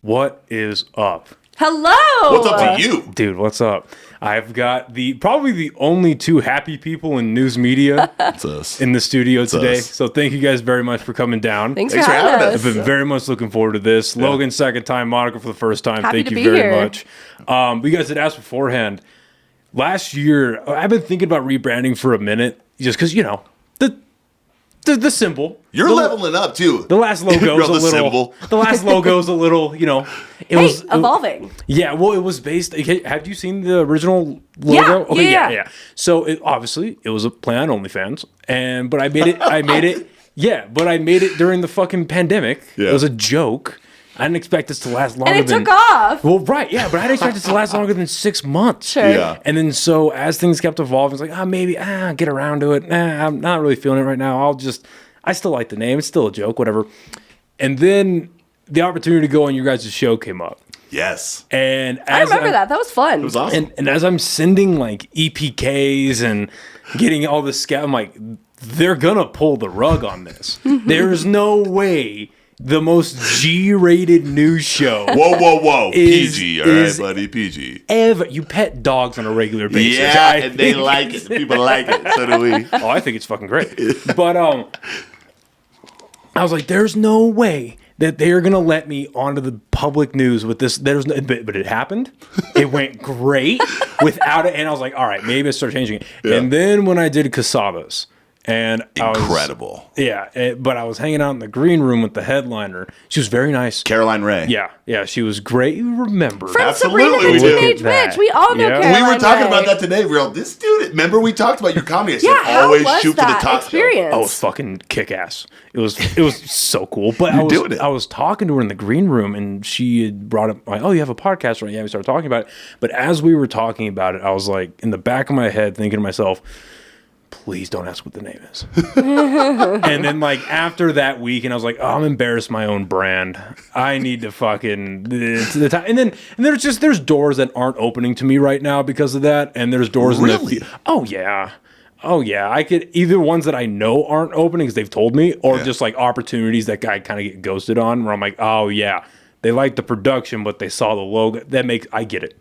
What is up? Hello! What's up to you? Dude, what's up? I've got probably the only two happy people in news media in the studio today. us. So thank you guys very much for coming down. Thanks for having us. I've been very much looking forward to this. Yeah. Logan, second time. Monica for the first time. Happy Thank to you be very here. much. You guys had asked beforehand. Last year, I've been thinking about rebranding for a minute just because, you know, the symbol. You're leveling up too. The last logo's a little. Symbol. The last logo's a little. You know, it was evolving. Yeah, well, it was based. Have you seen the original logo? Yeah, yeah. So obviously it was a play on OnlyFans, but I made it. Yeah, but I made it during the fucking pandemic. Yeah. It was a joke. I didn't expect this to last longer. And it took off. Well, right, yeah, but I didn't expect it to last longer than 6 months. Sure. Yeah. And then so as things kept evolving, it's like, maybe get around to it. I'm not really feeling it right now. I still like the name. It's still a joke, whatever. And then the opportunity to go on your guys' show came up. Yes. And I remember that. That was fun. It was awesome. And as I'm sending like EPKs and getting all this I'm like, they're gonna pull the rug on this. There's no way the most G-rated news show. Whoa. PG, all right, buddy, PG. Ever. You pet dogs on a regular basis. Yeah, and they like it. People like it. So do we. Oh, I think it's fucking great. But I was like, there's no way that they're gonna let me onto the public news with this. But it happened. It went great without it, and I was like, all right, maybe I start changing it. Yeah. And then when I did Casadas, and incredible. But I was hanging out in the green room with the headliner. She was very nice. Caroline Ray. Yeah, she was great. You remember. From Absolutely, Sabrina we the do. Teenage Witch. We all know Caroline We were talking Ray. about that today, real. This dude, remember we talked about your comedy. I said, how always was shoot for the that top. experience? Oh, it was fucking kick-ass. It was so cool. But doing it. I was talking to her in the green room, and she had brought up, like, oh, you have a podcast, right? Yeah, we started talking about it. But as we were talking about it, I was like, in the back of my head, thinking to myself, please don't ask what the name is. And then like after that week, and I was like, I'm embarrassed my own brand. I need to fucking the time. And there's doors that aren't opening to me right now because of that. And there's doors Really? Oh yeah. I could either ones that I know aren't opening because they've told me, or just like opportunities that I kind of get ghosted on where I'm like, oh yeah, they like the production, but they saw the logo. I get it.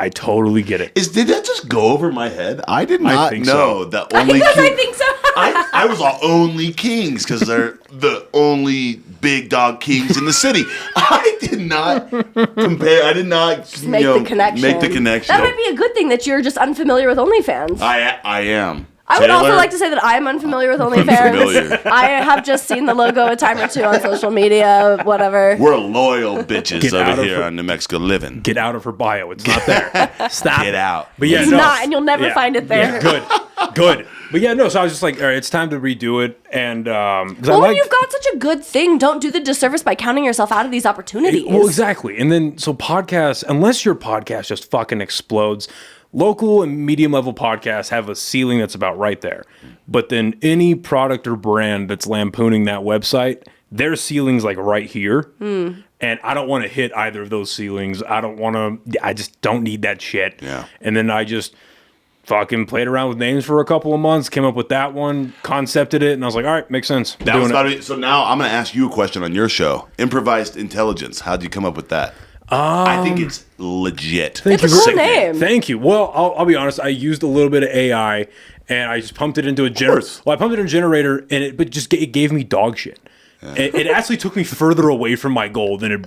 I totally get it. Did that just go over my head? I did not think know so. that only I think so. I was all only kings because they're the only big dog kings in the city. I did not compare. I did not Make the connection. Make the connection. That might be a good thing that you're just unfamiliar with OnlyFans. I am. I would also Taylor? like to say that I am unfamiliar with OnlyFans. Unfamiliar. I have just seen the logo a time or two on social media, whatever. We're loyal bitches Get out over of here her- on New Mexico living. Get out of her bio. It's not there. Stop. Get out. But yeah, It's not, and you'll never find it there. Yeah, good. But yeah, no. So I was just like, all right, it's time to redo it. And Well, when you've got such a good thing, don't do the disservice by counting yourself out of these opportunities. Well, exactly. And then so podcasts, unless your podcast just fucking explodes, local and medium level podcasts have a ceiling that's about right there. But then any product or brand that's lampooning that website, their ceiling's like right here. And I don't want to hit either of those ceilings. I just don't need that shit. Yeah. And then I just fucking played around with names for a couple of months, came up with that one, concepted it, and I was like, all right, makes sense. So now I'm going to ask you a question on your show. Improvised intelligence. How'd you come up with that? I think it's legit. It's a cool name. Thank you. Well, I'll be honest. I used a little bit of AI, and I just pumped it into a generator. Well, I pumped it in a generator, and it gave me dog shit. Yeah. It actually took me further away from my goal than it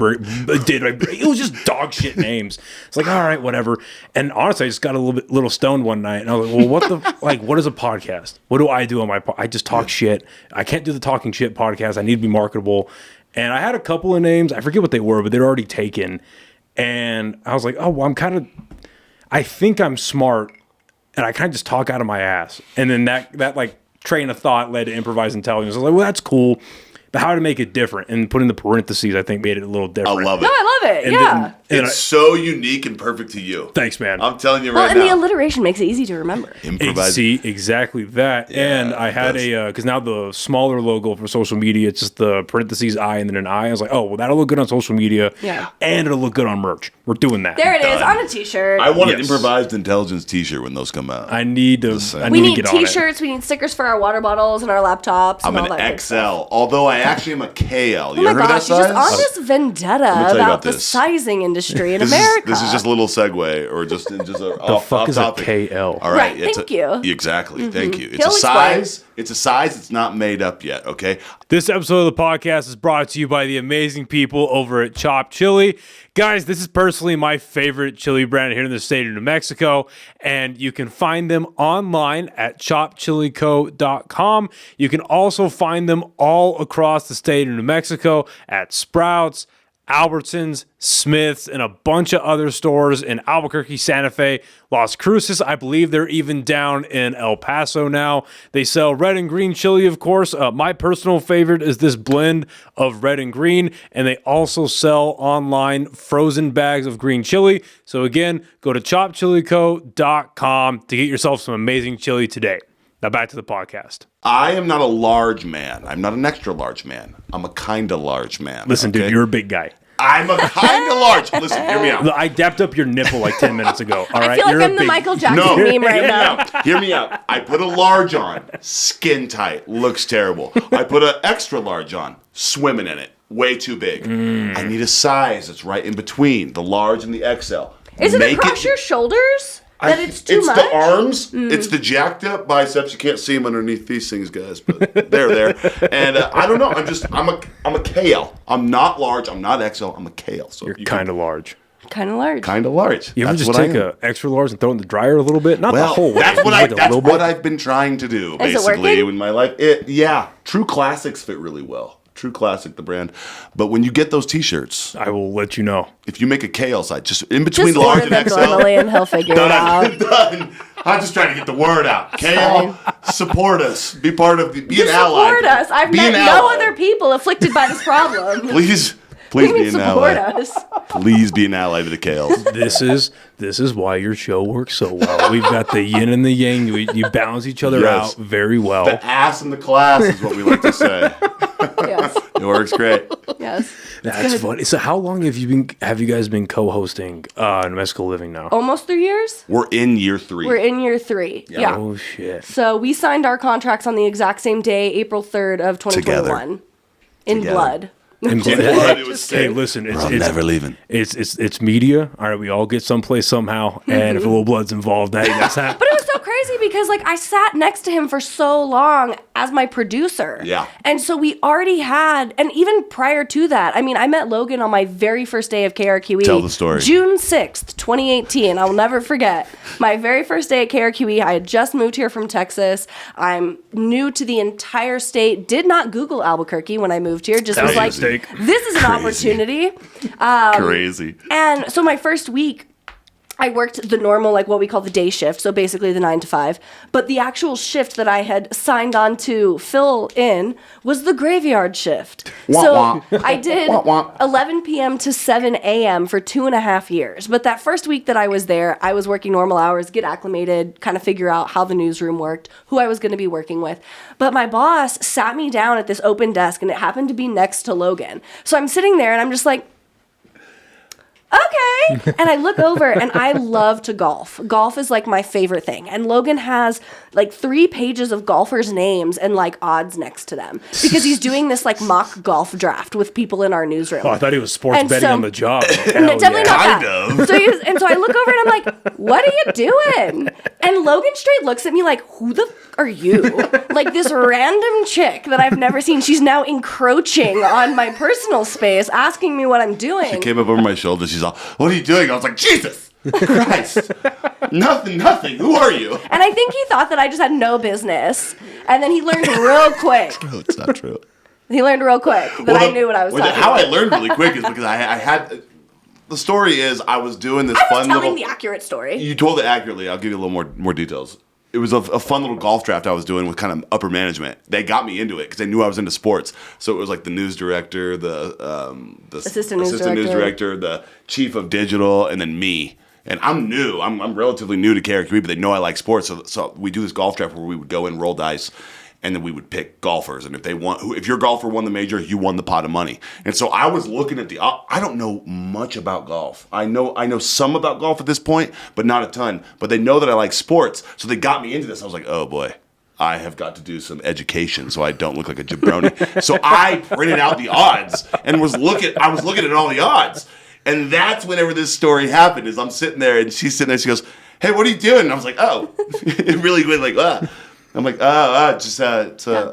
did. It was just dog shit names. It's like, all right, whatever. And honestly, I just got a little stoned one night, and I was like, well, what is a podcast? What do I do on my I just talk shit. I can't do the talking shit podcast. I need to be marketable. And I had a couple of names. I forget what they were, but they're already taken. And I was like, oh, well, I think I'm smart, and I kind of just talk out of my ass. And then that like train of thought led to improvised intelligence. I was like, well, that's cool. But how to make it different and put in the parentheses, I think, made it a little different. I love it. No, I love it. It's so unique and perfect to you. Thanks, man. I'm telling you Well, right and now. the alliteration makes it easy to remember. Improvise. See, exactly that. And I had because now the smaller logo for social media, it's just the parentheses I and then an I. I was like, oh, well, that'll look good on social media. Yeah. And it'll look good on merch. We're doing that. There it is on a t-shirt. I want an Yes. improvised intelligence T-shirt when those come out. I need to. We need get on it. t-shirts, we need stickers for our water bottles and our laptops I'm and all an that good stuff. XL, although I actually am a KL. You Oh my ever heard gosh, that you're size? just on this vendetta tell you about about the this. sizing industry in This America. This is just a little segue, or just a off fuck is a topic. KL? All right, Right, thank you. Exactly, thank you. It's He'll a explain. size. It's a size that's not made up yet. Okay. This episode of the podcast is brought to you by the amazing people over at Chopped Chili. Guys, this is personally my favorite chili brand here in the state of New Mexico, and you can find them online at choppedchilico.com. You can also find them all across the state of New Mexico at Sprouts, Albertsons, Smith's, and a bunch of other stores in Albuquerque, Santa Fe, Las Cruces. I believe they're even down in El Paso now. They sell red and green chili, of course. My personal favorite is this blend of red and green, and they also sell online frozen bags of green chili. So again, go to choppedchilico.com to get yourself some amazing chili today. Now back to the podcast. I am not a large man. I'm not an extra large man. I'm a kind of large man. Listen, okay? dude, you're a big guy. I'm a kind of large. Listen, hear me out. I dapped up your nipple like 10 minutes ago. All right, I feel like you're I'm a the big. Michael Jackson No, meme right now. Hear me out. I put a large on, skin tight, looks terrible. I put an extra large on, swimming in it, way too big. I need a size that's right in between the large and the XL. Is it Make across your shoulders that it's too much? It's the arms. It's the jacked up biceps. You can't see them underneath these things, guys, but they're there. And I don't know. I'm a KL. I'm not large. I'm not XL. I'm a KL. So You're kind of large. Kind of large. kind of large. You ever That's just what I take am. a extra large and throw it in the dryer a little bit? Not the whole way. That's what just like a that's little what bit. I've been trying to do, Is it basically, working? in my life. Yeah, True Classics fit really well. True Classic, the brand. But when you get those T-shirts, I will let you know. if you make a KL size, just in between Just large order and them XL, normally and he'll figure it out. done. I'm just trying to get the word out. KL, support us. Be part of the. Be You an ally. support us. I've Be met an no ally. other people afflicted by this problem. Please What do you be mean an support ally. us? Please be an ally to the KLs. This is why your show works so well. We've got the yin and the yang. You balance each other Yes. out very well. The ass in the class is what we like to say. Yes. It works great. Yes. That's funny. So how long have you guys been co-hosting New Mexico Living now? Almost 3 years? We're in year 3. We're in year 3. Yeah. Oh shit. So we signed our contracts on the exact same day, April 3rd of 2021. In Together. blood. And blood, it was hey, sick. listen, it's I'm never leaving. It's media. All right, we all get someplace somehow, and if a little blood's involved, hey, that's happening. But it was so crazy because like I sat next to him for so long as my producer. Yeah. And so we already had, and even prior to that, I mean, I met Logan on my very first day of KRQE. Tell the story. June 6th, 2018. I'll never forget. My very first day at KRQE, I had just moved here from Texas. I'm new to the entire state. Did not Google Albuquerque when I moved here. Just was like, Mistake. this is an opportunity. Crazy. And so my first week, I worked the normal, like what we call the day shift, so basically the 9 to 5. But the actual shift that I had signed on to fill in was the graveyard shift. Wah, so wah. I did Wah, wah. 11 p.m. to 7 a.m. for 2.5 years. But that first week that I was there, I was working normal hours, get acclimated, kind of figure out how the newsroom worked, who I was going to be working with. But my boss sat me down at this open desk, and it happened to be next to Logan. So I'm sitting there, and I'm just like, okay. And I look over and I love to golf. Golf is like my favorite thing. And Logan has like 3 pages of golfers' names and like odds next to them because he's doing this like mock golf draft with people in our newsroom. Oh, I thought he was sports And betting so- on the job. No, definitely not Kind that. of. So I look over and I'm like, what are you doing? And Logan straight looks at me like, who the f- are you? Like this random chick that I've never seen. She's now encroaching on my personal space, asking me what I'm doing. She came up over my shoulder. She's all, "What are you doing?" I was like, "Jesus Christ. Nothing. Who are you?" And I think he thought that I just had no business. And then he learned real quick. No, it's not true. He learned real quick that I knew what I was talking How about. I learned really quick is because I had... The story is I was doing this I was fun telling little... the accurate story. You told it accurately. I'll give you a little more details. it was a fun little golf draft I was doing with kind of upper management. They got me into it because they knew I was into sports. So it was like the news director, the assistant news director, the chief of digital, and then me. And I'm new. I'm relatively new to KRQE, but they know I like sports. So we do this golf draft where we would go and roll dice, and then we would pick golfers. And if your golfer won the major, you won the pot of money. And so I was looking at I don't know much about golf. I know some about golf at this point, but not a ton. But they know that I like sports, so they got me into this. I was like, oh boy, I have got to do some education so I don't look like a jabroni. So I printed out the odds and I was looking at all the odds. And that's whenever this story happened, is I'm sitting there and she's sitting there, she goes, hey, what are you doing? And I was like, oh, it really went like, I'm like, I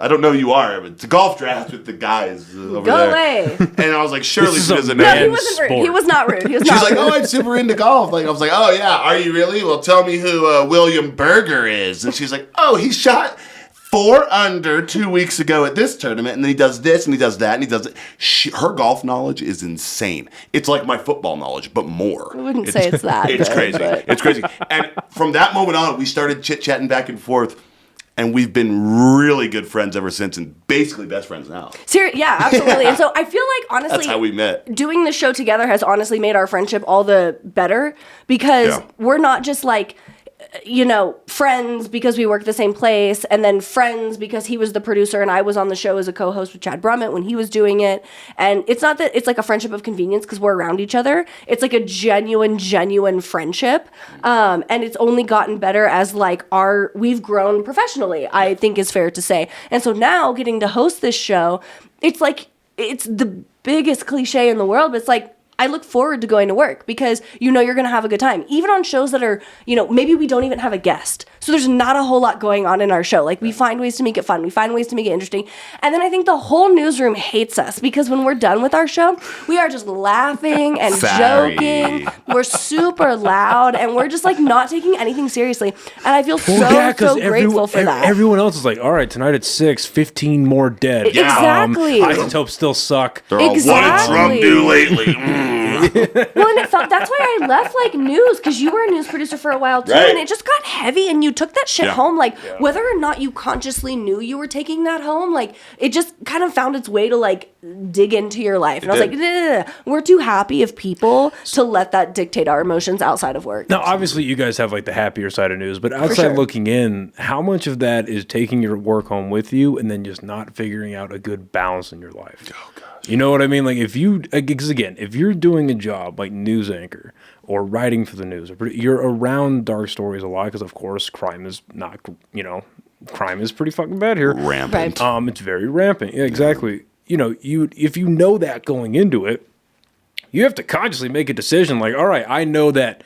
don't know who you are, but it's a golf draft with the guys over Go there. away. And I was like, surely she doesn't know. No, he wasn't rude. He was not rude. She's like, oh, I'm super into golf. Like, I was like, oh yeah, are you really? Well, tell me who William Berger is. And she's like, oh, he shot 4 under 2 weeks ago at this tournament, and then he does this, and he does that, and he does it. Her golf knowledge is insane. It's like my football knowledge, but more. I wouldn't say it's that. It's crazy. It's crazy. And from that moment on, we started chit-chatting back and forth, and we've been really good friends ever since, and basically best friends now. Yeah, absolutely. And so I feel like, honestly, that's how we met. Doing the show together has honestly made our friendship all the better, because we're not just like, friends because we work the same place, and then friends because he was the producer and I was on the show as a co-host with Chad Brummett when he was doing it. And it's not that it's like a friendship of convenience because we're around each other. It's like a genuine friendship. And it's only gotten better as like we've grown professionally, I think is fair to say. And so now getting to host this show, it's like, it's the biggest cliche in the world, but it's like, I look forward to going to work because you're going to have a good time. Even on shows that are, maybe we don't even have a guest. So there's not a whole lot going on in our show. Like, we find ways to make it fun. We find ways to make it interesting. And then I think the whole newsroom hates us because when we're done with our show, we are just laughing and joking. We're super loud and we're just like not taking anything seriously. And I feel so grateful for that. Everyone else is like, all right, tonight at 6, 15 more dead. Exactly. Isotopes still suck. They're all, what did Trump do lately? Well, and that's why I left like news, because you were a news producer for a while too, right. And it just got heavy, and you took that shit home. Like, whether or not you consciously knew you were taking that home, like, it just kind of found its way to like dig into your life. And I was like, nah. We're too happy of people to let that dictate our emotions outside of work. Now, obviously, you guys have like the happier side of news, but outside looking in, how much of that is taking your work home with you and then just not figuring out a good balance in your life? Oh, gosh. You know what I mean? Like, because again, if you're doing a job like news anchor or writing for the news, you're around dark stories a lot because, of course, crime is crime is pretty fucking bad here. Rampant. Right. It's very rampant. Yeah, exactly. If you know that going into it, you have to consciously make a decision like, all right, I know that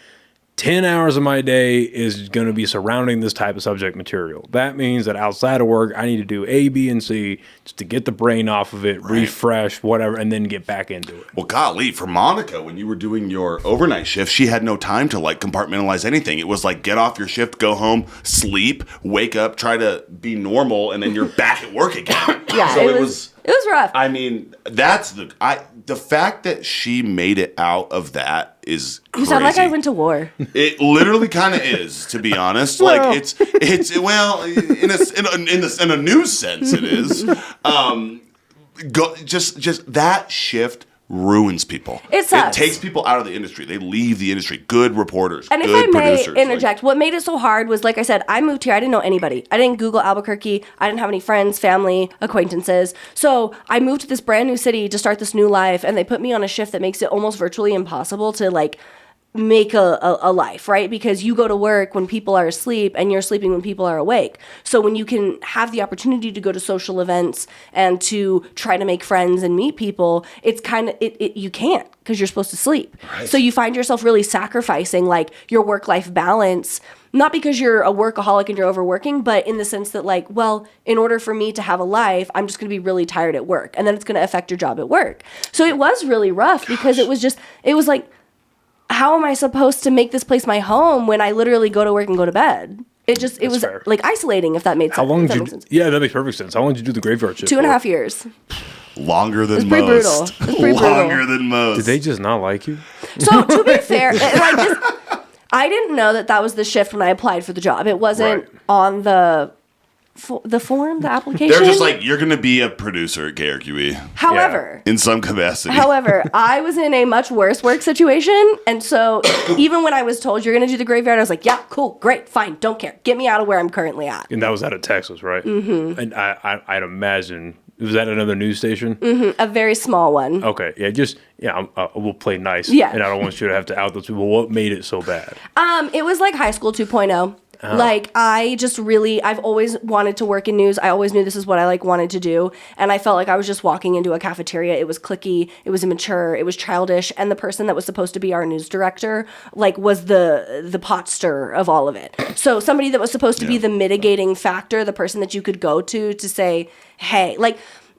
10 hours of my day is going to be surrounding this type of subject material. That means that outside of work, I need to do A, B, and C just to get the brain off of it, refresh, whatever, and then get back into it. Well, golly, for Monica, when you were doing your overnight shift, she had no time to like compartmentalize anything. It was like, get off your shift, go home, sleep, wake up, try to be normal, and then you're back at work again. Yeah, so it was rough. I mean, that's the fact that she made it out of that is crazy. You sound like I went to war. It literally kind of is, to be honest. Well. Like it's well, in a news sense, it is. Just that shift ruins people. It sucks. It takes people out of the industry. They leave the industry. Good reporters, and good if I may producers. interject, what made it so hard was, like I said, I moved here. I didn't know anybody. I didn't Google Albuquerque. I didn't have any friends, family, acquaintances. So I moved to this brand new city to start this new life, and they put me on a shift that makes it almost virtually impossible to like make a life, right? Because you go to work when people are asleep and you're sleeping when people are awake. So when you can have the opportunity to go to social events and to try to make friends and meet people, it's kind of, you can't because you're supposed to sleep. Right. So you find yourself really sacrificing like your work-life balance, not because you're a workaholic and you're overworking, but in the sense that like, well, in order for me to have a life, I'm just going to be really tired at work. And then it's going to affect your job at work. So it was really rough because it was like, how am I supposed to make this place my home when I literally go to work and go to bed? It was fair. Like isolating, if that made sense. How long did you? Yeah, that makes perfect sense. How long did you do the graveyard shift? 2.5 years. Longer than pretty most. Brutal. It was pretty Longer brutal. than most. Did they just not like you? So to be fair, I didn't know that was the shift when I applied for the job. It wasn't on the form, the application. They're just like, you're going to be a producer at KRQE. However, in some capacity. However, I was in a much worse work situation. And so even when I was told you're going to do the graveyard, I was like, yeah, cool, great, fine, don't care. Get me out of where I'm currently at. And that was out of Texas, right? Mm-hmm. And I'd imagine, was that another news station? Mm-hmm, a very small one. Okay, yeah, we'll play nice. Yeah. And I don't want you to have to out those people. What made it so bad? It was like high school 2.0. Like, I've always wanted to work in news. I always knew this is what I wanted to do. And I felt like I was just walking into a cafeteria. It was cliquey. It was immature. It was childish. And the person that was supposed to be our news director, was the pot stirrer of all of it. So somebody that was supposed to be the mitigating factor, the person that you could go to say, hey,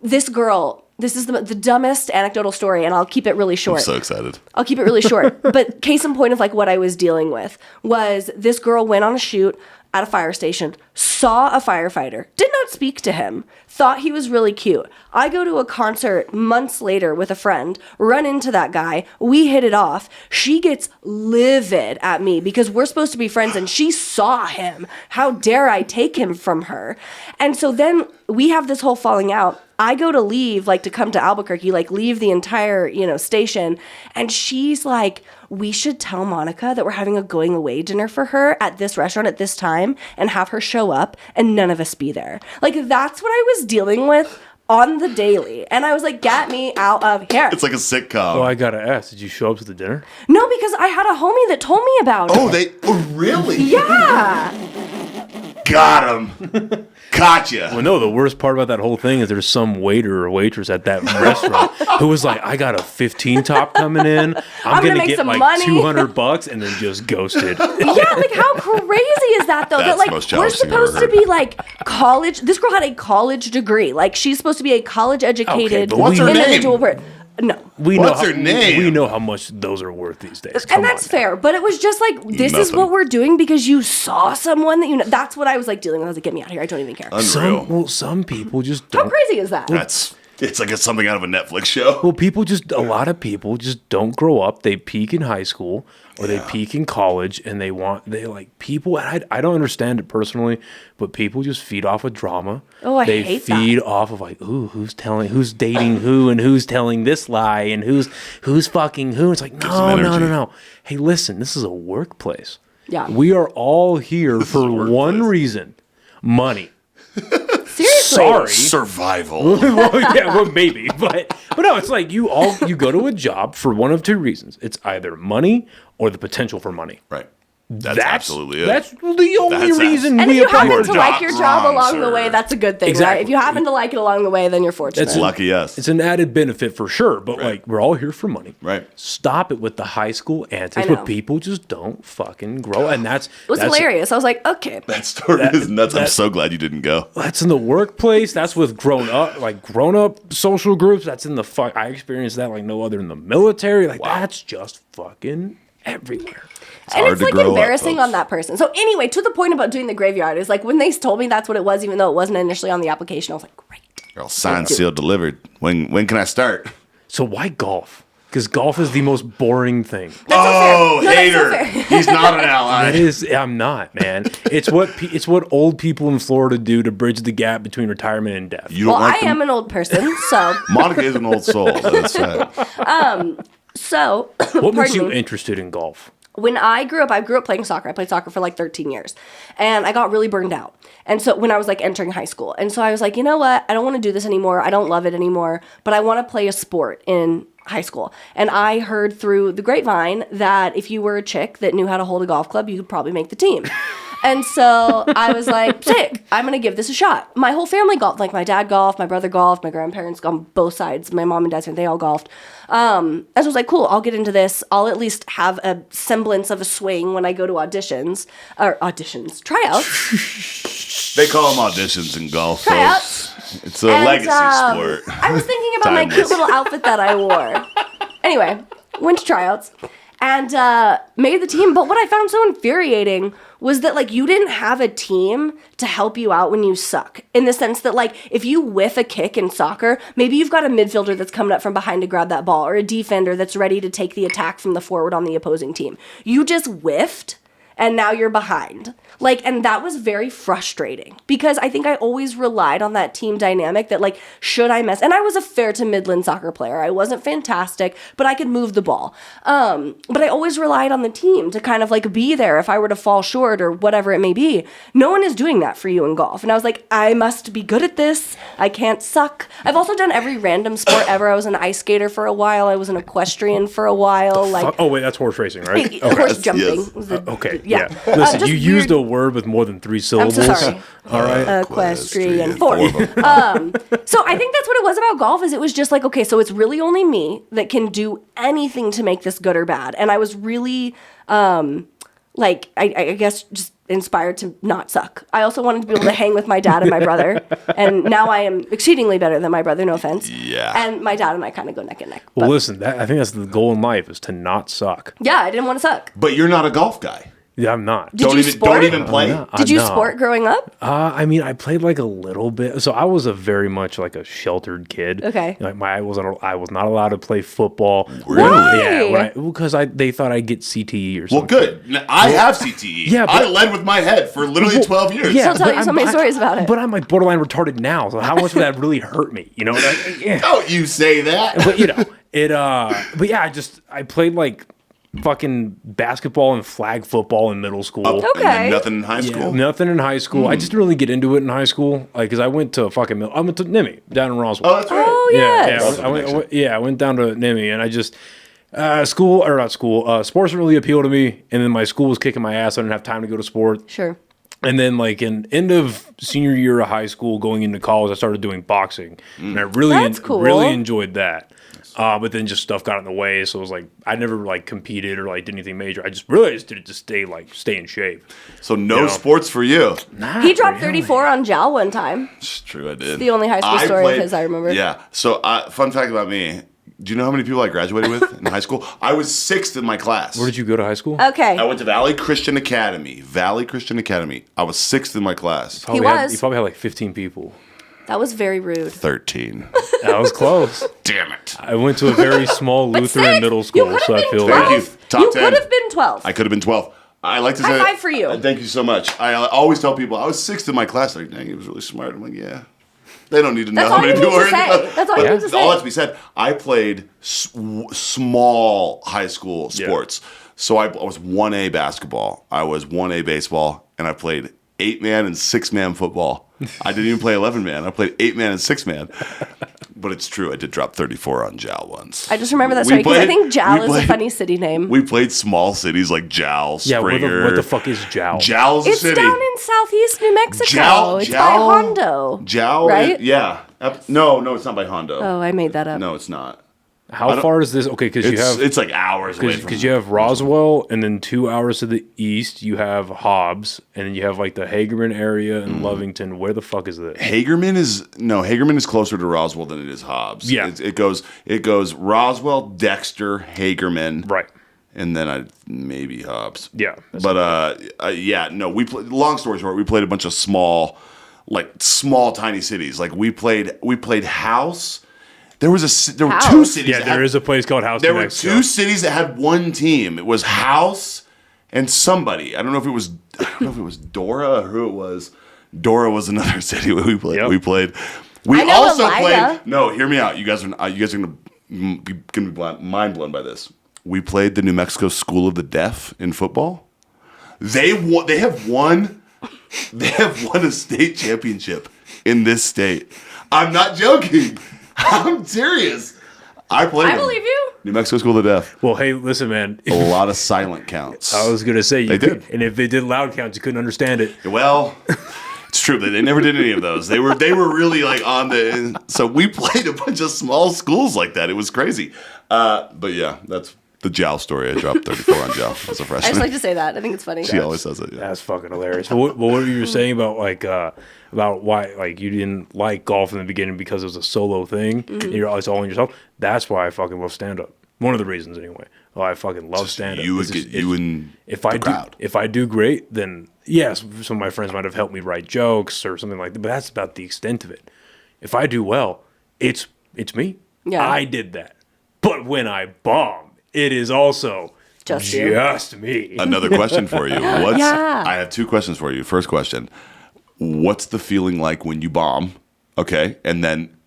this girl, this is the dumbest anecdotal story, and I'll keep it really short. I'm so excited. I'll keep it really short. But case in point of what I was dealing with was this girl went on a shoot at a fire station, saw a firefighter, did not speak to him, thought he was really cute. I go to a concert months later with a friend, run into that guy, we hit it off. She gets livid at me because we're supposed to be friends and she saw him. How dare I take him from her? And so then we have this whole falling out. I go to leave, to come to Albuquerque, leave the entire, station. And she's like, we should tell Monica that we're having a going away dinner for her at this restaurant at this time and have her show up and none of us be there. That's what I was dealing with on the daily. And I was like, get me out of here. It's like a sitcom. Well, I gotta ask, did you show up to the dinner? No, because I had a homie that told me about it. Really? Yeah. Got him. Gotcha. Well, no, the worst part about that whole thing is there's some waiter or waitress at that restaurant who was like, I got a 15 top coming in. I'm going to get some money. $200 and then just ghosted. Yeah, how crazy is that though? That's that the most we're challenging thing I've supposed to ever be college. This girl had a college degree. She's supposed to be a college educated but what's her individual. name? No. What's her name? We know how much those are worth these days. And that's fair. But it was just this is what we're doing because you saw someone that you know. That's what I was dealing with. I was like, get me out of here. I don't even care. Unreal. Some people just don't. How crazy is that? It's like it's something out of a Netflix show. Well, a lot of people just don't grow up. They peak in high school or they peak in college and people. I don't understand it personally, but people just feed off of drama. Oh, I they hate feed that. off of who's dating who and who's telling this lie and who's fucking who. It's like, no. Hey, listen, this is a workplace. Yeah. We are all here for one reason: money. Seriously. Sorry. Survival. well, maybe, but no, it's you go to a job for one of two reasons. It's either money or the potential for money. Right. That's absolutely it. That's the only reason and we if you apply happen for to like your job Wrong, along the sir. way, that's a good thing, Exactly. right? If you happen to like it along the way, then you're fortunate. That's Lucky us. It's an added benefit for sure, but we're all here for money. Right. Stop it with the high school antics, I know. but people just don't fucking grow, and It was hilarious. I was like, okay. That story is nuts. I'm so glad you didn't go. That's in the workplace. That's with grown up social groups. That's in the I experienced that like no other in the military. That's just fucking everywhere. And it's hard to grow up, embarrassing folks. on that person. So anyway, to the point about doing the graveyard is when they told me that's what it was, even though it wasn't initially on the application, I was like, great. Girl, signed, sealed, delivered. When can I start? So why golf? Because golf is the most boring thing. Hater. He's not an ally. That is, I'm not, man. It's what old people in Florida do to bridge the gap between retirement and death. You don't Well, like I am an old person, so Monica is an old soul. That's sad. so What makes pardon you me. interested in golf? When I grew up playing soccer. I played soccer for 13 years. And I got really burned out. And so when I was entering high school. And so I was like, you know what? I don't want to do this anymore. I don't love it anymore. But I want to play a sport in high school. And I heard through the grapevine that if you were a chick that knew how to hold a golf club, you could probably make the team. And so I was like, sick, I'm going to give this a shot. My whole family golfed. My dad golfed, my brother golfed, my grandparents on both sides. My mom and dad, they all golfed. And so I was like, cool, I'll get into this. I'll at least have a semblance of a swing when I go to tryouts. They call them auditions in golf, Tryouts. folks. It's a legacy sport. I was thinking about my cute little outfit that I wore. Anyway, went to tryouts and made the team. But what I found so infuriating was that you didn't have a team to help you out when you suck. In the sense that if you whiff a kick in soccer, maybe you've got a midfielder that's coming up from behind to grab that ball or a defender that's ready to take the attack from the forward on the opposing team. You just whiffed. and now you're behind. Like, and that was very frustrating because I think I always relied on that team dynamic that, like, should I mess? And I was a fair to midland soccer player. I wasn't fantastic, but I could move the ball. But I always relied on the team to kind of like be there if I were to fall short or whatever it may be. No one is doing that for you in golf. And I was like, I must be good at this. I can't suck. I've also done every random sport ever. I was an ice skater for a while. I was an equestrian for a while. Like, oh wait, that's horse racing, right? horse jumping. Yes. Was a- Okay, yeah. yeah. Listen, just you used weird- a word with more than 3 syllables. I'm so sorry. All right. Equestrian. 4. Four of them. So I think that's what it was about golf is it was just like, okay, so it's really only me that can do anything to make this good or bad. And I was really, like, I guess just inspired to not suck. I also wanted to be able to hang with my dad and my brother. And now I am exceedingly better than my brother, no offense. Yeah. And my dad and I kind of go neck and neck. Well, But listen, I think that's the goal in life is to not suck. yeah, I didn't want to suck. But you're not a golf guy. Yeah, I'm not. Did you sport? Don't even play. Did you No. sport growing up? I mean, I played like a little bit. So I was a very much like a sheltered kid. Okay. Like I was not allowed to play football. Really? Why? Yeah, because they thought I'd get CTE or Well, something. good. Now, I have CTE. Yeah, but- I led with my head for literally 12 years. She'll tell but you so many stories about it. But I'm like borderline retarded now. So how much would that really hurt me? You know? Like, yeah. Don't you say that. But you know, it. But yeah, I played like fucking basketball and flag football in middle school. And Okay. then nothing in high Yeah, school. nothing in high school. I just didn't really get into it in high school, like because I went to I went to NIMI down in Roswell. Oh, that's right. Oh, yeah, yes. I went down to NIMI, and I just sports didn't really appeal to me, and then my school was kicking my ass. I didn't have time to go to sport, Sure. and then like in end of senior year of high school, going into college, I started doing boxing, and I really That's cool. really enjoyed that. But then just stuff got in the way, so it was like I never like competed or like did anything major. I just did it to stay in shape. So no You know. sports for you. He dropped 34 on JAL one time. It's true, I did. the only high school story of his I remember. Yeah. So, fun fact about me. Do you know how many people I graduated with in high school? I was 6th in my class. Where did you go to high school? Okay. I went to Valley Christian Academy. Valley Christian Academy. I was 6th in my class. You probably had like 15 people. That was very rude. 13. That was close. Damn it. I went to a very small Lutheran Six? middle You school, could so have I been feel 12. Thank you. Top You 10. could have been 12. I could have been 12. I like to High say five for you. Thank you so much. I always tell people I was 6th in my class. Like, dang, he was really smart. I'm like, yeah. They don't need to know That's how all many you people need were to in say. the That's all you need to say. All that to be said, I played small high school sports. So I was 1A basketball. I was 1A baseball. And I played 8-man and 6-man football. I didn't even play 11-man. I played 8-man and 6-man. But it's true, I did drop 34 on JAL once. I just remember that We story because I played- think JAL we is a played- funny city name. We played small cities like JAL, Yeah, Springer. what the fuck is Jowl? JAL's a It's city. down in southeast New Mexico. Jowl- It's Jowl- by Hondo. JAL, right? Yeah. No, it's not by Hondo. Oh, I made that up. No, it's not. How far is this? Okay, because you have It's like hours away from. because you have Roswell, and then 2 hours to the east you have Hobbs, and then you have like the Hagerman area and Lovington. Where the fuck is this? Hagerman is closer to Roswell than it is Hobbs. Yeah. It goes Roswell, Dexter, Hagerman, Right. and then maybe Hobbs. Yeah. But long story short, we played a bunch of small tiny cities. Like we played House. There were two House? cities. Yeah, that there had- is a place called House. There New were Mexico. 2 cities that had one team. It was House and somebody. I don't know if it was Dora or who it was. Dora was another city we played. Yep. We played. We I know also Elida. played. No, hear me out. You guys are gonna be mind blown by this. We played the New Mexico School of the Deaf in football. They have won a state championship in this state. I'm not joking. I'm serious. I played. I them. believe you. New Mexico School of the Deaf. Well, hey, listen, man. A lot of silent counts. I was gonna say They did. and if they did loud counts, you couldn't understand it. Well, it's true. They never did any of those. They were really like on the. So we played a bunch of small schools like that. It was crazy. But yeah, that's the Jowl story. I dropped 34 on Jowl as a I freshman. just like to say that. I think it's funny. She always says it. Yeah. That's fucking hilarious. But what were you saying about about why like you didn't like golf in the beginning because it was a solo thing and you're always all in yourself? That's why I fucking love stand up. One of the reasons anyway. Oh, I fucking love stand up. You would get you and if I the do crowd. if I do great, then yes, some of my friends might have helped me write jokes or something like that. But that's about the extent of it. If I do well, it's me. Yeah. I did that. But when I bomb, it is also Just you. Just me. Another question for you. Yeah. I have two questions for you. First question. What's the feeling like when you bomb? Okay. And then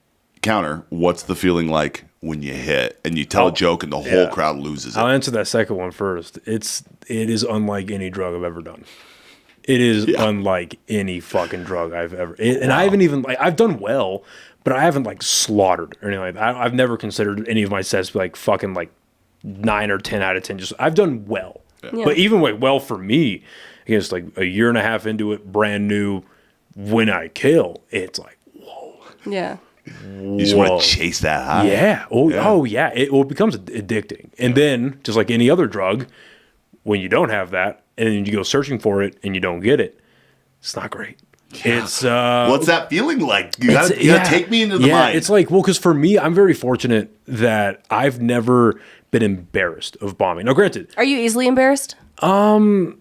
counter, what's the feeling like when you hit and you tell a joke and the whole crowd loses it? I'll answer that second one first. It is unlike any drug I've ever done. It is unlike any fucking drug I've ever. And I haven't even I've done well, but I haven't slaughtered or anything like that. I've never considered any of my sets fucking 9 or 10 out of 10. Just I've done well, but even well for me, against a year and a half into it, brand new. When I kill, it's whoa. Yeah. You just want to chase that high. Yeah. Oh yeah. It becomes addicting, and then just like any other drug, when you don't have that, and then you go searching for it and you don't get it, it's not great. Yeah. It's what's that feeling like? You gotta take me into the mind. It's because for me, I'm very fortunate that I've never been embarrassed of bombing. Now, granted, Are you easily embarrassed? You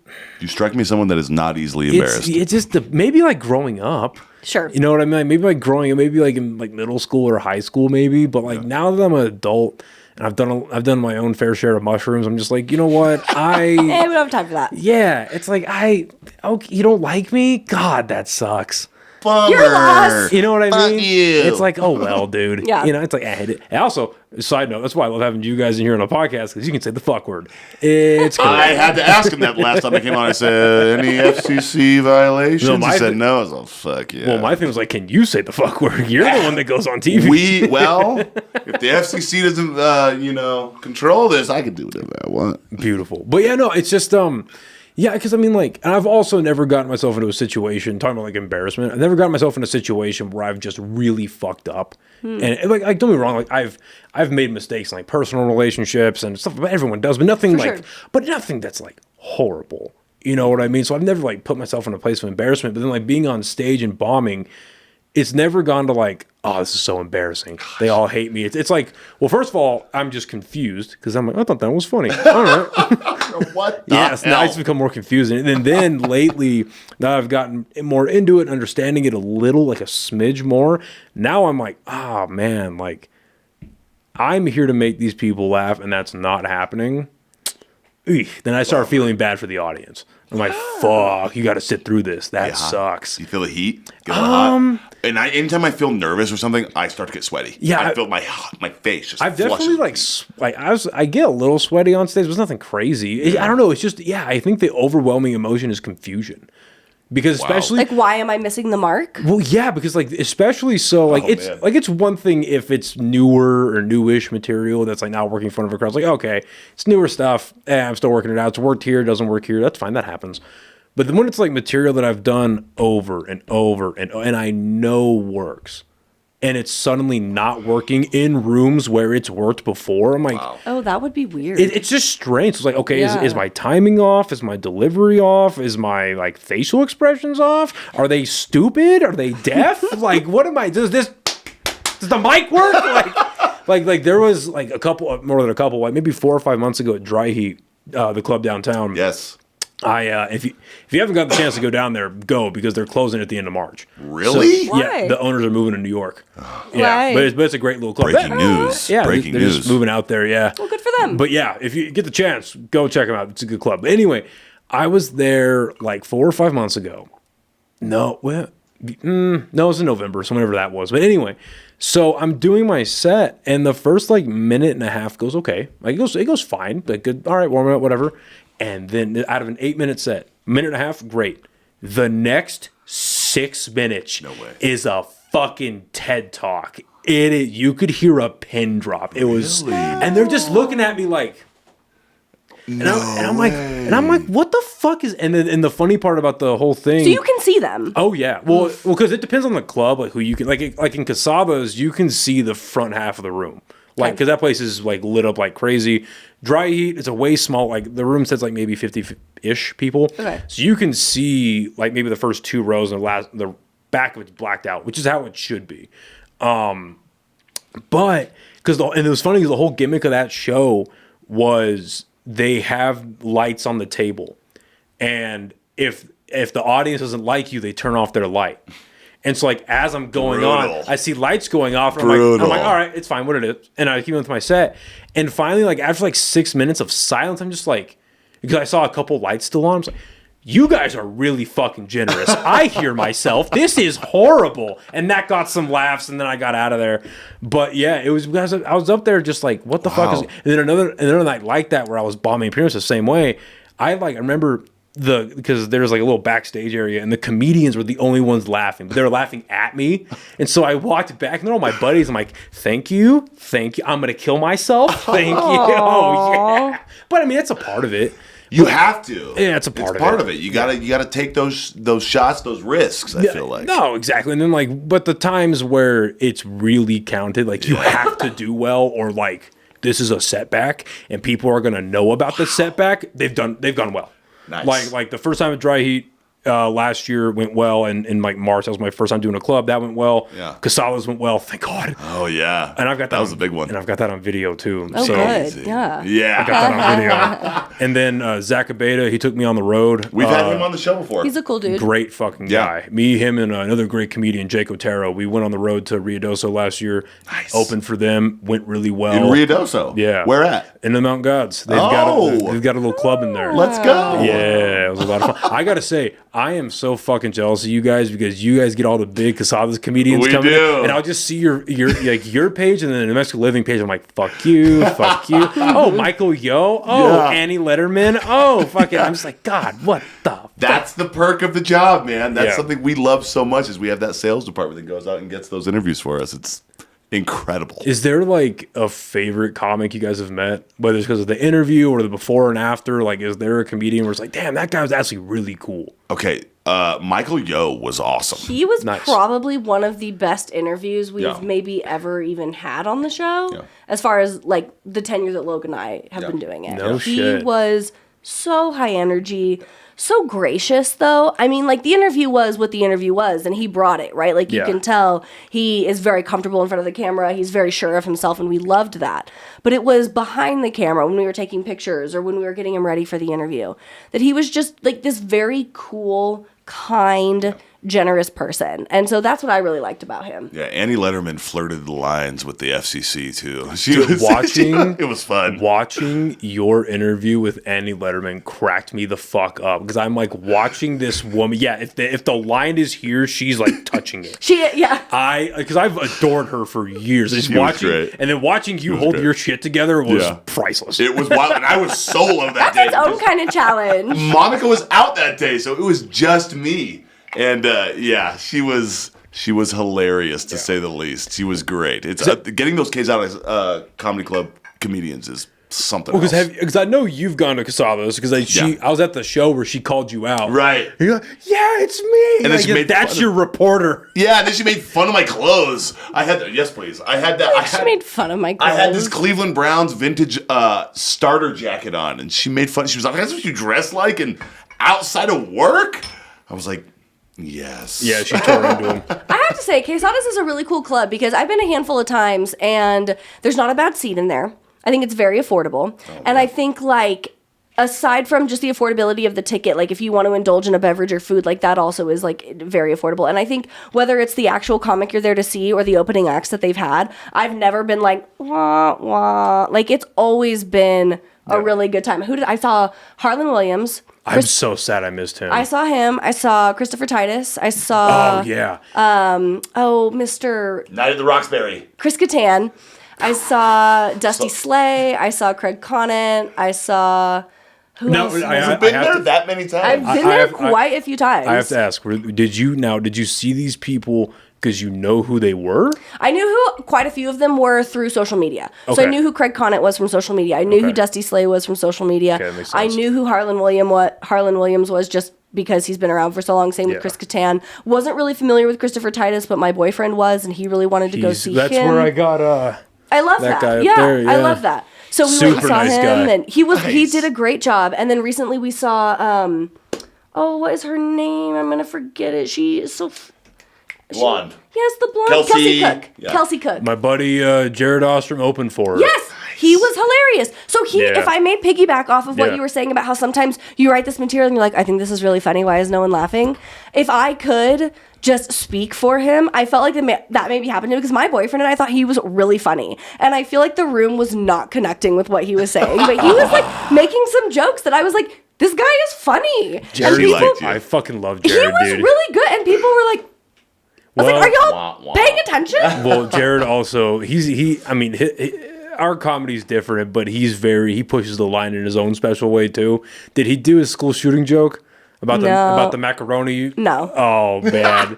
strike me as someone that is not easily embarrassed. It's just maybe growing up. Sure. You know what I mean? Maybe growing up, maybe in middle school or high school, maybe. But now that I'm an adult and I've done my own fair share of mushrooms, I'm just you know what? We don't have time for that. Yeah, it's you don't like me? God, that sucks. Bummer. You're lost. You know what I mean? You. It's oh well, dude. Yeah. It's I hate it. And also, side note, that's why I love having you guys in here on a podcast, because you can say the fuck word. It's great. I had to ask him that last time I came on. I said, any FCC violations? No, he said no. I was like, fuck yeah. Well, my thing was can you say the fuck word? You're the one that goes on TV. If the FCC doesn't, control this, I can do whatever I want. Beautiful. But yeah, no, it's just, yeah, because and I've also never gotten myself into a situation, talking about embarrassment, I've never gotten myself in a situation where I've just really fucked up. And don't get me wrong, I've made mistakes in personal relationships and stuff, but everyone does, but nothing but nothing that's horrible. You know what I mean? So I've never put myself in a place of embarrassment, but then being on stage and bombing, it's never gone to oh, this is so embarrassing. They all hate me. It's well, first of all, I'm just confused because I'm I thought that was funny. All right. What the Yes, now it's become more confusing. And then lately, now I've gotten more into it, and understanding it a little, a smidge more. Now I'm oh man, I'm here to make these people laugh, and that's not happening. Then I start feeling bad for the audience. I'm fuck, you got to sit through this. That sucks. You feel the heat? Get hot? And anytime I feel nervous or something, I start to get sweaty. Yeah, I feel my face just I've definitely I get a little sweaty on stage, but it's nothing crazy. I don't know. It's just, I think the overwhelming emotion is confusion. Because especially why am I missing the mark? Well, yeah, because especially so it's one thing if it's newer or newish material that's not working in front of a crowd. It's okay, it's newer stuff. I'm still working it out. It's worked here, doesn't work here. That's fine. That happens. But then when it's material that I've done over and over and I know works, and it's suddenly not working in rooms where it's worked before, I'm wow. Oh, that would be weird. It's just strange. It's okay, is my timing off? Is my delivery off? Is my facial expressions off? Are they stupid? Are they deaf? What am I? Does the mic work? There was a couple, more than a couple, maybe 4 or 5 months ago at Dry Heat, the club downtown. Yes. If you haven't got the chance to go down there, go, because they're closing at the end of March. Really? So, Why? yeah, the owners are moving to New York. Why? But it's a great little club. Breaking news. Yeah, Breaking they're news. just moving out there. Yeah. Well, good for them. But yeah, if you get the chance, go check them out. It's a good club. But anyway, I was there 4 or 5 months ago. No, it was in November, so whenever that was. But anyway, so I'm doing my set, and the first minute and a half goes okay. It goes fine, but good. All right, warm up, whatever. And then out of an 8-minute set, minute and a half, great. The next 6 minutes is a fucking TED Talk. You could hear a pin drop. It was, and they're just looking at me and I'm like, what the fuck is? And the funny part about the whole thing, so you can see them. Oh yeah, well, because it depends on the club, who you can in Casaba's, you can see the front half of the room. Because that place is lit up like crazy. Dry Heat, it's a way small, the room sits maybe 50-ish people. Okay. So you can see maybe the first 2 rows and the back of it's blacked out, which is how it should be. But and it was funny because the whole gimmick of that show was they have lights on the table, and if the audience doesn't like you, they turn off their light. And so, like, as I'm going on, Brutal. I see lights going off. And I'm Brutal. like, all right, it's fine, what it is. And I keep on with my set. And finally, like, after like 6 minutes of silence, I'm just like, because I saw a couple lights still on, I'm just like, you guys are really fucking generous. I hear myself. This is horrible. And that got some laughs, and then I got out of there. But yeah, it was because I was up there just like, what the fuck is it? And then another night like that where I was bombing pretty much the same way. I remember because there's like a little backstage area, and the comedians were the only ones laughing, but they were laughing at me. And so I walked back, and they're all my buddies. I'm like, thank you. I'm gonna kill myself. Thank you. Oh yeah. But I mean, that's a part of it. You have to. Yeah, it's part of it. You gotta take those shots, those risks. I feel like. No, exactly. And then like, but the times where it's really counted, like you have to do well, or like this is a setback, and people are gonna know about the setback. They've gone well. Nice. Like the first time at Dry Heat last year went well, and in like March that was my first time doing a club. That went well. Yeah. Casalas went well. Thank God. Oh yeah. And I've got that was a big one. And I've got that on video too. Oh, so good. Easy. Yeah. Yeah. I got that on video. And then Zach Abeda, he took me on the road. We've had him on the show before. He's a cool dude. Great fucking guy. Me, him, and another great comedian, Jake Otero. We went on the road to Ruidoso last year. Nice. Opened for them. Went really well. In Ruidoso. Yeah. Where at? In the Mountain Gods. They've got a little club in there. Let's go. Yeah, it was a lot of fun. I gotta say, I am so fucking jealous of you guys because you guys get all the big Casadas comedians We coming do. in, and I'll just see your page and then the Mexico Living page. I'm like, fuck you. Oh, Michael Yo. Oh, Yeah. Annie Letterman. Oh, fuck it. I'm just like, God, what the fuck? That's the perk of the job, man. That's Yeah. something we love so much is we have that sales department that goes out and gets those interviews for us. It's incredible. Is there like a favorite comic you guys have met, whether it's because of the interview or the before and after? Like, is there a comedian where it's like, damn, that guy was actually really cool? Okay, Michael Yo was awesome. He was Nice. probably one of the best interviews we've Yeah. maybe ever even had on the show. Yeah. As far as like the tenure that Logan and I have Yeah. been doing it. No he shit. was so high energy, so gracious though. I mean, like the interview was what the interview was, and he brought it, right? Like you Yeah. can tell he is very comfortable in front of the camera. He's very sure of himself, and we loved that. But it was behind the camera when we were taking pictures or when we were getting him ready for the interview that he was just like this very cool, kind, generous person. And so that's what I really liked about him. Yeah, Annie Letterman flirted the lines with the FCC too. It was fun. Watching your interview with Annie Letterman cracked me the fuck up because I'm like watching this woman. Yeah, if the line is here, she's like touching it. Because I've adored her for years. Just She was watching great. and then watching you hold great. your shit together was Yeah. priceless. It was wild, and I was solo that day. Its own kind of challenge. Monica was out that day, so it was just me. And yeah, she was hilarious to say the least. She was great. It's getting those kids out of comedy club comedians is something else. Because I know you've gone to Casadas because I was at the show where she called you out. Right. And you're like, yeah, it's me. And then she made that's fun your reporter. Yeah, and then she made fun of my clothes. I had that. Yes, please. I had that. She made fun of my clothes. I had this Cleveland Browns vintage starter jacket on, and she made fun. She was like, "That's what you dress like," and outside of work, I was like, "Yes." Yeah, she tore into him. I have to say, Quesadas is a really cool club because I've been a handful of times and there's not a bad seat in there. I think it's very affordable. And I think, like, aside from just the affordability of the ticket, like, if you want to indulge in a beverage or food, like, that also is, like, very affordable. And I think whether it's the actual comic you're there to see or the opening acts that they've had, I've never been like, wah, wah. Like, it's always been a really good time. I saw Harlan Williams. I'm so sad I missed him. I saw him. I saw Christopher Titus. I saw... Oh, yeah. Mr. Night at the Roxbury. Chris Kattan. I saw Dusty Slay. I saw Craig Conant. I saw... Who else? You've been there that many times. I've been there quite a few times. I have to ask, did you see these people because you know who they were? I knew who quite a few of them were through social media. So I knew who Craig Conant was from social media. I knew who Dusty Slay was from social media. Okay, that makes I sense. knew who Harlan Williams was just because he's been around for so long. Same with Chris Kattan. Wasn't really familiar with Christopher Titus, but my boyfriend was, and he really wanted to go see him. That's where I got I love that that. guy up Yeah, there, yeah. I love that. So we went and Super saw nice him, guy. and he did a great job. And then recently we saw what is her name? I'm gonna forget it. She is so Blonde. Yes, the blonde Kelsey Cook. yeah. Kelsey Cook. my buddy Jared Ostrom opened for her. Yes. He was hilarious. So Yeah. if I may piggyback off of what Yeah. you were saying about how sometimes you write this material and you're like, I think this is really funny. Why is no one laughing? If I could just speak for him, I felt like that maybe happened to me because my boyfriend and I thought he was really funny. And I feel like the room was not connecting with what he was saying. But he was like making some jokes that I was like, this guy is funny. Jared and liked you. I fucking love he Jared, was dude. really good. And people were like, I was Well, like, are y'all wah, wah. paying attention? Well, Jared also, I mean, our comedy's different, but he pushes the line in his own special way too. Did he do his school shooting joke about the macaroni? No. Oh man.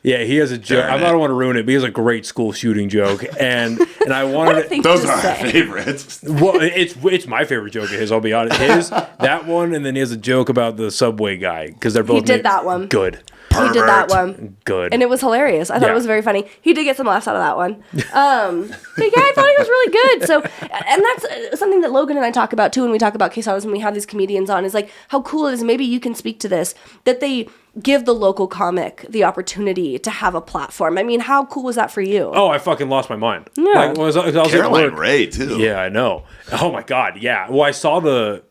Yeah, he has a joke. I don't want to ruin it, but he has a great school shooting joke, and I wanted What a to. thing Those to are our say. favorites. Well, it's my favorite joke of his. I'll be honest. That one, and then he has a joke about the Subway guy because they're both. did that one. Good. He did that one. Good. And it was hilarious. I thought Yeah. it was very funny. He did get some laughs out of that one. But yeah, I thought he was really good. So, and that's something that Logan and I talk about too when we talk about quesadillas when we have these comedians on is like how cool it is. Maybe you can speak to this, that they give the local comic the opportunity to have a platform. I mean, how cool was that for you? Oh, I fucking lost my mind. Yeah. Like, I was at Caroline work. Ray too. Yeah, I know. Oh my god, yeah. Well, I saw the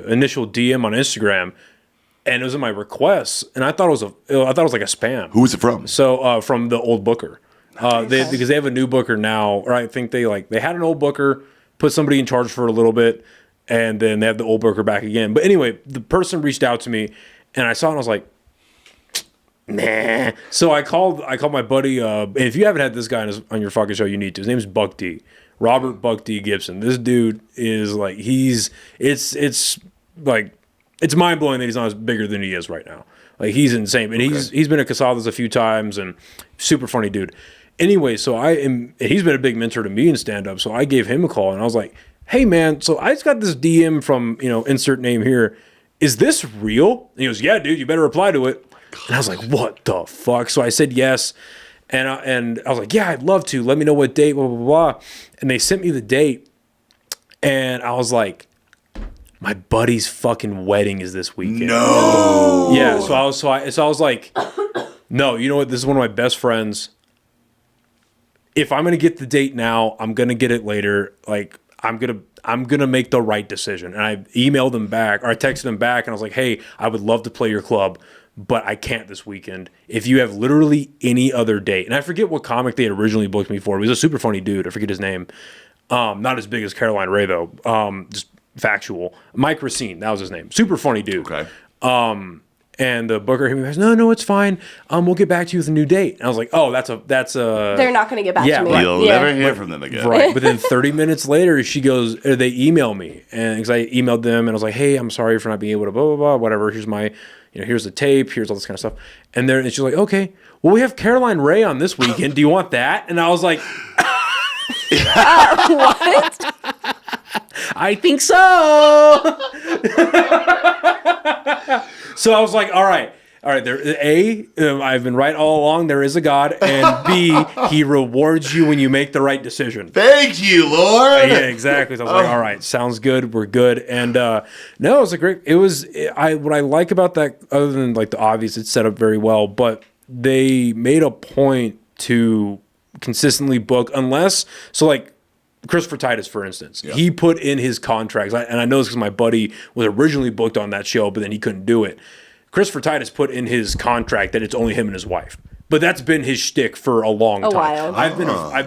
initial DM on Instagram, and it was in my requests, and I thought it was like a spam. Who was it from? So from the old booker, because they have a new booker now, or I think they had an old booker, put somebody in charge for a little bit, and then they have the old booker back again. But anyway, the person reached out to me, and I saw it, and I was like, nah. So I called my buddy. And if you haven't had this guy on your fucking show, you need to. His name's Buck D. Robert Buck D. Gibson. This dude is like it's mind blowing that he's not as bigger than he is right now. Like he's insane, and he's been at Casadas a few times and super funny dude. Anyway, he's been a big mentor to me in stand up. So I gave him a call and I was like, hey man, so I just got this DM from insert name here. Is this real? And he goes, yeah, dude, you better reply to it. And I was like, what the fuck? So I said yes. And I was like, yeah, I'd love to. Let me know what date, blah, blah, blah. And they sent me the date. And I was like, my buddy's fucking wedding is this weekend. No. Yeah. So I was like, no, you know what? This is one of my best friends. If I'm going to get the date now, I'm going to get it later. Like, I'm gonna make the right decision. And I emailed him back, or I texted him back, and I was like, hey, I would love to play your club, but I can't this weekend. If you have literally any other date, and I forget what comic they had originally booked me for. He was a super funny dude. I forget his name. Not as big as Caroline Ray though. Just factual. Mike Racine, that was his name. Super funny dude. Okay. And the booker goes, no, it's fine. We'll get back to you with a new date. And I was like, oh, that's a. They're not going to get back Yeah, to me. right. You'll never hear from them again. Right. But then 30 minutes later, they email me. And because I emailed them and I was like, hey, I'm sorry for not being able to blah, blah, blah, whatever. Here's my, here's the tape. Here's all this kind of stuff. And she's like, okay, well, we have Caroline Ray on this weekend. Do you want that? And I was like, What? I think so. So I was like, all right. I've been right all along. There is a God, and B, He rewards you when you make the right decision. Thank you, Lord. Yeah, exactly. So I was like, all right, sounds good. We're good. And no, it was what I like about that, other than like the obvious, it's set up very well, but they made a point to consistently book, like Christopher Titus, for instance, he put in his contracts, and I know this because my buddy was originally booked on that show, but then he couldn't do it. Christopher Titus put in his contract that it's only him and his wife. But that's been his shtick for a long time. while. I've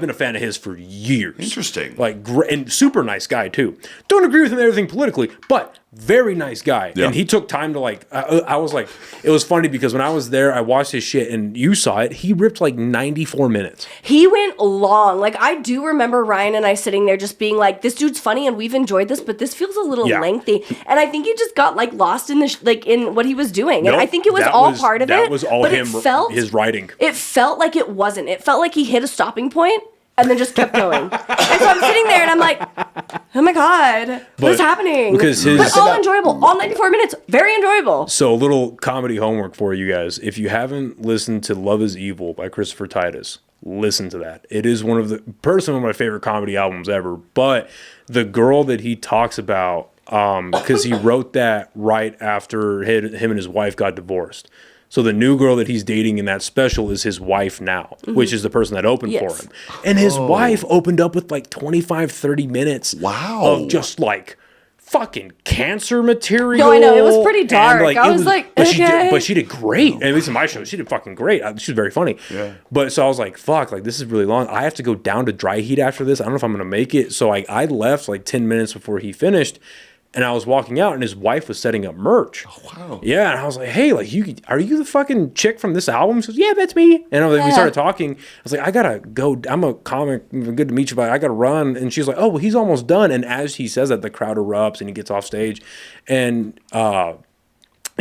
been a fan of his for years. Interesting. Like, and super nice guy too. Don't agree with him on everything politically, but very nice guy. Yeah. And he took time to I was like, it was funny because when I was there, I watched his shit, and you saw it. He ripped like 94 minutes. He went long. Like, I do remember Ryan and I sitting there just being like, this dude's funny and we've enjoyed this, but this feels a little lengthy. And I think he just got like lost in in what he was doing. And I think it was all part of it. That was all but him, his writing. It felt like it wasn't. It felt like he hit a stopping point and then just kept going. And so I'm sitting there and I'm like, oh my God, what's happening? But all enjoyable. All 94 minutes, very enjoyable. So a little comedy homework for you guys. If you haven't listened to Love is Evil by Christopher Titus, listen to that. It is one of my favorite comedy albums ever. But the girl that he talks about, because he wrote that right after him and his wife got divorced. So the new girl that he's dating in that special is his wife now, which is the person that opened for him. And his wife opened up with like 25, 30 minutes of just like fucking cancer material. No, I know. It was pretty dark. I was like, but okay. She did great. At least in my show, she did fucking great. She was very funny. Yeah. But so I was like, fuck, like this is really long. I have to go down to dry heat after this. I don't know if I'm going to make it. So I left like 10 minutes before he finished. And I was walking out, and his wife was setting up merch. Oh, wow. Yeah, and I was like, hey, like, are you the fucking chick from this album? She goes, yeah, that's me. And we started talking. I was like, I gotta go. I'm a comic. Good to meet you, but I gotta run. And she's like, oh, well, he's almost done. And as he says that, the crowd erupts, and he gets off stage. And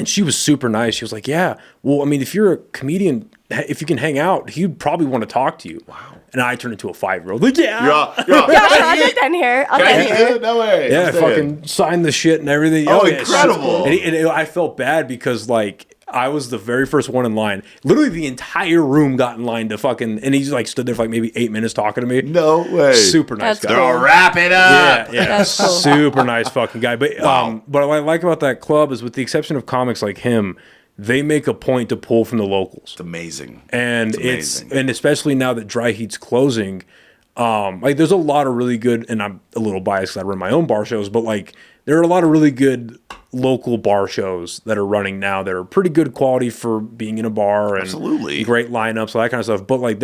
she was super nice. She was like, yeah, well, I mean, if you're a comedian, if you can hang out, he'd probably want to talk to you. Wow. And I turned into a 5-year-old. Like, Yeah, I'll get down here. I'll get here. No way. Yeah, I fucking signed the shit and everything. Oh, yeah, incredible. And I felt bad because, like, I was the very first one in line. Literally, the entire room got in line to fucking... And he's, like, stood there for, like, maybe 8 minutes talking to me. No way. Super nice That's guy. cool. They'll wrap it up. Yeah. That's cool. Super nice fucking guy. But what I like about that club is, with the exception of comics like him, they make a point to pull from the locals. It's amazing. And and especially now that Dry Heat's closing, like there's a lot of really good, and I'm a little biased because I run my own bar shows, but like there are a lot of really good local bar shows that are running now that are pretty good quality for being in a bar and Absolutely. great lineups, all that kind of stuff. But like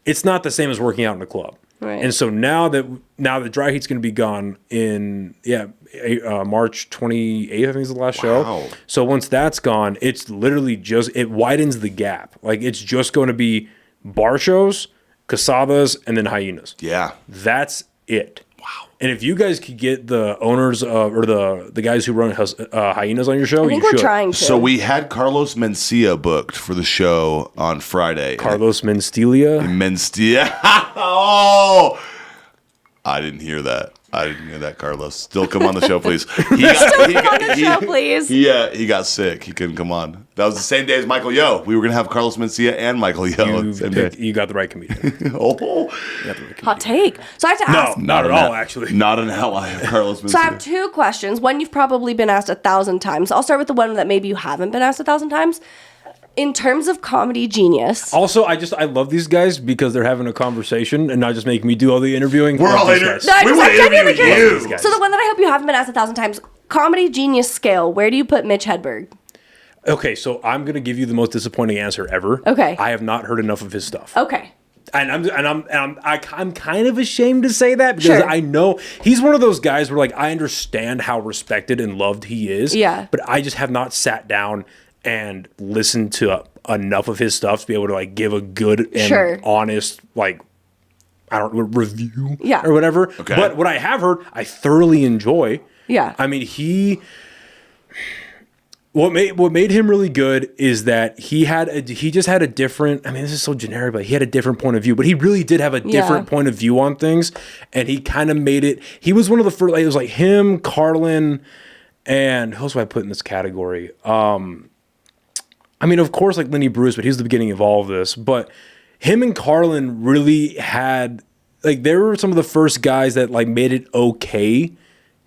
it's not the same as working out in a club. Right. And so now that Dry Heat's going to be gone in March 28th, I think is the last show. So once that's gone, it's literally it widens the gap. Like it's just going to be bar shows, casadas, and then hyenas. Yeah. That's it. Wow. And if you guys could get the owners or the guys who run hyenas on your show, I think we're trying to. So we had Carlos Mencia booked for the show on Friday. Carlos Mencia? Mencia. Oh, I didn't hear that. Carlos. Still come on the show, please. He got sick. He couldn't come on. That was the same day as Michael Yo. We were going to have Carlos Mencia and Michael Yo. You got the right comedian. Hot take. So I have to ask. No, not at all, actually. Not an ally of Carlos Mencia. So I have two questions. One you've probably been asked 1,000 times. I'll start with the one that maybe you haven't been asked 1,000 times. In terms of comedy genius. Also, I love these guys because they're having a conversation and not just making me do all the interviewing. We're all interviewing. We want to interview you. So the one that I hope you haven't been asked 1,000 times, comedy genius scale, where do you put Mitch Hedberg? Okay, so I'm gonna give you the most disappointing answer ever. Okay. I have not heard enough of his stuff. Okay. And I'm kind of ashamed to say that because I know he's one of those guys where like I understand how respected and loved he is. Yeah. But I just have not sat down and listened to enough of his stuff to be able to like give a good and honest like review or whatever. Okay. But what I have heard, I thoroughly enjoy. Yeah. I mean, what made him really good is that he just had a different, I mean, this is so generic, but he had a different point of view, but he really did have a different point of view on things. And he kind of made it, he was one of the first, like, it was like him, Carlin, and who else do I put in this category? I mean, of course, like Lenny Bruce, but he was the beginning of all of this. But him and Carlin really had, like, they were some of the first guys that like made it okay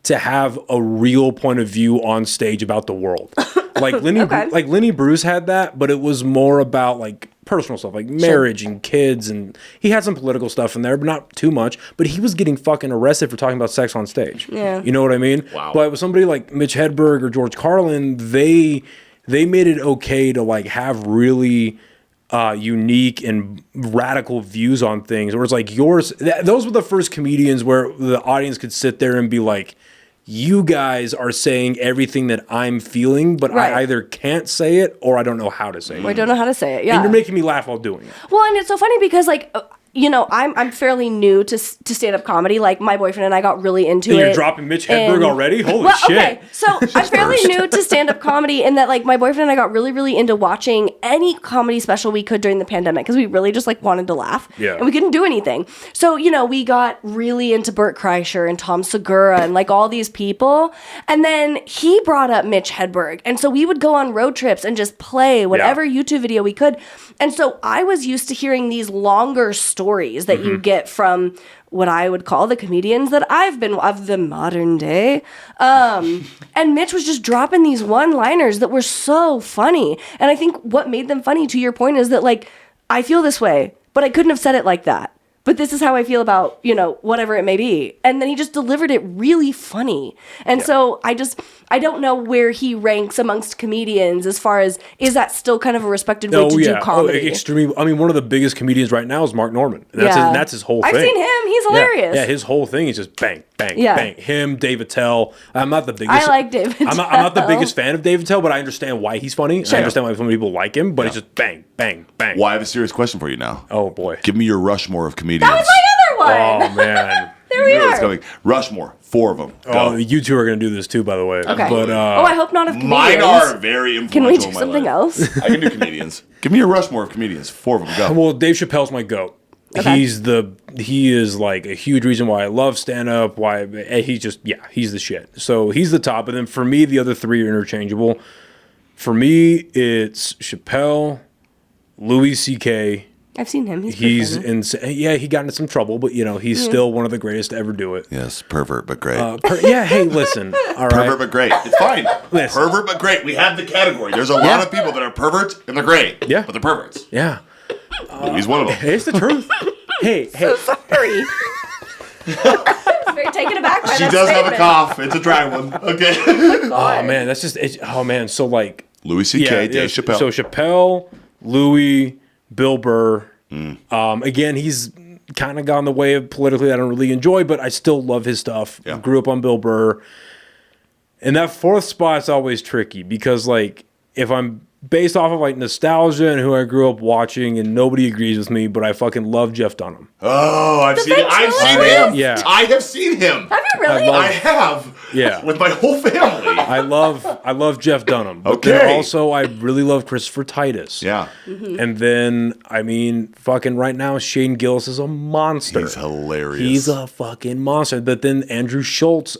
to have a real point of view on stage about the world. Like Lenny Bruce had that, but it was more about like personal stuff, like marriage and kids, and he had some political stuff in there, but not too much. But he was getting fucking arrested for talking about sex on stage. Yeah. You know what I mean? Wow. But with somebody like Mitch Hedberg or George Carlin, they made it okay to like have really unique and radical views on things. Where it's like those were the first comedians where the audience could sit there and be like, you guys are saying everything that I'm feeling, but I either can't say it or I don't know how to say it. I don't know how to say it, yeah. And you're making me laugh while doing it. Well, and it's so funny because, like, you know, I'm fairly new to stand-up comedy. Like, my boyfriend and I got really into it. You're dropping Mitch Hedberg already? Holy shit. Okay, so I'm fairly new to stand-up comedy in that, like, my boyfriend and I got really, really into watching any comedy special we could during the pandemic because we really just, like, wanted to laugh. Yeah. And we couldn't do anything. So, you know, we got really into Bert Kreischer and Tom Segura and, like, all these people. And then he brought up Mitch Hedberg. And so we would go on road trips and just play whatever YouTube video we could. And so I was used to hearing these longer stories stories that you get from what I would call the comedians that I've been of the modern day. And Mitch was just dropping these one-liners that were so funny. And I think what made them funny, to your point, is that, like, I feel this way, but I couldn't have said it like that. But this is how I feel about, whatever it may be. And then he just delivered it really funny. And so I don't know where he ranks amongst comedians as far as, is that still kind of a respected way to do comedy? Extremely. I mean, one of the biggest comedians right now is Mark Norman. And that's his whole thing. I've seen him. He's hilarious. Yeah, his whole thing is just bang, bang, bang. Him, Dave Attell. I'm not the biggest. I like Dave Attell. I'm not the biggest fan of Dave Attell, but I understand why he's funny. Sure. I understand why some people like him, but it's just bang, bang, bang. Well, I have a serious question for you now. Oh, boy. Give me your Rushmore of comedians. That was my other one. Oh, man. There we are. Coming. Rushmore, 4 of them. Go. Oh, you two are going to do this too, by the way. Okay. But, I hope not of comedians. Mine are very influential. Can we do in my something life. else? I can do comedians. Give me a Rushmore of comedians. 4 of them. Go. Well, Dave Chappelle's my goat. Okay. He is like a huge reason why I love stand-up, he's the shit. So he's the top, and then for me, the other 3 are interchangeable. For me, it's Chappelle, Louis C.K. I've seen him. He's insane. Yeah, he got into some trouble, but he's still one of the greatest to ever do it. Yes, pervert, but great. Hey, listen. All right. Pervert, but great. It's fine. Listen. Pervert, but great. We have the category. There's a lot of people that are perverts, and they're great. Yeah. But they're perverts. Yeah. He's one of them. It's the truth. Hey. Sorry. Very taken aback by She that does have a statement. cough. It's a dry one. Okay. Oh, man. That's just... So, like... Louis C.K., Dave Chappelle. So, Chappelle, Louis, Bill Burr. Again, he's kind of gone the way of politically I don't really enjoy, but I still love his stuff. Yeah. Grew up on Bill Burr. And that 4th spot's always tricky because, like, if I'm based off of, like, nostalgia and who I grew up watching and nobody agrees with me, but I fucking love Jeff Dunham. Oh, I've seen him. I've seen him. Yeah. I have seen him. Have you really? I have. Yeah. With my whole family. I love Jeff Dunham. But Okay. then also, I really love Christopher Titus. Yeah. And then, I mean, fucking right now, Shane Gillis is a monster. He's hilarious. He's a fucking monster. But then Andrew Schultz's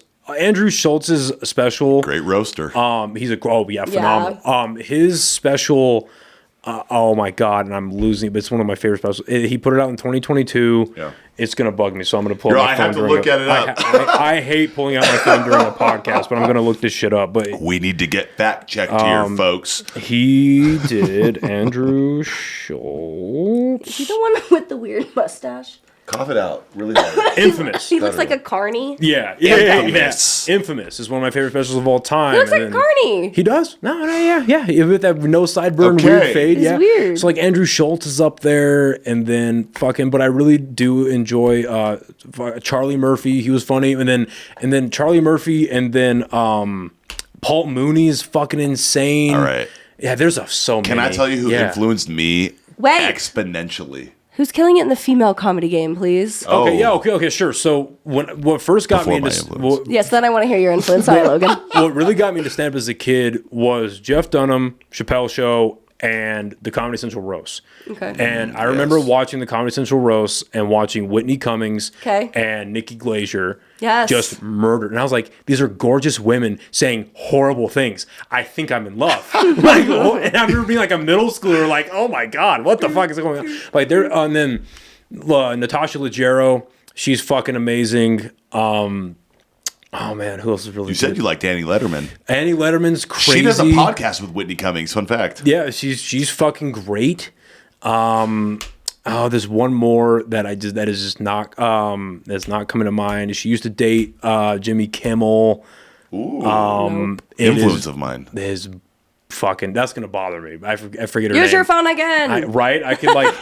special. Great roaster. He's phenomenal. His special. Oh my god, and I'm losing it, but it's one of my favorite specials. He put it out in 2022. Yeah. It's gonna bug me, so I'm gonna pull. Girl, my I phone have to during look at it up. I hate pulling out my phone during a podcast, but I'm gonna look this shit up. But We need to get fact checked here, folks. he did Andrew Schultz. Is he the one with the weird mustache? Cough it out really hard. Infamous. He looks like a carny. Yeah. Infamous. Infamous is one of my favorite specials of all time. He looks like And a then- carny. He does? No, yeah. With that no sideburn, Okay. weird fade. It's yeah. weird. So like Andrew Schultz is up there, and then but I really do enjoy Charlie Murphy. He was funny, and then Charlie Murphy, and then Paul Mooney is fucking insane. All right. Yeah, there's so many. Can I tell you who influenced me Wait. exponentially? Who's killing it in the female comedy game, please? Oh. Okay, sure. So what first got Before me my into influence. Yes, then I want to hear your influence. Sorry, Logan. what really got me into stand-up as a kid was Jeff Dunham, Chappelle Show, and the Comedy Central roast. Okay. And I remember watching the Comedy Central roast and watching Whitney Cummings and Nikki Glaser just murdered. And I was like, these are gorgeous women saying horrible things. I think I'm in love. And I remember being like a middle schooler, like, oh my God, what the fuck is going on? Like, and then Natasha Leggero, she's fucking amazing. Oh man, who else is really? You said you liked Annie Letterman. Annie Letterman's crazy. She does a podcast with Whitney Cummings. Fun fact. Yeah, she's fucking great. There's one more that is just not that's not coming to mind. She used to date Jimmy Kimmel. Ooh, influence of mine. His fucking that's gonna bother me. I forget her name. Use your phone again. I could like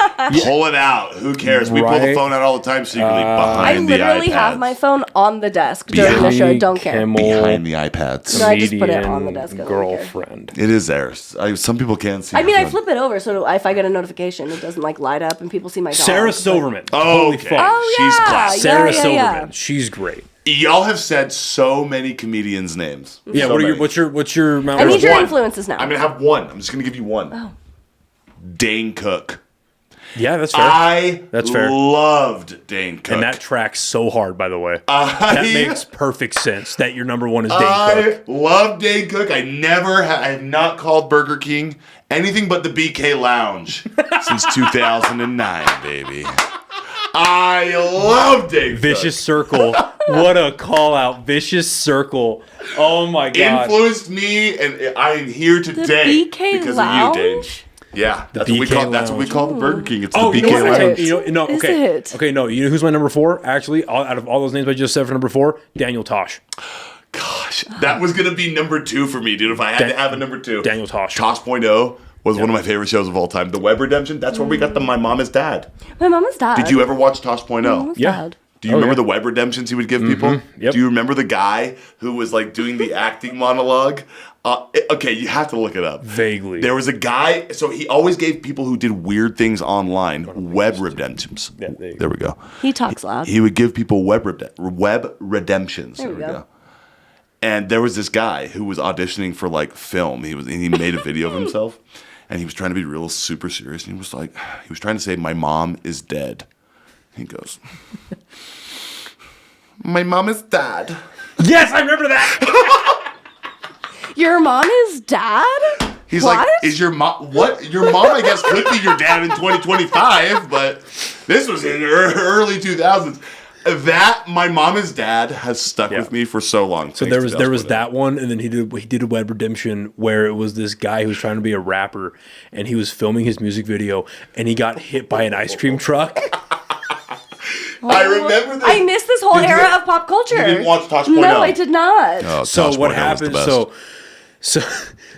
pull it out. Who cares? We pull the phone out all the time secretly I behind the iPads. literally have my phone on the desk during the show. Don't care. Behind the iPads. No, I just put it on the desk. I don't care. Girlfriend. It is there. Some people can't see. I mean, your I phone. flip it over so if I get a notification, it doesn't like light up and people see my dog. Sarah Silverman. Oh, Holy okay. fuck. Oh, She's yeah. classic. Sarah Yeah. Silverman. She's great. Y'all have said so many comedians' names. Yeah. So many. What's your Mount I need Rushmore? your one. influences now. I'm gonna have one. I'm just gonna give you one. Oh. Dane Cook. Yeah, that's fair. That's fair. Loved Dane Cook. And that tracks so hard, by the way. That makes perfect sense that your number one is Dane Cook. I love Dane Cook. I have not called Burger King anything but the BK Lounge since 2009, baby. I love Dane Cook. Vicious Circle. What a call out. Vicious Circle. Oh my God. Influenced me, and I am here today BK because Lounge? of you, Dane. Yeah, that's what we BK call. That's what we Lounge. call the Burger King. It's the Oh, you know BK what? Lounge. No, Is okay. it? Okay, no. You know who's my number 4? Actually, out of all those names I just said for number 4, Daniel Tosh. Gosh, that was gonna be number 2 for me, dude. If I had to have a number 2, Daniel Tosh. Tosh.0 was one of my favorite shows of all time. The Web Redemption. That's where we got the My Mom Is Dad. My mom is dad. Did you ever watch Tosh.0? Yeah. Dad. Do you remember the web redemptions he would give people? Yep. Do you remember the guy who was like doing the acting monologue? Okay, you have to look it up. Vaguely. There was a guy, so he always gave people who did weird things online web redemptions. Yeah, there we go. He talks loud. He would give people web redemptions. There we go. And there was this guy who was auditioning for like film. He made a video of himself, and he was trying to be real super serious. And he was trying to say, "My mom is dead." He goes, "My mom is dad." Yes, I remember that. Your mom is dad? He's What? like, "Is your mom what? Your mom, I guess, could be your dad in 2025, but this was in the early 2000s." That "My Mom Is Dad" has stuck with me for so long. So there was that one, and then he did a web redemption where it was this guy who was trying to be a rapper, and he was filming his music video, and he got hit by an ice cream truck. I remember this. I missed this whole Did you- era of pop culture. You didn't watch Tosh.0? No, I did not. Oh, So Tosh.0 what was the happened? best.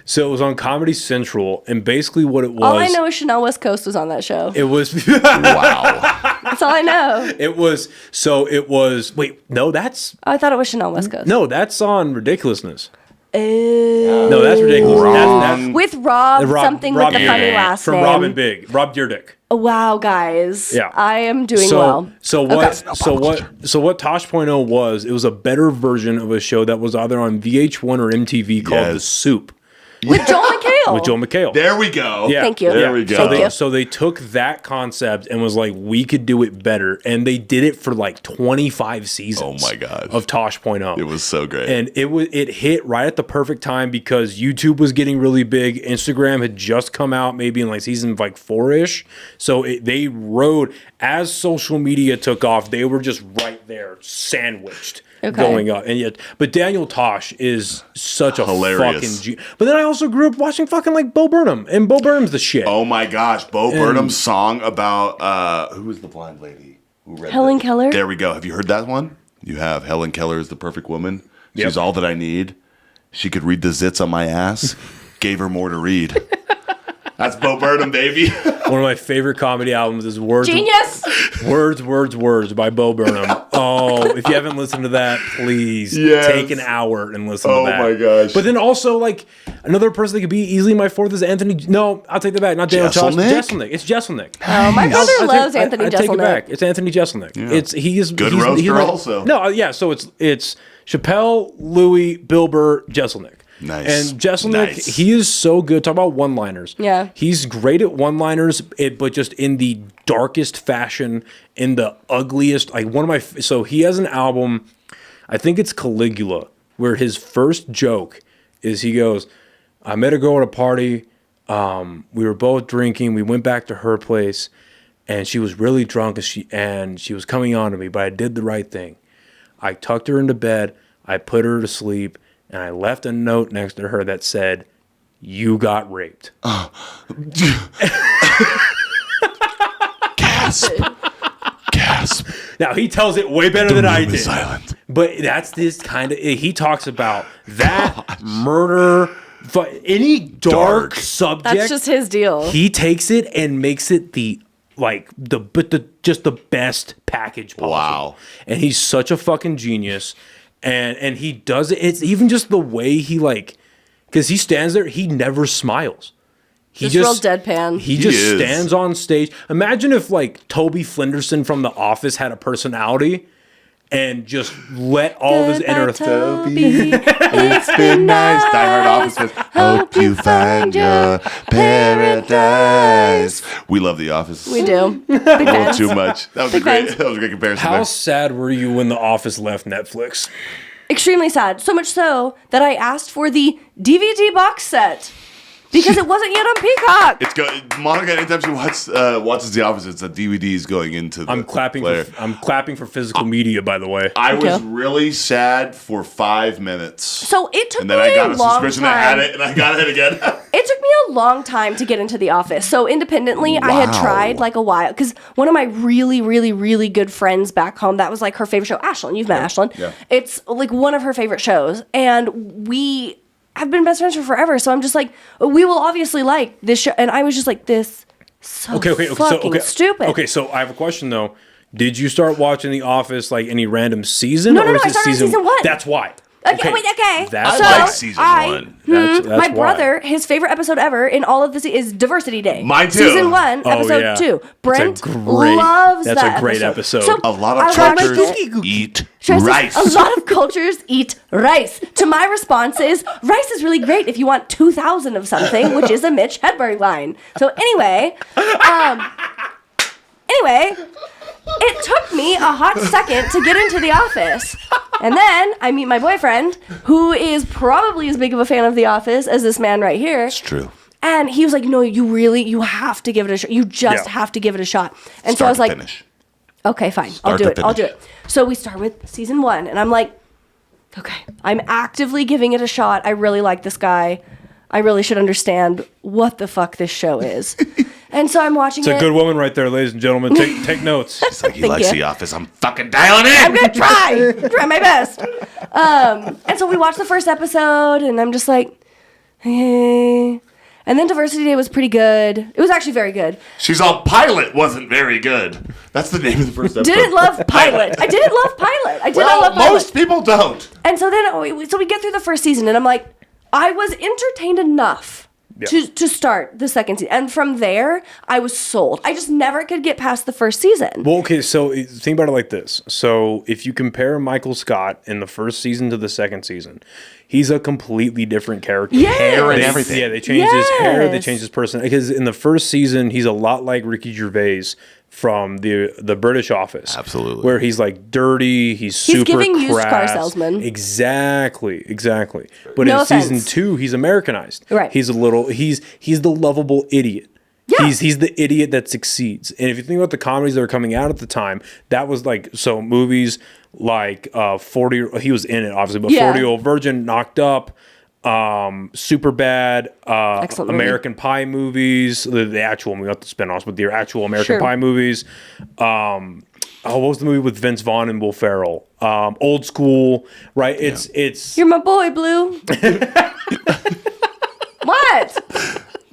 So it was on Comedy Central, and basically what it was. All I know is Chanel West Coast was on that show. It was. Wow. That's all I know. It was. So it was. Wait, no, that's Oh, I thought it was Chanel West Coast. no, that's on Ridiculousness. Oh. No, that's Ridiculous. That's With Rob, something with the funny Dyrdek. last from name. Rob and Big. Rob Dyrdek. Wow, guys. Yeah. I am doing So, well. so Okay. what? So what? Tosh.0 was? It was a better version of a show that was either on VH1 or MTV called The Yes. Soup With Joel McHale. with Joe McHale. There we go. Yeah. Thank you. There we go. Thank you. So they took that concept and was like, we could do it better, and they did it for like 25 seasons. Oh my gosh. Of Tosh.0. It was so great. And it hit right at the perfect time because YouTube was getting really big. Instagram had just come out maybe in like season like 4-ish. So they rode as social media took off. They were just right there, sandwiched, going up. And yet, but Daniel Tosh is such a Hilarious. fucking. But then I also grew up watching fucking like Bo Burnham, and Bo Burnham's the shit. Oh my gosh, Bo Burnham's song about who was the blind lady who read Helen it? Keller? There we go. Have you heard that one? You have. Helen Keller is the perfect woman. Yep. She's all that I need. She could read the zits on my ass. Gave her more to read. That's Bo Burnham, baby. One of my favorite comedy albums is Genius. Words by Bo Burnham. Oh, if you haven't listened to that, please Yes. take an hour and listen Oh to that. my gosh. But then also, like, another person that could be easily my 4th is Anthony. No, I'll take that back. Not Daniel Tosh. Jeselnik? Jeselnik. It's Jeselnik. Oh, my brother loves Anthony I take it Jeselnik. back. It's Anthony Jeselnik. He's Good he's roaster like- also. No, yeah. So it's Chappelle, Louis, Bill Burr, Jeselnik. Nice. And Jeselnik, Nice. he is so good. Talk about one-liners. Yeah. He's great at one-liners, but just in the darkest fashion, in the ugliest. Like one of my. So he has an album, I think it's Caligula, where his first joke is he goes, "I met a girl at a party. We were both drinking. We went back to her place, and she was really drunk, and she was coming on to me. But I did the right thing. I tucked her into bed. I put her to sleep." And I left a note next to her that said, "You got raped." Gasp. Now, he tells it way better than I room is did. silent. But that's this kind of, he talks about that, murder, any dark subject. That's just his deal. He takes it and makes it just the best package possible. Wow. And he's such a fucking genius. And he does it. It's even just the way he because he stands there, he never smiles. He Just real deadpan. He He just is. stands on stage. Imagine if Toby Flinderson from The Office had a personality and just let all of his inner Toby. It's been nice. Die Hard Office fans. Hope you find your paradise. We love The Office. We do. Big A little fans. too much. That was a Big great. fans. That was a great comparison. How there. sad were you when The Office left Netflix? Extremely sad. So much so that I asked for the DVD box set. because it wasn't yet on Peacock. It's Monica. Anytime she watches The Office, it's a DVDs going into the I'm clapping. player. I'm clapping for physical media, by the way. I was really sad for 5 minutes. So it took and me then I got a a long suspicion time. I had it, and I got it again. It took me a long time to get into The Office. So independently, I had tried like a while because one of my really, really, really good friends back home, that was like her favorite show. Ashlyn, you've met Ashlyn. Yeah. It's like one of her favorite shows, and we have been best friends for forever. So I'm just like, we will obviously like this show, and I was just like, this fucking stupid. Okay, so I have a question though. Did you start watching The Office like any random season? No, or is I it started season 1. That's why. Okay, wait, okay. That's so I like season 1. That's my why. brother, his favorite episode ever in all of this is Diversity Day. Mine too. Season 1, Oh, episode yeah. 2. Brent That's a great- loves that's that a great episode. So A lot I of watched cultures it. eat Should I say, rice. a lot of cultures eat rice. To my response is, rice is really great if you want 2,000 of something, which is a Mitch Hedberg line. So anyway, it took me a hot second to get into The Office. And then I meet my boyfriend, who is probably as big of a fan of The Office as this man right here. It's true. And he was like, no, you have to give it a shot. You just have to give it a shot. And so I was like, finish. okay, fine. Start to I'll do finish. it. So we start with season 1, and I'm like, okay, I'm actively giving it a shot. I really like this guy. I really should understand what the fuck this show is. And so I'm watching It's it. a good woman right there, ladies and gentlemen. Take notes. It's like he Thank likes you. The Office. I'm fucking dialing in. I'm gonna try my best. And so we watched the first episode, and I'm just like, hey. And then Diversity Day was pretty good. It was actually very good. She's all Pilot wasn't very good. That's the name of the first episode. Didn't love Pilot. I didn't love Pilot. I did not love Pilot. Most people don't. And so then, we get through the first season, and I'm like, I was entertained enough to start the second season. And from there, I was sold. I just never could get past the first season. Well, okay, so think about it like this. So if you compare Michael Scott in the first season to the second season, he's a completely different character. Yes. Hair and everything. Yeah, they changed his hair, they Yes. changed his person. Because in the first season, he's a lot like Ricky Gervais from the British Office. Absolutely. Where he's like dirty, he's super giving used car crass. salesman. Exactly. But No in season offense. 2, he's Americanized. Right. He's the lovable idiot. Yeah. He's the idiot that succeeds. And if you think about the comedies that were coming out at the time, that was like, so movies like 40, he was in it obviously, but Yeah. 40-Year-Old Virgin, Knocked Up, Super Bad, Excellent movie. American Pie movies, the actual movie, not the spinoffs, but the actual American Sure. Pie movies. What was the movie with Vince Vaughn and Will Ferrell? Old School, right? It's You're my boy, Blue. What?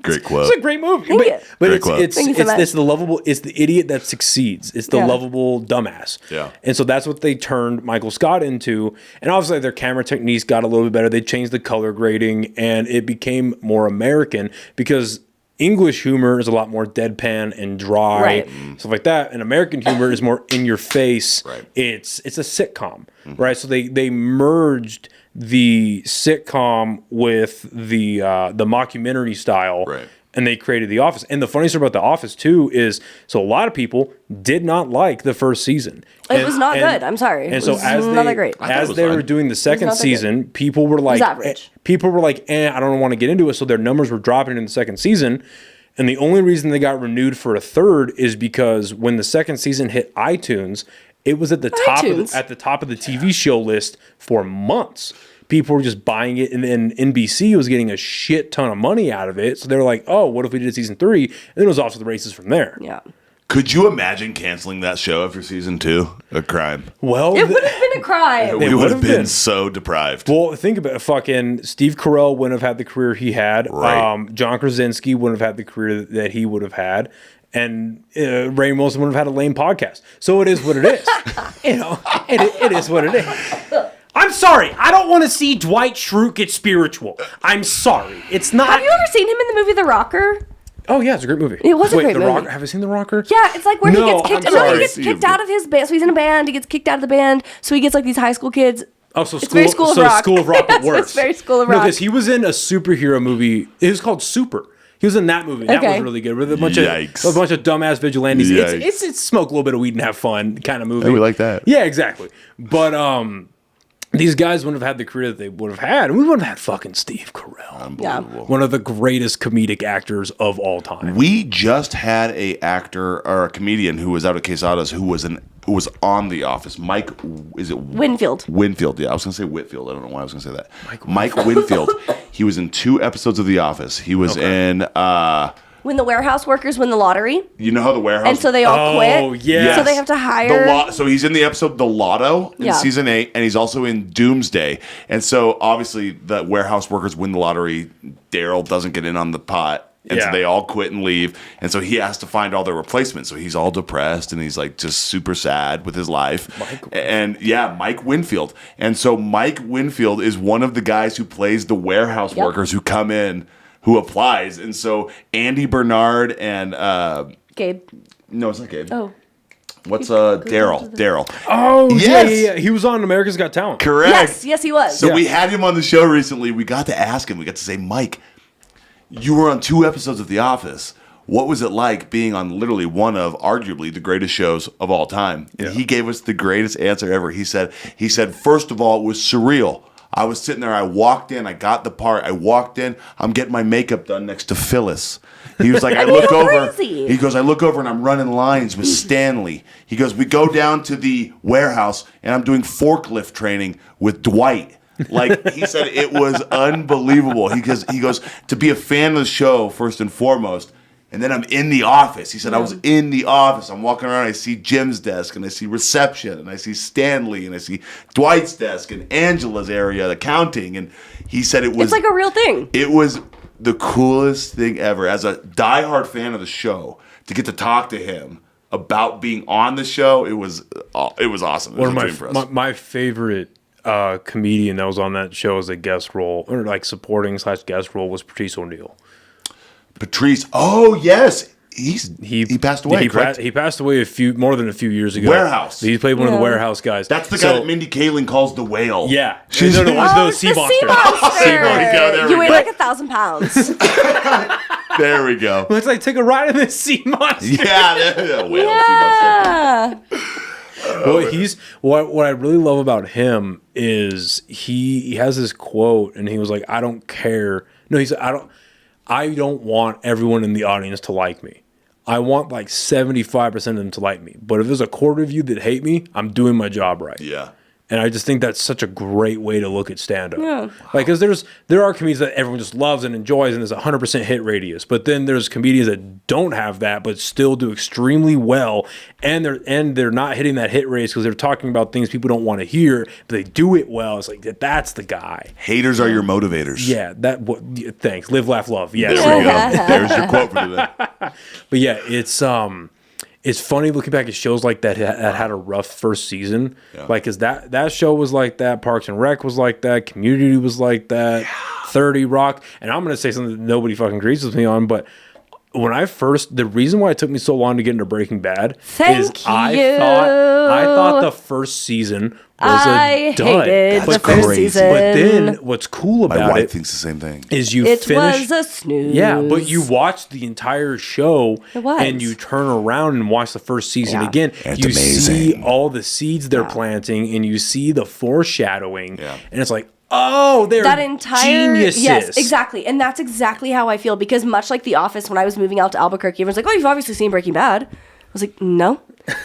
Great quote. It's a great movie. Thank you. But Great it's quote. it's Thank you so much. it's the lovable, it's the idiot that succeeds. It's the Yeah. lovable dumbass. Yeah. And so that's what they turned Michael Scott into. And obviously their camera techniques got a little bit better. They changed the color grading and it became more American because English humor is a lot more deadpan and dry, Right. stuff like that. And American humor is more in your face. Right. It's a sitcom, right? So they merged the sitcom with the mockumentary style. Right. And they created The Office. And the funny thing about The Office, too, is so a lot of people did not like the first season. It was not good. I'm sorry. And It so was as not that great. I thought it as was they fine. were doing the second not that season, people were like, average. I don't want to get into it. So their numbers were dropping in the second season. And the only reason they got renewed for a third is because when the second season hit iTunes, it was at the top of the TV show list for months. People were just buying it, and then NBC was getting a shit ton of money out of it. So they were like, "Oh, what if we did season 3?" And then it was off to the races from there. Yeah. Could you imagine canceling that show after season 2? A crime. Well, It would have been a crime. We would would've have been been. so deprived. well, think about it. Fucking Steve Carell wouldn't have had the career he had. Right. John Krasinski wouldn't have had the career that he would have had. And Ray Wilson wouldn't have had a lame podcast. So it is what it is. It is what it is. I'm sorry. I don't want to see Dwight Schrute get spiritual. I'm sorry. It's not. Have you ever seen him in the movie The Rocker? Oh yeah, it's a great movie. It was a Wait, great The movie. Rocker. Have you seen The Rocker? Yeah, it's like where No, he gets kicked. I'm No, sorry. he gets kicked out of his band. So he's in a band. He gets kicked out of the band. So he gets like these high school kids. Oh, so It's very School of Rock. School of Rock, but Yes, worse. it's very School of No, Rock. because he was in a superhero movie. It was called Super. He was in that movie. That Okay. was really good. With a bunch Yikes. of dumbass vigilantes. Yikes. It's smoke a little bit of weed and have fun kind of movie. Hey, we like that. Yeah, exactly. But these guys wouldn't have had the career that they would have had. And we wouldn't have had fucking Steve Carell. Unbelievable. One of the greatest comedic actors of all time. We just had a actor or a comedian who was out at Quesada's who was on The Office. Mike, is it Winfield? Winfield, yeah. I was going to say Whitfield. I don't know why I was going to say that. Mike Winfield. He was in 2 episodes of The Office. He was in... when the warehouse workers win the lottery. You know how the warehouse... And so they all quit. Oh, yeah. So they have to hire... So he's in the episode The Lotto in season 8, and he's also in Doomsday. And so, obviously, the warehouse workers win the lottery. Daryl doesn't get in on the pot. And so they all quit and leave. And so he has to find all their replacements. So he's all depressed, and he's like just super sad with his life. Mike Winfield. And so Mike Winfield is one of the guys who plays the warehouse workers who come in, who applies. And so Andy Bernard and Gabe. No, it's not Gabe. Oh. What's Daryl? Oh, yeah. He was on America's Got Talent. Correct. Yes, he was. So we had him on the show recently. We got to ask him. We got to say, Mike, you were on 2 episodes of The Office. What was it like being on literally one of arguably the greatest shows of all time? Yeah. He gave us the greatest answer ever. He said, first of all, it was surreal. I was sitting there. I walked in. I got the part. I walked in. I'm getting my makeup done next to Phyllis. He was like, I look over. He goes, I look over and I'm running lines with Stanley. He goes, we go down to the warehouse and I'm doing forklift training with Dwight. Like, he said, it was unbelievable. He goes, to be a fan of the show, first and foremost, and then I'm in the office. He said, I was in the office. I'm walking around. I see Jim's desk, and I see reception, and I see Stanley, and I see Dwight's desk, and Angela's area, accounting. And he said it was... It's like a real thing. It was the coolest thing ever. As a diehard fan of the show, to get to talk to him about being on the show, it was awesome. It was One of my favorite... comedian that was on that show as a guest role, or like supporting / guest role, was Patrice O'Neal. Oh yes, he passed away. He passed away more than a few years ago. Warehouse. He played one of the warehouse guys. That's the guy that Mindy Kaling calls the whale. Yeah, she's the sea monster. You weigh like 1,000 pounds. There we go. Let's like take a ride in this sea monster. Yeah, whale. Yeah. Well, what I really love about him is he has this quote, and he was like, "I don't care." No, he said, I don't want everyone in the audience to like me. I want like 75% of them to like me. But if there's a quarter of you that hate me, I'm doing my job right. Yeah. And I just think that's such a great way to look at stand-up. Yeah. Like, because there are comedians that everyone just loves and enjoys, and there's a 100% hit radius. But then there's comedians that don't have that, but still do extremely well, and they're not hitting that hit radius because they're talking about things people don't want to hear, but they do it well. It's like that's the guy. Haters are your motivators. Yeah. Thanks. Live, laugh, love. Yeah. There we go. There's your quote for today. But yeah, it's funny looking back at shows like that had a rough first season. Yeah. Like, cause that show was like that. Parks and Rec was like that. Community was like that. 30 Rock. And I'm going to say something that nobody fucking agrees with me on, but the reason why it took me so long to get into Breaking Bad is I thought the first season was a dud. Hated the first season. But then what's cool about My wife it thinks the same thing. Is it was a snooze. Yeah, but you watch the entire show and you turn around and watch the first season again. It's you amazing. See all the seeds they're planting, and you see the foreshadowing, and it's like, oh, they're geniuses. Yes, exactly. And that's exactly how I feel, because much like The Office, when I was moving out to Albuquerque, everyone's like, oh, you've obviously seen Breaking Bad. I was like, no.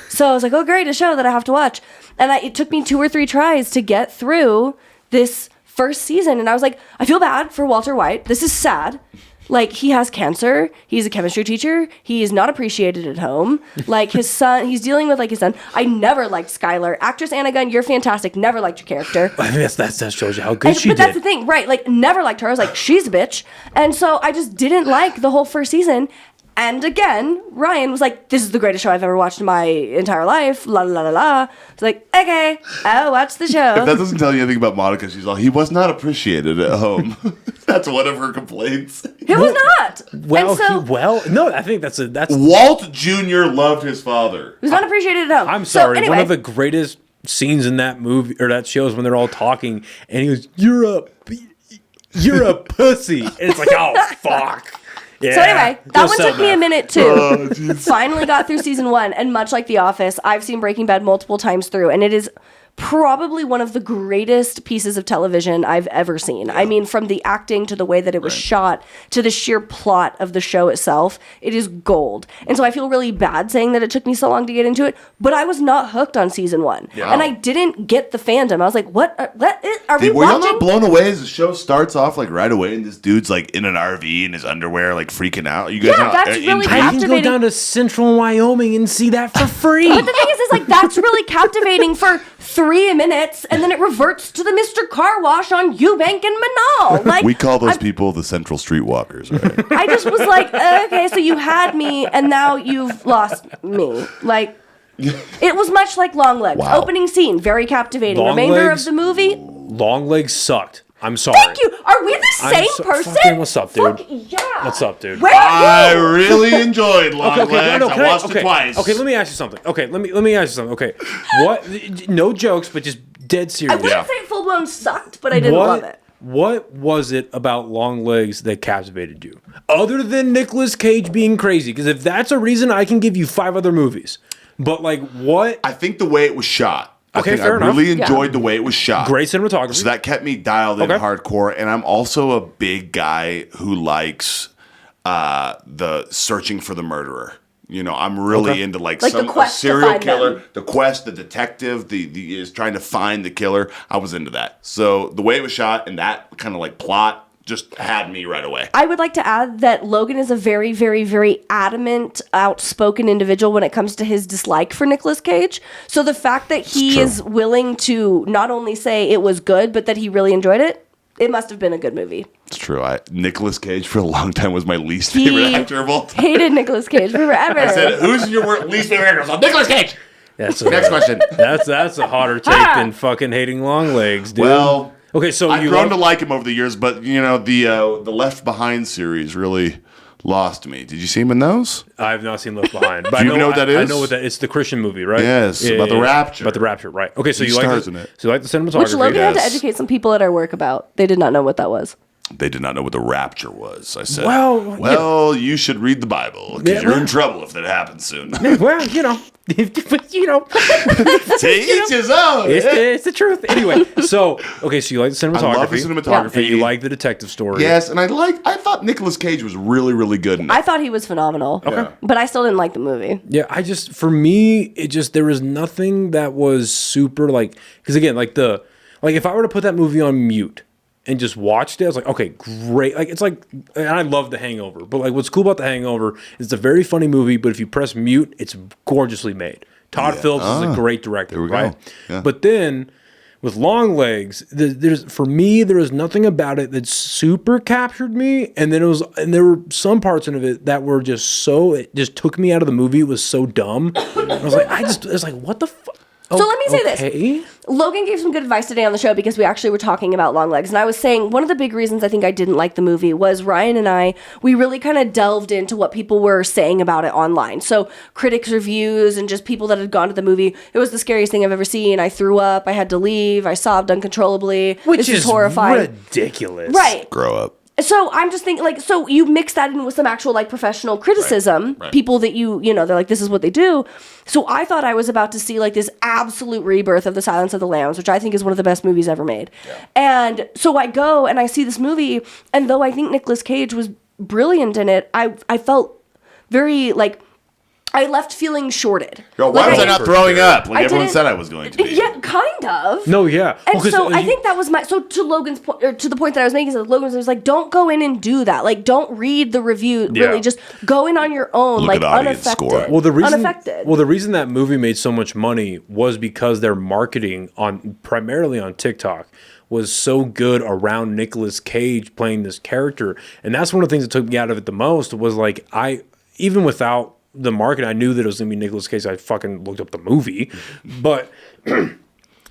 So I was like, oh, great, a show that I have to watch. And it took me 2 or 3 tries to get through this first season. And I was like, I feel bad for Walter White. This is sad. Like, he has cancer. He's a chemistry teacher. He is not appreciated at home. Like, his son, he's dealing with, like, his son. I never liked Skylar. Actress Anna Gunn, you're fantastic. Never liked your character. I mean, that shows you how good she did. But that's the thing, right? Like, never liked her. I was like, she's a bitch. And so I just didn't like the whole first season. And again, Ryan was like, this is the greatest show I've ever watched in my entire life. La la la la. It's like, okay, I'll watch the show. If that doesn't tell you anything about Monica, she's all, he was not appreciated at home. That's one of her complaints. He was not. No, I think that's Walt Jr. loved his father. He was not appreciated at home. I'm sorry. So, anyway. One of the greatest scenes in that movie or that show is when they're all talking and he goes, you're a pussy. And it's like, oh, fuck. Yeah. So anyway, that one took me a minute too. Finally got through season 1, and much like The Office, I've seen Breaking Bad multiple times through, and it is probably one of the greatest pieces of television I've ever seen. I mean, from the acting to the way that it was shot to the sheer plot of the show itself, it is gold. And so I feel really bad saying that it took me so long to get into it, but I was not hooked on season 1. Yeah. And I didn't get the fandom. I was like, what are we Were y'all watching? not blown away as the show starts off like right away and this dude's like in an RV in his underwear like freaking out? You guys Yeah, not that's really intrigued? I can go captivating. down to central Wyoming and see that for free. But the thing is like, that's really captivating for 3 minutes, and then it reverts to the Mr. Car Wash on Eubank and Manal. Like, We call those people the Central Streetwalkers, right? I just was like, okay, so you had me, and now you've lost me. Like, it was much like Longlegs. Wow. Opening scene, very captivating. Longlegs? Remainder of the movie, Longlegs sucked. I'm sorry. thank you. Are we the same person? Fucking what's up, dude? Fuck yeah. What's up, dude? Where I are you? really enjoyed Longlegs. I watched it twice. Okay, let me ask you something. Okay, let me ask you something. Okay, what? No jokes, but just dead I serious. wouldn't say full blown sucked, but I didn't love it. What was it about Longlegs that captivated you, other than Nicolas Cage being crazy? Because if that's a reason, I can give you 5 other movies. But like, what? I think the way it was shot. Okay, I fair enough. really enjoyed the way it was shot. Great cinematography. So that kept me dialed in Okay. hardcore. And I'm also a big guy who likes the searching for the murderer. You know, I'm really into like Like the some quest to serial find killer, them. the quest, the detective, the is trying to find the killer. I was into that. So the way it was shot and that kind of like plot just had me right away. I would like to add that Logan is a very, very, very adamant, outspoken individual when it comes to his dislike for Nicolas Cage. So the fact that he true. is willing to not only say it was good, but that he really enjoyed it, it must have been a good movie. It's true. Nicolas Cage for a long time was my least favorite He actor of all time. hated Nicolas Cage forever. I said, who's your least favorite actor? Nicolas Cage. That's a, Next question. That's a hotter take than fucking hating Longlegs, dude. Well, okay, so I've you grown to love- like him over the years, but you know the Left Behind series really lost me. Did you see him in those? I've not seen Left Behind. But Do you know what that I is? know what that. It's the Christian movie, right? Yes, about the rapture. About the rapture, right? Okay, so He you like stars the, in it. so you like the cinematography. Which Logan had to Yes. educate some people at our work about. They did not know what that was. They did not know what the rapture was. I said, Well, you should read the Bible because Yeah, you're in well- trouble if that happens soon. Well, you know, To each his own. it's the truth. Anyway, so you like the cinematography. I love the cinematography. And you like the detective story. Yes, and I thought Nicolas Cage was really, really good in it. I thought he was phenomenal. Okay. But I still didn't like the movie. Yeah, for me, it just, there was nothing that was super like, because again, like if I were to put that movie on mute and just watched it, I was like, okay, great. Like, it's like, and I love The Hangover, but like what's cool about The Hangover is it's a very funny movie, but if you press mute, it's gorgeously made. Todd Phillips is a great director, there we right? go. Yeah. But then with Longlegs, for me, there was nothing about it that super captured me, and there were some parts of it that were just it just took me out of the movie. It was so dumb. I was like, what the fuck? So let me say this. Logan gave some good advice today on the show because we actually were talking about Longlegs. And I was saying one of the big reasons I think I didn't like the movie was Ryan and we really kind of delved into what people were saying about it online. So critics' reviews and just people that had gone to the movie. It was the scariest thing I've ever seen. I threw up. I had to leave. I sobbed uncontrollably. Which this is horrifying. ridiculous. Right. Grow up. So I'm just thinking, like, so you mix that in with some actual, like, professional criticism, Right. people that you know, they're like, this is what they do. So I thought I was about to see, like, this absolute rebirth of The Silence of the Lambs, which I think is one of the best movies ever made. Yeah. And so I go and I see this movie, and though I think Nicolas Cage was brilliant in it, I felt very, like, I left feeling shorted. Yo, why Like, was I not throwing up like I everyone didn't- said I was going to be? Yeah, kind of. No, yeah. And Well, 'cause, so I you- think that was so to Logan's point, or to the point that I was making, is Logan was like, don't go in and do that. Like, don't read the review. Yeah. Really, just go in on your own, Look like at the audience unaffected. score. Well, the unaffected. reason that movie made so much money was because their marketing primarily on TikTok was so good around Nicolas Cage playing this character, and that's one of the things that took me out of it the most. Was like, even without the market, I knew that it was gonna be Nicolas Cage. I fucking looked up the movie, but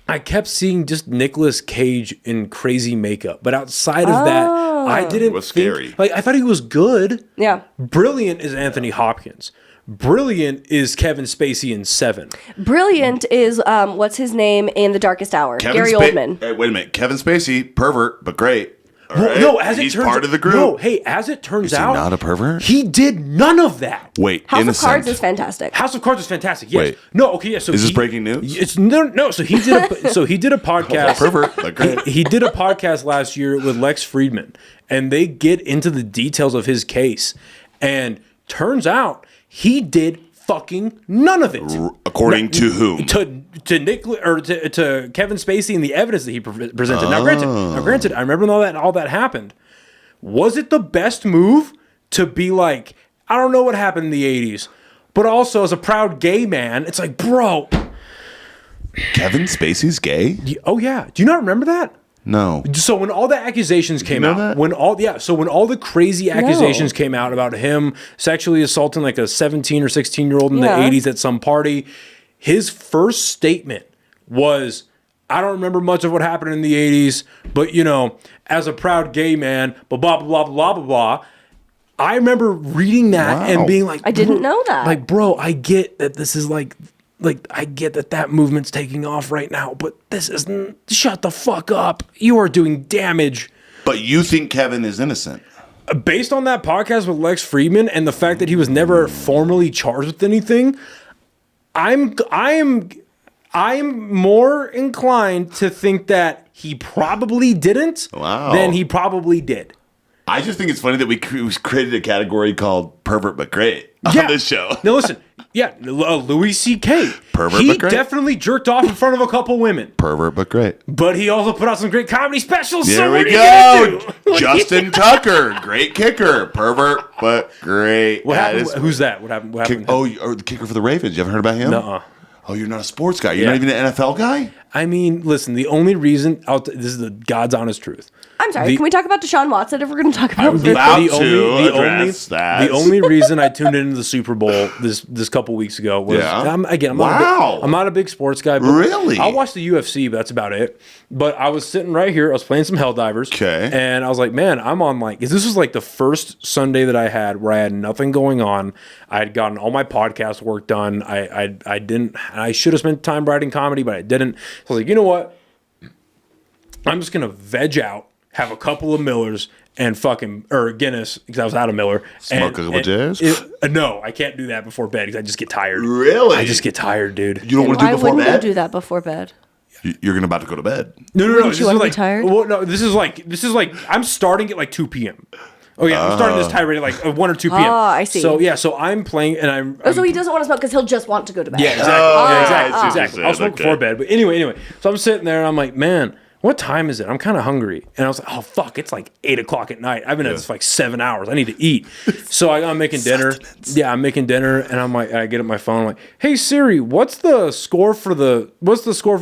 I kept seeing just Nicolas Cage in crazy makeup. But outside of that, I didn't. It was think, scary. Like, I thought he was good. Yeah. Brilliant is Anthony Hopkins. Brilliant is Kevin Spacey in Seven. Brilliant is what's his name in The Darkest Hour? Gary Oldman. Oldman. Hey, wait a minute. Kevin Spacey, pervert, but great. right? No, as He's it turns part of the group. No, hey, as it turns Is he out, not a pervert? He did none of that. Wait, House innocent. of Cards is fantastic. House of Cards is fantastic. Yes. Wait. No. Okay. Yeah. So Is this breaking news? It's no. So he did. He did a podcast. Pervert. Okay. He did a podcast last year with Lex Friedman, and they get into the details of his case. And turns out he did fucking none of it. According to whom? To Nick or to Kevin Spacey and the evidence that he presented. Now, granted, I remember when all that happened. Was it the best move to be like, I don't know what happened in the 80s, but also as a proud gay man, it's like, bro. Kevin Spacey's gay? Oh yeah, do you not remember that? No. So when all the accusations came out, that? when all the crazy accusations came out about him sexually assaulting like a 17 or 16-year-old in the 80s at some party, his first statement was, I don't remember much of what happened in the 80s, but as a proud gay man, blah blah blah blah blah blah. I remember reading that and being like, I didn't know that. Like, bro, I get that this is like I get that movement's taking off right now, but this isn't. Shut the fuck up. You are doing damage. But you think Kevin is innocent? Based on that podcast with Lex Friedman and the fact that he was never formally charged with anything, I'm more inclined to think that he probably didn't than he probably did. I just think it's funny that we created a category called pervert but great on this show. Now listen, Louis C.K. Pervert he but great. definitely jerked off in front of a couple women. Pervert but great. But he also put out some great comedy specials. There so we what go. Are you gonna do? Justin Tucker, great kicker. Pervert but great. What happened? Who's that? What happened? What happened? Or the kicker for the Ravens. You haven't heard about him? Nuh-uh. Oh, you're not a sports guy. You're not even an NFL guy? I mean, listen, the only reason this is the God's honest truth. I'm sorry. Can we talk about Deshaun Watson if we're going to talk about The only reason I tuned into the Super Bowl this couple weeks ago was I'm not a big sports guy. But really? I watch the UFC, but that's about it. But I was sitting right here. I was playing some Helldivers. Okay. And I was like, man, I'm on this was like the first Sunday that I had where I had nothing going on. I had gotten all my podcast work done. I should have spent time writing comedy, but I didn't. So I was like, you know what? I'm just gonna veg out, have a couple of Millers and Guinness because I was out of Miller. Smoke a couple jazz? No, I can't do that before bed because I just get tired. Really? I just get tired, dude. You don't want to do it before Why wouldn't bed? you do that before bed? You're about to go to bed. No. Wouldn't you want to be tired? Well, no, this is like I'm starting at like 2 p.m. Oh yeah, I'm starting this tirade at like 1 or 2 p.m. Oh, I see. So I'm playing and I'm. So he doesn't want to smoke because he'll just want to go to bed. Yeah, exactly. Exactly. I'll smoke before bed. But anyway. So I'm sitting there and I'm like, man, what time is it? I'm kind of hungry. And I was like, oh, fuck, it's like 8 o'clock at night. I've been at this for like 7 hours. I need to eat. So I'm making dinner. Yeah, I'm making dinner. And I'm like, I get up my phone. I'm like, hey, Siri, what's the score for the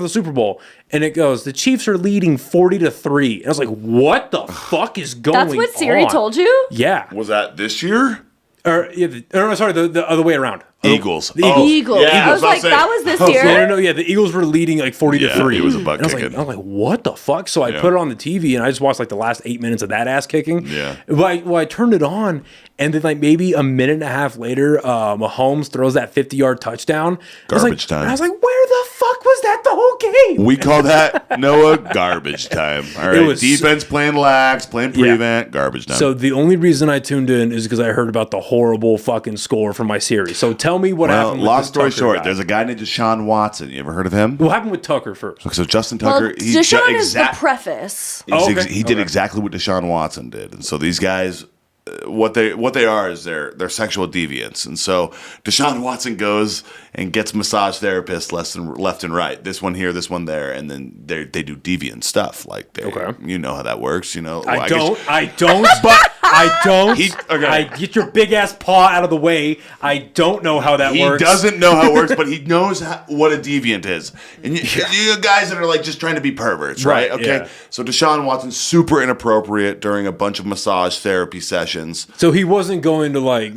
Super Bowl? And it goes, the Chiefs are leading 40-3. And I was like, what the fuck is going on? That's what Siri told you? Yeah. Was that this year? The other way around. Eagles. The Eagles. Eagles. Yeah, I was like, that was this year? No. Yeah, the Eagles were leading like 40-3. It was a butt And kicking. I was like, what the fuck? So I put it on the TV and I just watched like the last 8 minutes of that ass kicking. Yeah. Well, I turned it on and then like maybe a minute and a half later, Mahomes throws that 50-yard touchdown. Garbage time. And I was like, where the fuck was that the whole game? We call that, Noah, garbage time. All right. was Defense playing lax, playing prevent, garbage time. So the only reason I tuned in is because I heard about the horrible fucking score from my series. So tell me what happened with long this story Tucker short, guy. there's a guy named Deshaun Watson. You ever heard of him? What happened with Tucker first? So Justin Well, Tucker, Deshaun is the preface. He did exactly what Deshaun Watson did. And so these guys, what they are is they're sexual deviants. And so Deshaun Watson goes and gets massage therapists left and right. This one here, this one there, and then they do deviant stuff. Like you know how that works. You know, I don't. But I don't. I get your big ass paw out of the way. I don't know how that works. He doesn't know how it works, but he knows what a deviant is. And you guys that are like just trying to be perverts, right? Okay. Yeah. So Deshaun Watson's super inappropriate during a bunch of massage therapy sessions. So he wasn't going to like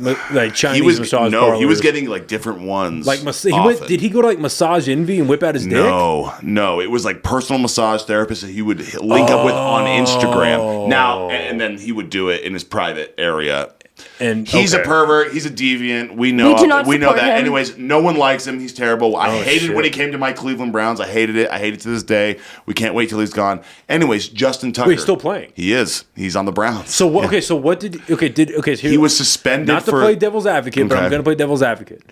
Chinese massage parlors. He was getting like different ones. Like did he go to like Massage Envy and whip out his dick? No. It was like personal massage therapists that he would link up with on Instagram. Now and then he would do it in his private area. And He's a pervert. He's a deviant. We know. We do not we know support that. him. Anyways, no one likes him. He's terrible. I hated shit. when he came to my Cleveland Browns. I hated it. I hate it to this day. We can't wait till he's gone. Anyways, Justin Tucker. Wait, he's still playing? He is. He's on the Browns. So what? Okay, so what did? Okay, so He was suspended not to for- play devil's advocate, but I'm Okay. going to play devil's advocate.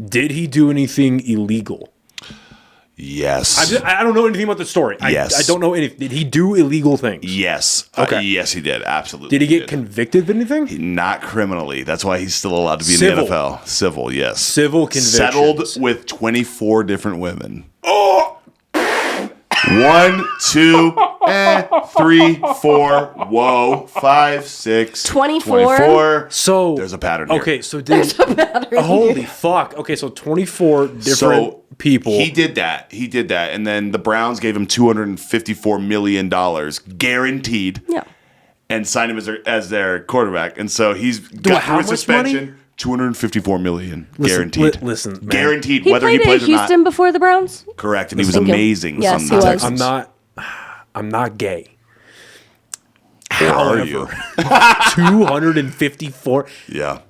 Did he do anything illegal? Yes. I don't know anything about the story. Yes. I don't know anything. Did he do illegal things? Yes. Okay. Yes, he did. Absolutely. Did he get convicted of anything? Not criminally. That's why he's still allowed to be Civil. in the NFL. Civil, yes. Civil convictions. Settled with 24 different women. Oh! 1, 2, 3, 4, whoa, 5, 6, 24? So there's a pattern here. Okay, so did holy fuck. Okay, so 24 different people. He did that. And then the Browns gave him $254 million guaranteed. Yeah. And signed him as their quarterback. And so he's got how through much suspension. money? $254 million Listen, guaranteed. listen, man. Guaranteed, He whether played he plays at or not. Houston before the Browns. Correct, and he was Thank you. amazing. Yes, from he was. the Texans. I'm not gay. How are you? 254. Yeah.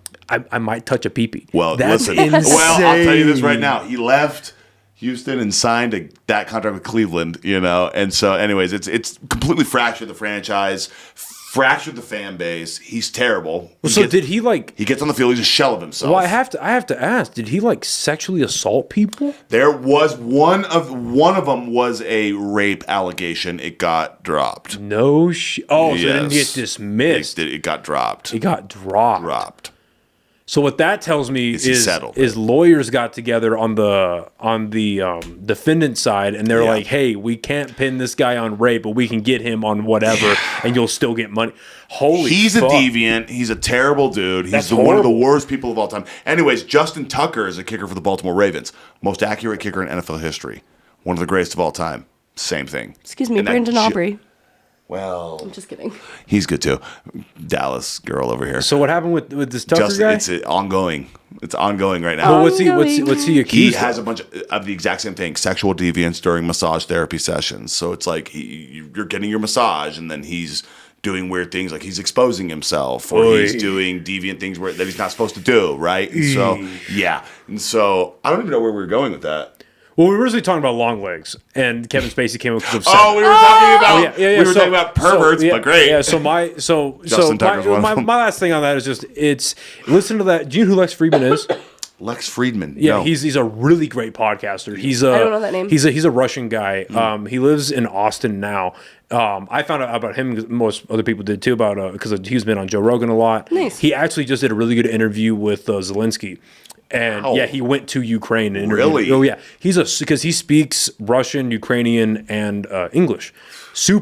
I might touch a pee-pee. Well, That's listen. insane. Well, I'll tell you this right now. He left Houston and signed that contract with Cleveland, And so, anyways, it's completely fractured the franchise, fractured the fan base. He's terrible. Did he He gets on the field. He's a shell of himself. Well, I have to ask. Did he sexually assault people? There was one of them was a rape allegation. It got dropped. No shit. Oh, so it didn't Yes. get dismissed. It got dropped. It got dropped. So what that tells me He's settled. is lawyers got together on the defendant side, and they're Yeah. like, "Hey, we can't pin this guy on rape, but we can get him on whatever, and you'll still get money." Holy, He's fuck. a deviant. He's a terrible dude. He's That's one of the horrible. worst people of all time. Anyways, Justin Tucker is a kicker for the Baltimore Ravens. Most accurate kicker in NFL history. One of the greatest of all time. Same thing. Excuse me, And that Brandon Aubrey. Well, I'm just kidding. he's good too. Dallas girl over here. So what happened with this Tucker Justin, guy? it's ongoing. It's ongoing right now. Well, what's he He accused has of? a bunch of the exact same thing, sexual deviance during massage therapy sessions. So it's like you're getting your massage, and then he's doing weird things, like he's exposing himself, or he's doing deviant things that he's not supposed to do, right? And so, yeah. And so I don't even know where we were going with that. Well, we were originally talking about long legs, and Kevin Spacey came up because of Oh, we were talking about we were talking about perverts, but great. Yeah, Justin Tucker's one of them. my last thing on that is just listen to that. Do you know who Lex Friedman is? Lex Friedman. Yeah, no. he's a really great podcaster. He's I don't know that name. He's a Russian guy. He lives in Austin now. I found out about him, most other people did too, because he's been on Joe Rogan a lot. Nice. He actually just did a really good interview with Zelensky. And Wow. yeah, he went to Ukraine and interviewed. Really? Oh yeah, because he speaks Russian, Ukrainian, and English.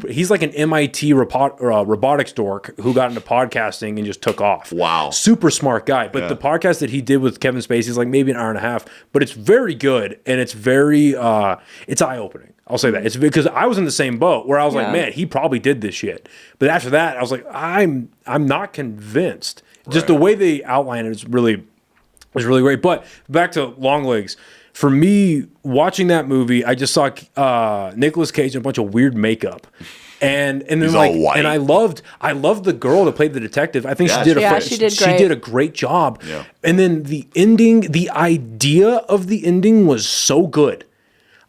He's like an MIT robotics dork who got into podcasting and just took off. Wow. Super smart guy. But the podcast that he did with Kevin Spacey is like maybe an hour and a half, but it's very good and it's very it's eye opening. I'll say that. It's because I was in the same boat where I was like, man, he probably did this shit. But after that, I was like, I'm not convinced. Just the way they outline it is really great. But back to long legs. For me, watching that movie, I just saw Nicolas Cage in a bunch of weird makeup. And then He's like all white. and I loved the girl that played the detective. I think Yeah, she did she did she great. did a great job. Yeah. And then the ending, the idea of the ending was so good.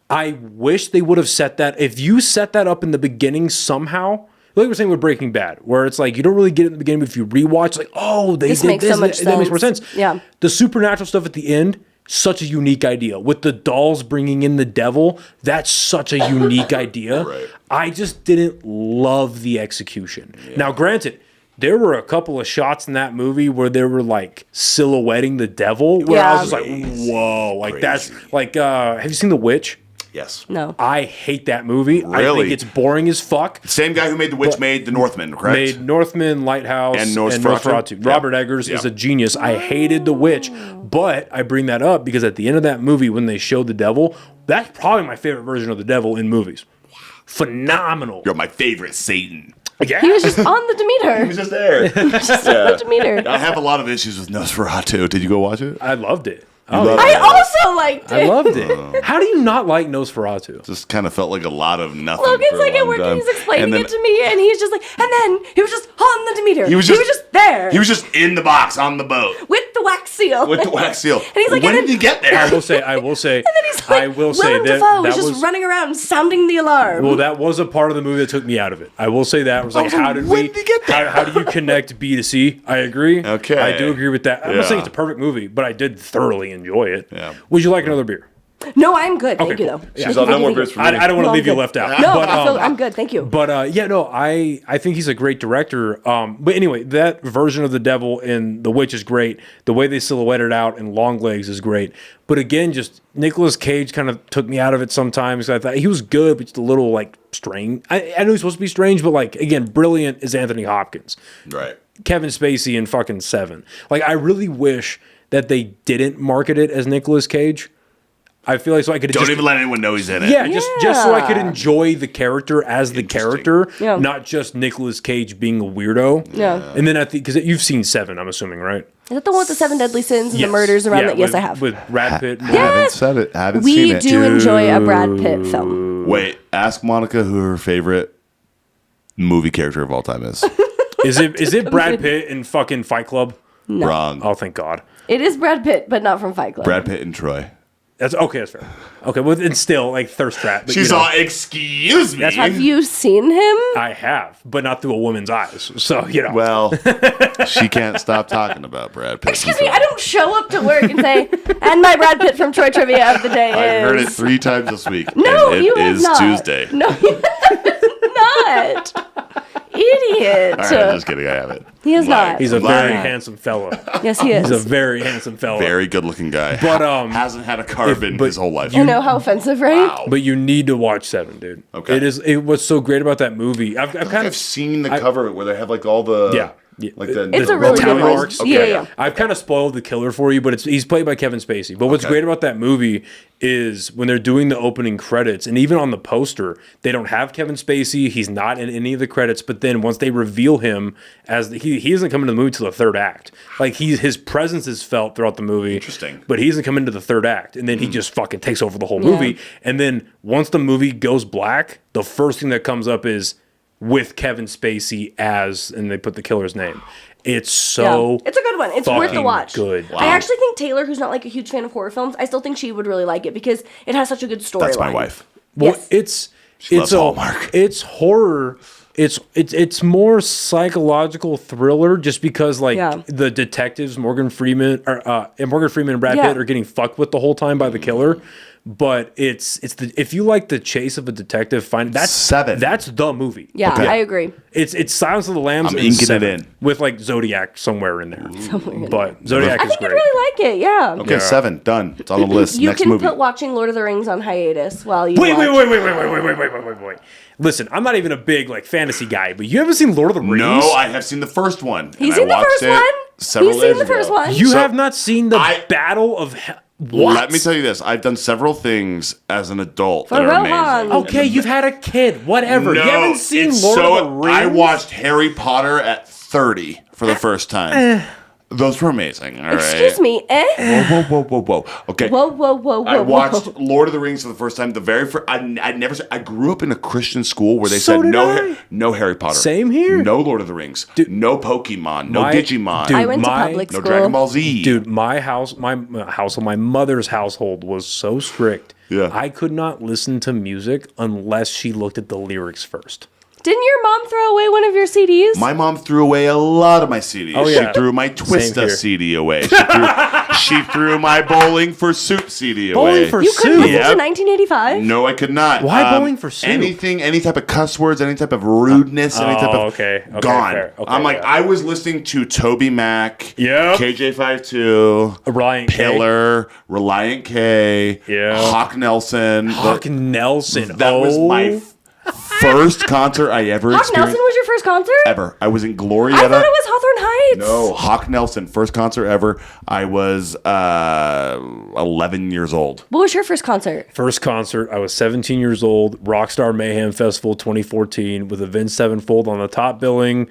I wish they would have set that. If you set that up in the beginning somehow, like we were saying with Breaking Bad, where it's like you don't really get it in the beginning, but if you rewatch, like, oh, This makes so much that makes more sense. sense. Yeah. The supernatural stuff at the end, such a unique idea. With the dolls bringing in the devil, that's such a unique idea. Right. I just didn't love the execution. Now, granted, there were a couple of shots in that movie where they were like silhouetting the devil, where I was just like, whoa, like that's like, have you seen The Witch? Yes. No. I hate that movie. I Really? think it's boring as fuck. Same guy who made The Witch made The Northman, correct? Made Northman, Lighthouse, And Nosferatu. Yeah. Robert Eggers is Yeah. a genius. I hated The Witch, but I bring that up because at the end of that movie, when they showed the devil, that's probably my favorite version of the devil in movies. Phenomenal. You're my favorite Satan. Yeah. He was just on the Demeter. He was just there. The Demeter. I have a lot of issues with Nosferatu. Did you go watch it? I loved it. You loved I it. also liked it. I loved it. How do you not like Nosferatu? Just kind of felt like a lot of nothing. Logan's for a like at long work time. and he's explaining And then it to me, and he's just like, and then he was just on the Demeter. He was just there. He was just in the box on the boat with the wax seal. with the wax seal. And he's like, when and did then- he get there? I will say, and then he's like, I will say Willem that Dafoe was that just was running around sounding the alarm. well, that was a part of the movie that took me out of it. I will say that. I was like, Also, how did when we? did he get there? How do you connect B to C? I agree. Okay. I do agree with that. I'm not Yeah. saying it's a perfect movie, but I did thoroughly enjoy it. Yeah. Would you like another beer? No, I'm good. Thank Okay, you, cool. though. She's Thank on you, no more thank you. beers for me. I don't want to No, leave I'm you good. left out. No, but, I'm good. Thank you. But yeah, no, I think he's a great director. But anyway, that version of the devil in The Witch is great. The way they silhouette it out in Longlegs is great. But again, just Nicolas Cage kind of took me out of it sometimes. I thought he was good, but just a little like strange. I know he's supposed to be strange, but like again, brilliant is Anthony Hopkins. Right. Kevin Spacey in fucking Seven. Like I really wish that they didn't market it as Nicolas Cage. I feel like so I could Don't just, even let anyone know he's in it. yeah, just so I could Yeah. enjoy the character as the character, Yeah. not just Nicolas Cage being a weirdo. Yeah. And then I think because you've seen Seven, I'm assuming, right? Is that the one with the 7 deadly sins and Yes. the murders around Yeah, that? Yes, with- I have. with Brad Pitt. Haven't said it. Haven't We seen it. do enjoy a Brad Pitt film. Wait, ask Monica who her favorite movie character of all time is. Is it Brad Pitt in fucking Fight Club? Wrong. Oh, thank God. It is Brad Pitt, but not from Fight Club. Brad Pitt and Troy. That's okay. That's fair. Okay, well, and still like thirst trap. But, She's you know, all, excuse me. Have you seen him? I have, but not through a woman's eyes. So you know. Well, she can't stop talking about Brad Pitt. Excuse me, I don't show up to work and say, and my Brad Pitt from Troy Trivia of the day I is... heard it 3 times this week. No, and you it have is not. Tuesday. No, you have not. Idiot. All right, just kidding. I have it. He is Lying. not. He's a Lying. very handsome fellow. Yes, he is. He's a very handsome fellow. Very good-looking guy. But, hasn't had a carbon but his whole life. I know how offensive, right? Wow. But you need to watch Seven, dude. Okay. It what's so great about that movie. I've kind I've of seen the cover where they have like all the Yeah. like the It's the a really town good one. marks. Okay. Yeah. I've kind of spoiled the killer for you, but he's played by Kevin Spacey. But what's Okay. great about that movie is when they're doing the opening credits, and even on the poster, they don't have Kevin Spacey. He's not in any of the credits. But then once they reveal him as he doesn't come into the movie till the third act. Like his presence is felt throughout the movie. Interesting. But he doesn't come into the third act, and then he just fucking takes over the whole movie. And then once the movie goes black, the first thing that comes up is with Kevin Spacey as, and they put the killer's name. It's so It's a good one. It's worth the fucking watch. good. I actually think Taylor, who's not like a huge fan of horror films, I still think she would really like it because it has such a good storyline. That's my wife. Well, Yes. She loves Hallmark. It's horror. It's more psychological thriller just because like Yeah. the detectives Morgan Freeman and Brad Yeah. Pitt are getting fucked with the whole time by the killer. But it's the if you like the chase of a detective, that's Seven. That's the movie. Yeah, Okay. I agree. It's Silence of the Lambs. I'm and inking it Seven, in. with like Zodiac somewhere in there. But Zodiac I is think you'd great. really like it, yeah. Okay, 7 done. It's on the list. You Next can movie. put watching Lord of the Rings on hiatus while you Wait. watch. Listen, I'm not even a big like fantasy guy, but you haven't seen Lord of the Rings? No, I have seen the first one. He's and seen I the watched first it one? several He's seen days the first ago. one? You So, have not seen the I- Battle of what? Let me tell you this. I've done several things as an adult that For are Rohan. amazing. Okay, you've had a kid. Whatever. No, you haven't seen it's Lord so, of the Rings. I watched Harry Potter at 30 for the first time. Those were amazing. All right. Excuse me, eh? Whoa. Okay. Whoa. I watched Lord of the Rings for the first time. The very first. I grew up in a Christian school where they So said did no, I. No Harry Potter. Same here. No Lord of the Rings. No Pokemon. No my- Digimon. dude, I went to my- public no school. Dragon Ball Z. Dude, my mother's household was so strict. Yeah. I could not listen to music unless she looked at the lyrics first. Didn't your mom throw away one of your CDs? My mom threw away a lot of my CDs. Oh, yeah. She threw my Same Twista here. CD away. She threw my Bowling for Soup CD away. Bowling for you couldn't Soup? listen to Yep. 1985? No, I could not. Why Bowling for Soup? Anything, any type of cuss words, any type of rudeness, any type of okay, gone. fair. Okay, I'm like, yeah. I was listening to Toby Mac, Yep. KJ52, Reliant K. Pillar, Reliant K, Yeah. Hawk Nelson. Hawk Nelson. That was my first concert I ever Hawk experienced. Nelson was your first concert? Ever. I was in Glorietta. I thought it was Hawthorne Heights. No, Hawk Nelson, first concert ever. I was 11 years old. What was your first concert? First concert, I was 17 years old, Rockstar Mayhem Festival 2014 with Avenged Sevenfold on the top billing.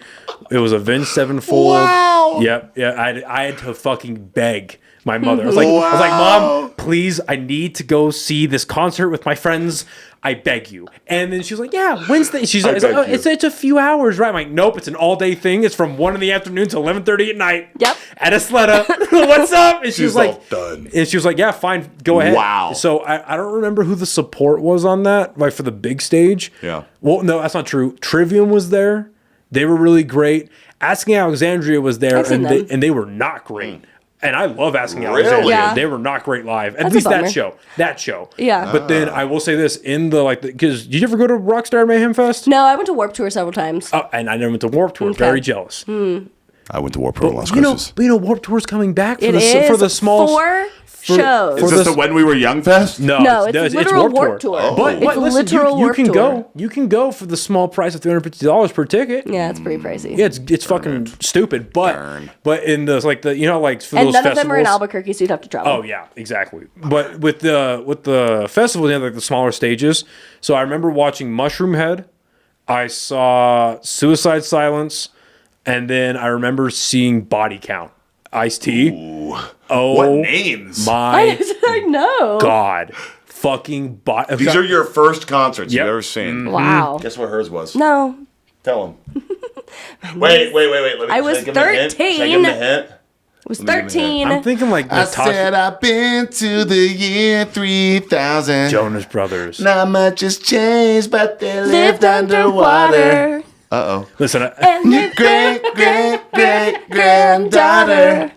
It was Avenged Sevenfold. Wow. Yep. Yeah, I had to fucking beg My mother. I was like, Mom, please, I need to go see this concert with my friends. I beg you. And then she was like, yeah, Wednesday. She's like, oh, it's a few hours, right? I'm like, nope, it's an all-day thing. It's from 1 p.m. to 11:30 at night. Yep. At Isleta. What's up? And she was like, all done. And she was like, yeah, fine, go ahead. Wow. So I don't remember who the support was on that, like for the big stage. Yeah. Well, no, that's not true. Trivium was there. They were really great. Asking Alexandria was there, and they were not great. And I love Asking Alexandria. Yeah. They were not great live. At That's least a bummer. that show. Yeah. But then I will say this, in the because did you ever go to Rockstar Mayhem Fest? No, I went to Warped Tour several times. Oh, and I never went to Warped Tour. Okay. Very jealous. I went to Warped Tour Las You know, Cruces. Warped Tour's coming back for It the is for the small 4 shows. Is this the When We Were Young Fest? No, it's literal Warped Tour. Oh. But It's listen, literal you Warped can Tour. go. You can go for the small price of $350 per ticket. Yeah, it's pretty pricey. Yeah, it's fucking stupid. But in the for and those none festivals, of them are in Albuquerque, so you'd have to travel. Oh yeah, exactly. But with the festival, they have like the smaller stages. So I remember watching Mushroom Head. I saw Suicide Silence, and then I remember seeing Body Count. Ice-T. Oh, What names? my I know. God. Fucking body. These are your first concerts Yep. you've ever seen. Wow. Guess what hers was? No. Tell them. Wait. Let me, I was should give him a hint? Should I 13. give him a hint? It was Let me give you a 13. I'm thinking like Natasha I've been to the year 3000. Jonas Brothers. Not much has changed, but they Lived underwater. Uh-oh. Listen, And their Great granddaughter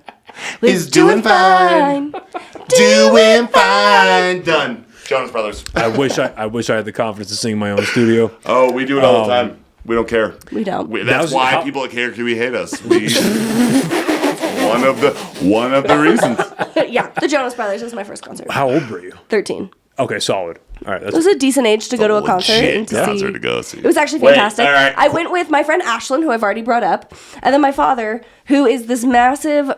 is doing fine. doing fine. Done. Jonas Brothers. I wish I had the confidence to sing in my own studio. Oh, we do it all the time. We don't care. We don't. That's was why how- people at KRQE hate us. One of the reasons. Yeah, the Jonas Brothers was my first concert. How old were you? 13. Okay, solid. All right, It was a decent age to go to a concert legit and to concert see. to go see. It was actually Wait, fantastic. all right. I went with my friend Ashlyn, who I've already brought up, and then my father, who is this massive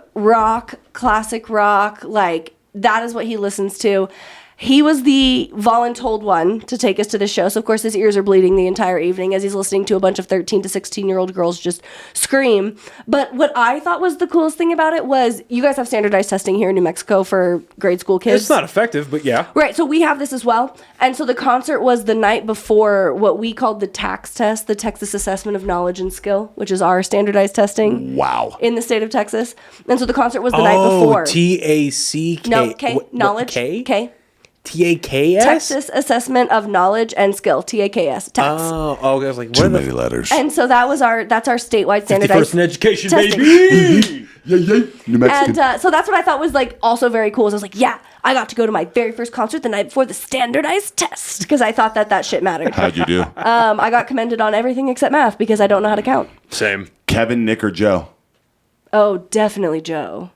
classic rock, like that is what he listens to. He was the voluntold one to take us to the show. So, of course, his ears are bleeding the entire evening as he's listening to a bunch of 13 to 16-year-old girls just scream. But what I thought was the coolest thing about it was you guys have standardized testing here in New Mexico for grade school kids. it's not effective, but yeah. Right, so we have this as well. And so the concert was the night before what we called the TAKS test, the Texas Assessment of Knowledge and Skill, which is our standardized testing Wow. in the state of Texas. And so the concert was the night before. TACK. No, K, What, knowledge. K? K. TAKS? Texas Assessment of Knowledge and Skill, TAKS, TAKS. Oh, okay. I was like, what Too are many the letters. And so that's our statewide standardized first in education, testing. baby? New Mexican. And so that's what I thought was like also very cool. So I was like, yeah, I got to go to my very first concert the night before the standardized test because I thought that shit mattered. How'd you do? I got commended on everything except math because I don't know how to count. Same. Kevin, Nick, or Joe? Oh, definitely Joe.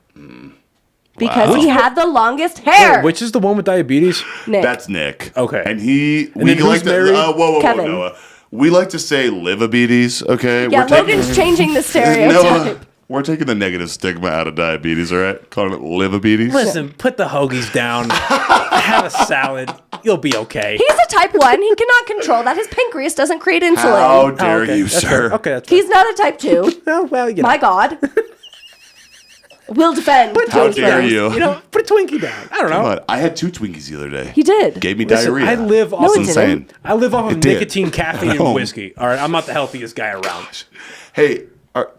Because he had the longest hair. Which is the one with diabetes? Nick. That's Nick. Okay. And we then who's like to married? whoa, Kevin. Noah. We like to say livabetes, okay? Yeah, Logan's changing the stereotype. Noah, we're taking the negative stigma out of diabetes, all right? Calling it livabetes. Listen, put the hoagies down. Have a salad. You'll be okay. He's a type 1. He cannot control that. His pancreas doesn't create insulin. How dare okay. you, That's sir? fair. Okay, that's fair. He's not a type 2. Oh, well, you know. My God. We'll defend. How James dare Rose. you? You know, put a Twinkie down. I don't know. But I had 2 Twinkies the other day. He did. Gave me Listen, diarrhea. I live off No, of it didn't. insane. I live off of It did. nicotine, caffeine, and Oh. whiskey. All right, I'm not the healthiest guy around. Hey,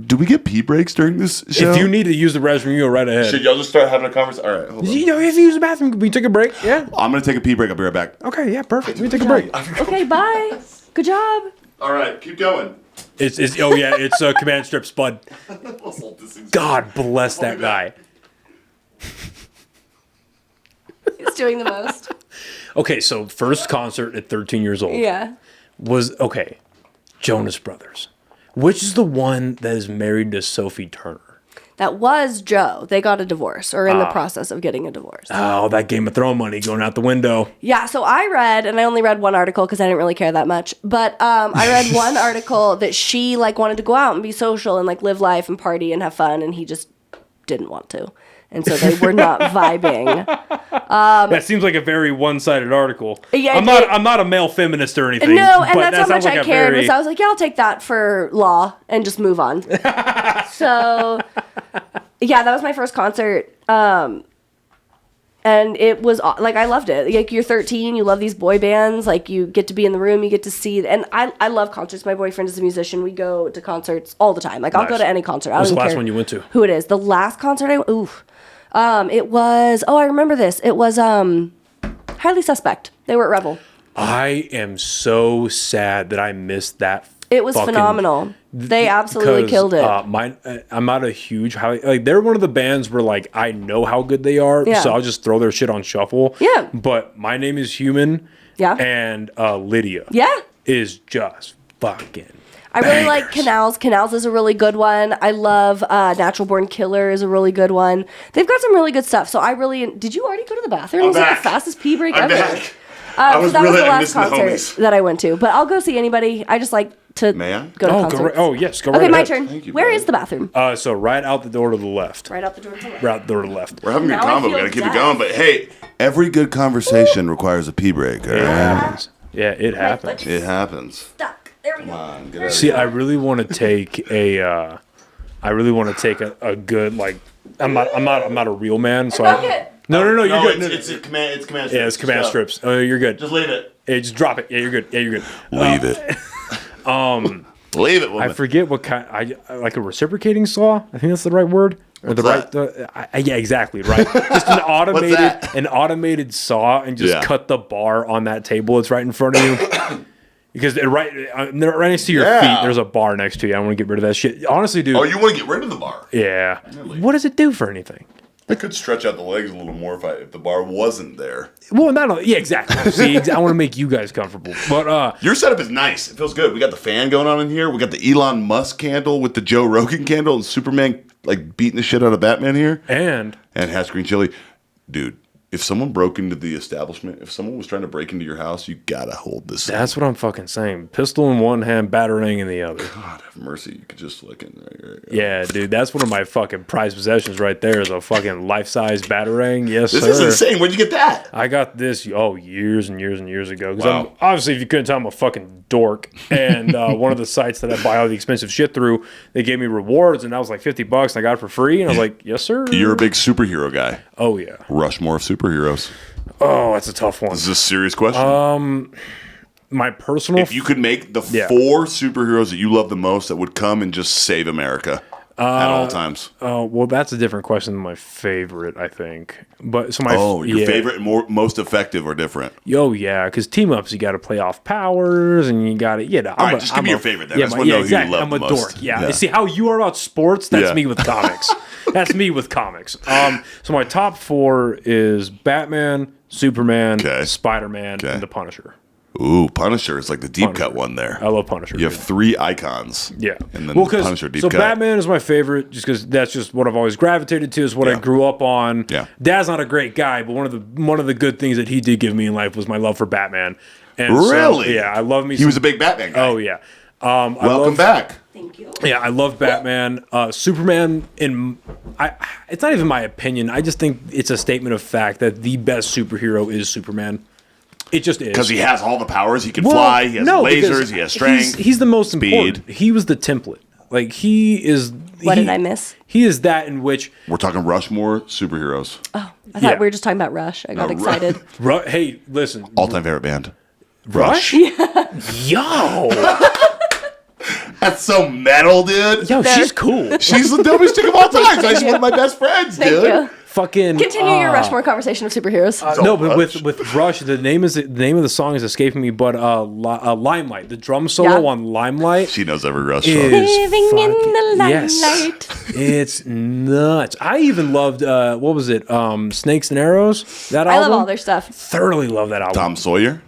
do we get pee breaks during this show? If you need to use the restroom, you go right ahead. Should y'all just start having a conversation? All right, hold on. You know, if you use the bathroom, we take a break. Yeah. I'm going to take a pee break. I'll be right back. Okay. Yeah. Perfect. We take a break. Okay, bye. Good job. All right, keep going. It's Command Strip Spud. God bless that guy. He's doing the most. Okay, so first concert at 13 years old Yeah. was Jonas Brothers. Which is the one that is married to Sophie Turner? That was Joe. They got a divorce or in the process of getting a divorce. Oh, that Game of Thrones money going out the window. Yeah, so I read, and I only read one article because I didn't really care that much, but I read one article that she wanted to go out and be social and live life and party and have fun, and he just didn't want to. And so they were not vibing. That seems like a very one-sided article. Yeah, I'm not a male feminist or anything. No, and but that's that how much sounds like I a cared. very- Was I was like, yeah, I'll take that for law and just move on. So, yeah, that was my first concert. And it was like, I loved it. Like, you're 13, you love these boy bands, like you get to be in the room, you get to see, and I love concerts. My boyfriend is a musician. We go to concerts all the time. Like, I'll go to any concert. What was the last one you went to? Who it is. The last concert it was, I remember this. It was Highly Suspect. They were at Revel. I am so sad that I missed that. It was phenomenal. They absolutely killed it. I'm not a huge like. They're one of the bands where like I know how good they are, so I'll just throw their shit on shuffle. Yeah. But My Name Is Human. Yeah. And Lydia. Yeah. Is just fucking. I really like Canals. Canals is a really good one. I love Natural Born Killer is a really good one. They've got some really good stuff. So I really. Did you already go to the bathroom? I'm It was like back. the fastest pee break I'm ever. back. I was that really was the last missing the concert homies. that I went to. But I'll go see anybody. I just like to May I? go to concerts. Yes, go right Okay, my ahead. turn. Thank you, Where brother. is the bathroom? So right out the door to the left. Right out the door to the left. Right out the door to the left. We're having a Now good I combo. We feel gotta keep it deaf. going. But hey, every good conversation requires a pee break. All It right? happens. Yeah, it happens. It happens. Stuck. There we go. Come on, get out of See, here. I really want to take a. I really want to take a good like. I'm not a real man, so broke I. it. No, you're good. It's command. It's command. Yeah, it's command strips. Oh, you're good. Just leave it. Yeah, just drop it. Yeah, you're good. Yeah, you're good. Leave it. Leave it, woman. I forget what kind. I like a reciprocating saw. I think that's the right word. Or the What's right. Yeah, exactly. Right. Just an automated saw, and just Yeah. cut the bar on that table that's right in front of you. Because right next to your Yeah. feet, there's a bar next to you. I want to get rid of that shit. Honestly, dude. Oh, you want to get rid of the bar? Yeah. Really? What does it do for anything? I could stretch out the legs a little more if the bar wasn't there. Well, yeah, exactly. See, I want to make you guys comfortable. But Your setup is nice. It feels good. We got the fan going on in here. We got the Elon Musk candle with the Joe Rogan candle and Superman like beating the shit out of Batman here. and Hatch green chili. Dude, if someone broke into the establishment, if someone was trying to break into your house, you gotta hold this. that's what I'm fucking saying. Pistol in one hand, batarang in the other. God have mercy. You could just look in there. Yeah, dude, that's one of my fucking prized possessions right there. Is a fucking life-size batarang. Yes, This sir. is insane. Where'd you get that? I got this years and years and years ago. Because Wow. obviously, if you couldn't tell, I'm a fucking dork. And one of the sites that I buy all the expensive shit through, they gave me rewards, and that was like $50. And I got it for free, and I was like, yes, sir. You're a big superhero guy. Oh yeah. Rushmore of superheroes. Oh, that's a tough one. Is this a serious question? My personal. If you could make the Yeah. 4 superheroes that you love the most that would come and just save America at all times. Oh, well, that's a different question than my favorite, I think. But so Your favorite and most effective or different? Oh yeah, because team ups, you got to play off powers, and you got to All right, just give me your favorite then. I just want to know who you exactly. love I'm the a most. dork. Yeah. See how you are about sports? That's Yeah. me with comics. That's me with comics. So my top 4 is Batman, Superman, Okay. Spider-Man, Okay. and the Punisher. Ooh, Punisher is like the deep Punisher. cut one there. I love Punisher. You have 3 icons. Yeah. And then well, the 'cause- Punisher deep so cut. Batman is my favorite just because that's just what I've always gravitated to. Is what I Yeah. grew up on. Yeah. Dad's not a great guy, but one of the good things that he did give me in life was my love for Batman. And Really? So, yeah, I love me. He was a big Batman guy. Oh yeah. Welcome back. Thank you. Yeah, I love Batman. Superman, it's not even my opinion. I just think it's a statement of fact that the best superhero is Superman. It just is. Because he has all the powers. He can Well, fly. He has no, lasers. because He has strength. He's the most speed. important. He was the template. Like he is. What did I miss? He is that in which. We're talking Rushmore superheroes. I thought Yeah. we were just talking about Rush. I got excited. Hey, listen. All-time favorite band. Rush? Yo, That's so metal, dude. yo, she's cool. She's the dumbest chick of all time. She's one of my best friends, Thank dude. you. Fucking. Continue your Rushmore conversation of superheroes. No, but Rush. with Rush, the name of the song is escaping me. But Limelight, the drum solo Yeah. on Limelight. She knows every Rush song. Living in the Yes. limelight. It's nuts. I even loved what was it? Snakes and Arrows. That I album. love all their stuff. Thoroughly love that album. Tom Sawyer?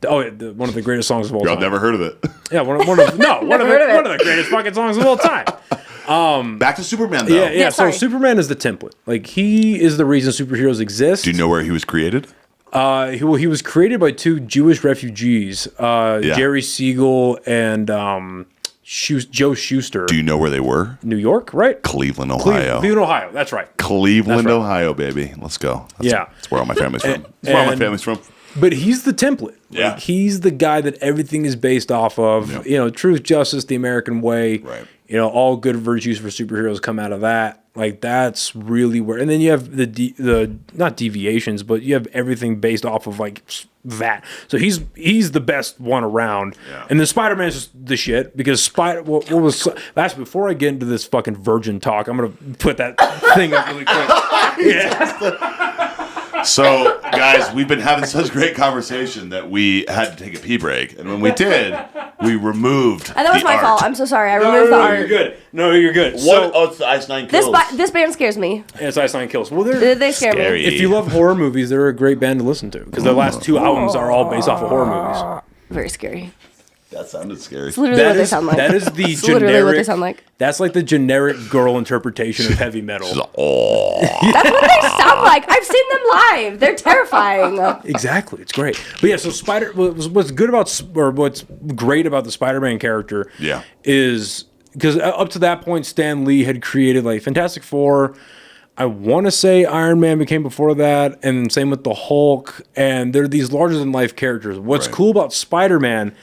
Oh, yeah, one of the greatest songs of all Y'all time. never heard of it. Yeah, one of the greatest fucking songs of all time. Back to Superman, though. Yeah. Yeah, So sorry. Superman is the template. Like he is the reason superheroes exist. Do you know where he was created? He was created by 2 Jewish refugees, Jerry Siegel and Joe Shuster. Do you know where they were? New York, right? Cleveland, Ohio. Cleveland, Ohio. That's right. Cleveland, That's right. Ohio, baby. Let's go. Yeah. That's where all my family's from. That's where all my and- family's from. But he's the template. Yeah. Like, he's the guy that everything is based off of. Yep. You know, truth, justice, the American way. Right. You know, all good virtues for superheroes come out of that. Like that's really where, and then you have the not deviations, but you have everything based off of like that. So he's the best one around. Yeah. And then Spider-Man's just the shit because what was that's before I get into this fucking virgin talk, I'm gonna put that thing up really quick. Yeah. So, guys, we've been having such great conversation that we had to take a pee break, and when we did, we removed. And that was the my art. fault. I'm so sorry. I removed the No, art. you're good. No, you're good. What? Oh, it's the Ice Nine Kills. This band scares me. Yeah, it's Ice Nine Kills. Well, they're They scare Scary. me. if you love horror movies, they're a great band to listen to because their last 2 albums are all based off of horror movies. Very scary. That sounded scary. It's literally what they sound like. That is the It's literally generic. what they sound like. That's like the generic girl interpretation of heavy metal. Oh. That's what they sound like. I've seen them live. They're terrifying. Exactly, it's great. But yeah, so what's good about or what's great about the Spider-Man character, Yeah. is because up to that point, Stan Lee had created like Fantastic Four. I want to say Iron Man became before that, and same with the Hulk. And they're these larger than life characters. What's Right. cool about Spider-Man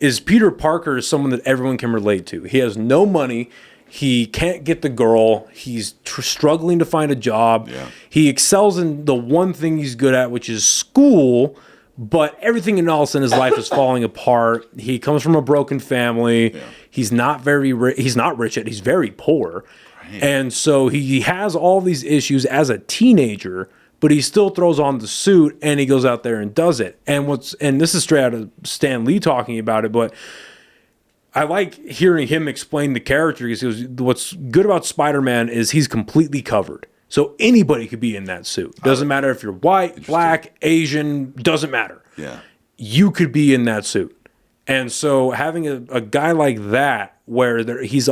is Peter Parker is someone that everyone can relate to. He has no money. He can't get the girl. He's struggling to find a job. Yeah. He excels in the one thing he's good at, which is school. But everything else in his life is falling apart. He comes from a broken family. Yeah. He's not very he's not rich yet. He's very poor. Right. And so he has all these issues as a teenager, but he still throws on the suit and he goes out there and does it. And this is straight out of Stan Lee talking about it, but I like hearing him explain the character because he goes, what's good about Spider-Man is he's completely covered. So anybody could be in that suit. Doesn't matter if you're white, black, Asian, doesn't matter. Yeah. You could be in that suit. And so having a guy like that, where he's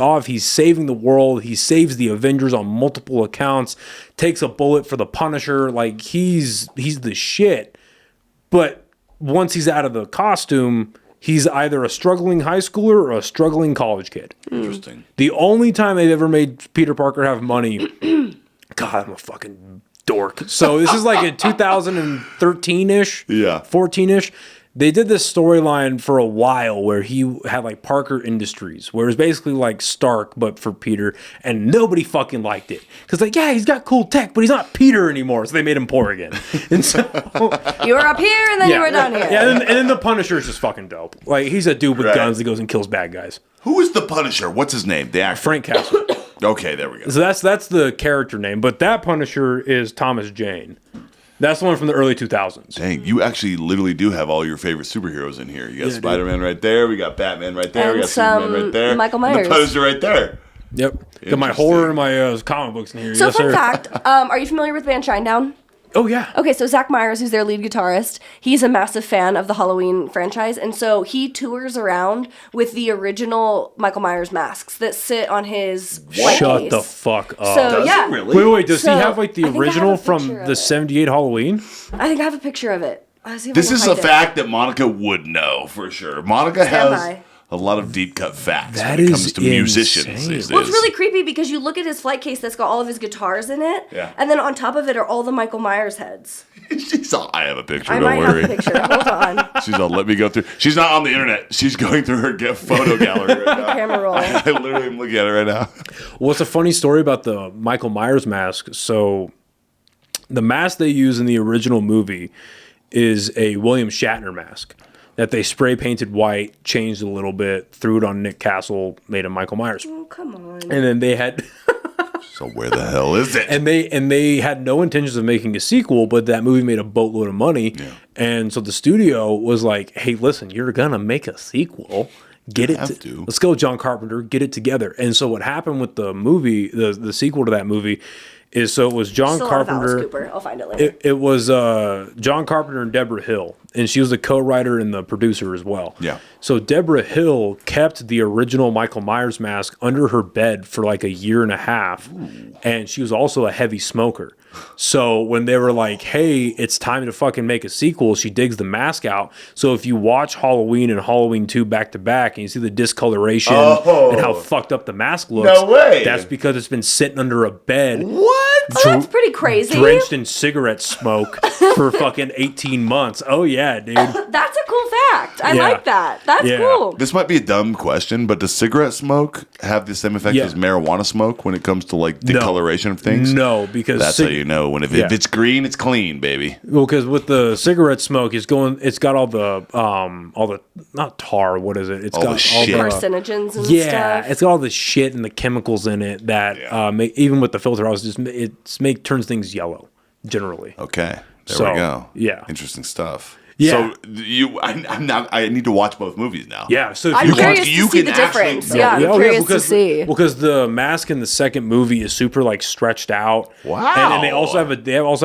saving the world, he saves the Avengers on multiple accounts, takes a bullet for the Punisher, like he's the shit. But once he's out of the costume, he's either a struggling high schooler or a struggling college kid. Interesting. The only time they've ever made Peter Parker have money, God, I'm a fucking dork. So this is like in 2013-ish, Yeah. 14-ish. They did this storyline for a while where he had like Parker Industries, where it was basically like Stark, but for Peter, and nobody fucking liked it. Because like, yeah, he's got cool tech, but he's not Peter anymore, so they made him poor again. And so You were up here and then you were down here. Yeah, and then the Punisher is just fucking dope. Like he's a dude with Right. guns that goes and kills bad guys. Who is the Punisher? What's his name? The actor. Frank Castle. Okay, there we go. So that's the character name, but that Punisher is Thomas Jane. That's the one from the early 2000s. Dang, you actually literally do have all your favorite superheroes in here. You got Yeah, Spider-Man right there. We got Batman right there. And We got some Superman right there. Michael and Myers. the poster right there. Yep. Got my horror and my comic books in here. So yes, fun sir. fact, are you familiar with the band Shinedown? Oh, yeah. Okay, so Zach Myers, who's their lead guitarist, he's a massive fan of the Halloween franchise, and so he tours around with the original Michael Myers masks that sit on his white Shut case. the fuck up. So Does yeah, it really? Wait. Does So, he have like the I think I have original a from picture of the it. 78 Halloween? I think I have a picture of it. Let's see if This I can is a find it. fact that Monica would know for sure. Monica Stand has by. a lot of deep cut facts That when it is comes to musicians insane. these days. Well, it's really creepy because you look at his flight case that's got all of his guitars in it, Yeah. and then on top of it are all the Michael Myers heads. She's all, I have a picture, I don't might worry. have a picture. Hold on. She's all, let me go through. She's not on the internet. She's going through her photo gallery right now. Camera roll. I literally am looking at it right now. Well, it's a funny story about the Michael Myers mask. So the mask they use in the original movie is a William Shatner mask that they spray painted white, changed a little bit, threw it on Nick Castle, made him Michael Myers. Oh, come on. And then they had So where the hell is it? and they had no intentions of making a sequel, but that movie made a boatload of money. Yeah. And so the studio was like, "Hey, listen, you're gonna make a sequel. Get it. have to. Let's go, John Carpenter. Get it together." And so what happened with the movie, the sequel to that movie, is so it was John Still have Alice Carpenter. Cooper. I'll find it later. It was John Carpenter and Deborah Hill, and she was the co-writer and the producer as well. Yeah. So Deborah Hill kept the original Michael Myers mask under her bed for like a year and a half, and she was also a heavy smoker. So when they were like, "Hey, it's time to fucking make a sequel," she digs the mask out. So if you watch Halloween and Halloween 2 back to back, and you see the discoloration and how fucked up the mask looks, No way. that's because it's been sitting under a bed. What? that's pretty crazy. Drenched in cigarette smoke for fucking 18 months. Oh yeah, dude. That's a cool fact. I Yeah. like that. That's Yeah. cool. This might be a dumb question, but does cigarette smoke have the same effect Yeah. as marijuana smoke when it comes to like discoloration of things? No, because That's how you know if it's green, it's clean, baby. Well, because with the cigarette smoke, it's got all the not tar. What is it? It's All got the shit. Carcinogens and yeah, stuff. it's got all the shit and the chemicals in it that even with the filter, turns things yellow generally. Okay, there So, we go. yeah. Interesting stuff. Yeah. So I need to watch both movies now. Yeah, so if I'm you curious watch, to you see can the actually- difference. Yeah, I'm oh, curious because, to see. because the mask in the second movie is super like stretched out. Wow. And they also have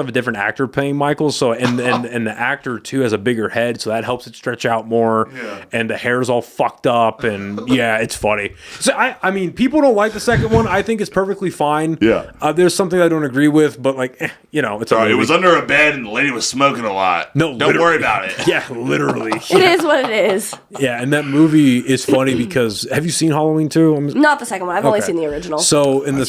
a different actor playing Michael. So and the actor too has a bigger head, so that helps it stretch out more. Yeah. And the hair's all fucked up, and yeah, it's funny. So I mean, people don't like the second one. I think it's perfectly fine. Yeah. There's something I don't agree with, but like, it's a Sorry, it movie. was under a bed and the lady was smoking a lot. No, don't literally. worry about it. Yeah, literally. It is what it is. Yeah, and that movie is funny because have you seen Halloween 2? Not the second one. I've only Okay. seen the original. So in the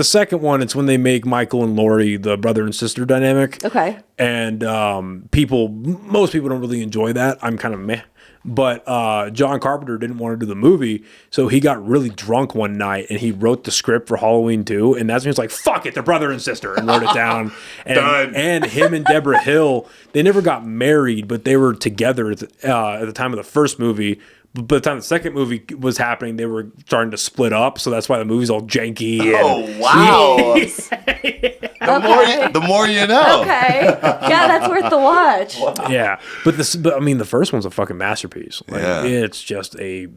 second one, it's when they make Michael and Laurie the brother and sister dynamic. Okay. And most people don't really enjoy that. I'm kind of meh. But John Carpenter didn't want to do the movie, so he got really drunk one night and he wrote the script for Halloween 2. And that's when he was like, "Fuck it, they're brother and sister," and wrote it down. Done. And him and Deborah Hill, they never got married, but they were together at the time of the first movie. But by the time the second movie was happening, they were starting to split up. So that's why the movie's all janky. Oh wow! The more you know. Okay. Yeah, that's worth the watch. Yeah, but I mean, the first one's a fucking masterpiece. Like, Yeah. it's just a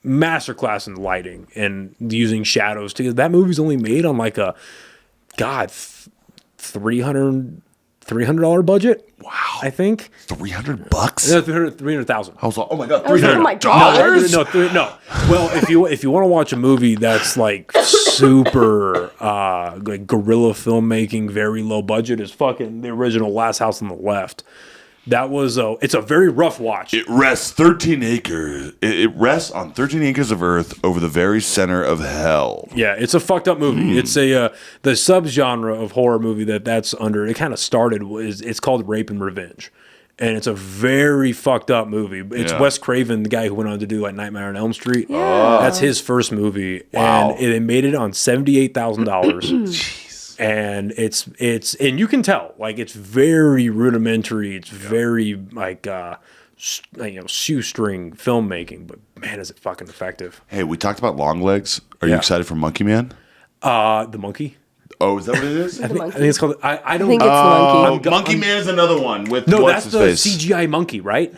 masterclass in lighting and using shadows. That movie's only made on like a $300 budget. Wow, I think $300. no, 300,000. I was like, oh my god, I was like, oh my $300. God. No. Well, if you want to watch a movie that's like super like guerrilla filmmaking, very low budget, is fucking the original Last House on the Left. That was it's a very rough watch. It rests 13 acres. It rests on 13 acres of earth over the very center of hell. Yeah, it's a fucked up movie. It's the subgenre of horror movie that's under. It kind of started it's called Rape and Revenge, and it's a very fucked up movie. It's Yeah. Wes Craven, the guy who went on to do like Nightmare on Elm Street. Yeah. That's his first movie, Wow. and they made it on $78,000. And it's and you can tell like it's very rudimentary. It's very like shoestring filmmaking, but man, is it fucking effective. Hey, we talked about long legs. Are you Yeah. excited for Monkey Man? The monkey. Oh, is that what it is? The I monkey. think it's called. I don't. I think it's the monkey. Oh, Monkey Man is another one with No, what's that's the his face? CGI monkey, right?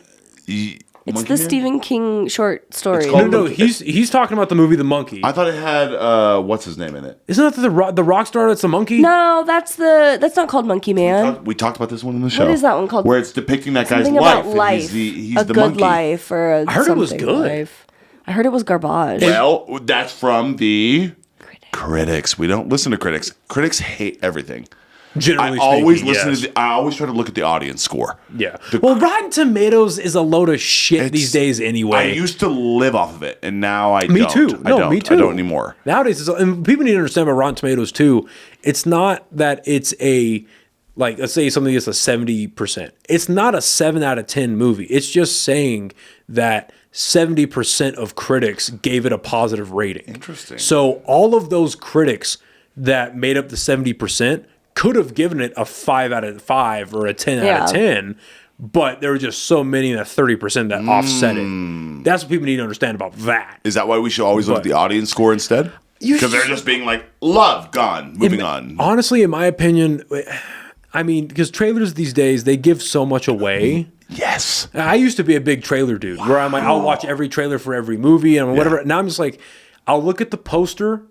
It's Monkey the Man? Stephen King short story. called- No, he's talking about the movie The Monkey. I thought it had what's his name in it. Isn't that the rock star that's the monkey? No, that's not called Monkey Man. We talked about this one in the show. is that one called? Where it's depicting that guy's Something life. about and life. He's a the good monkey. life or a I heard it was something good. life. I heard it was garbage. Well, that's from the critics. We don't listen to critics. Critics hate everything. Generally I always speaking, listen yes. to. I always try to look at the audience score. Yeah. The- Well, Rotten Tomatoes is a load of shit these days I anyway. used to live off of it, and now I Me don't. too. I No, don't. me too. I don't anymore. Nowadays, and people need to understand about Rotten Tomatoes too. It's not that it's a like let's say something that's a 70%. It's not a 7 out of 10 movie. It's just saying that 70% of critics gave it a positive rating. Interesting. So all of those critics that made up the 70% could have given it a 5 out of 5 or a 10 out Yeah. of 10. But there were just so many in that 30% that offset it. That's what people need to understand about that. Is that why we should always look at But- the audience score instead? You Because they're should- just being like, love, gone, moving on. Honestly, in my opinion, I mean, because trailers these days, they give so much away. Yes. I used to be a big trailer dude where I'm like, I'll watch every trailer for every movie and whatever. Now I'm just like, I'll look at the poster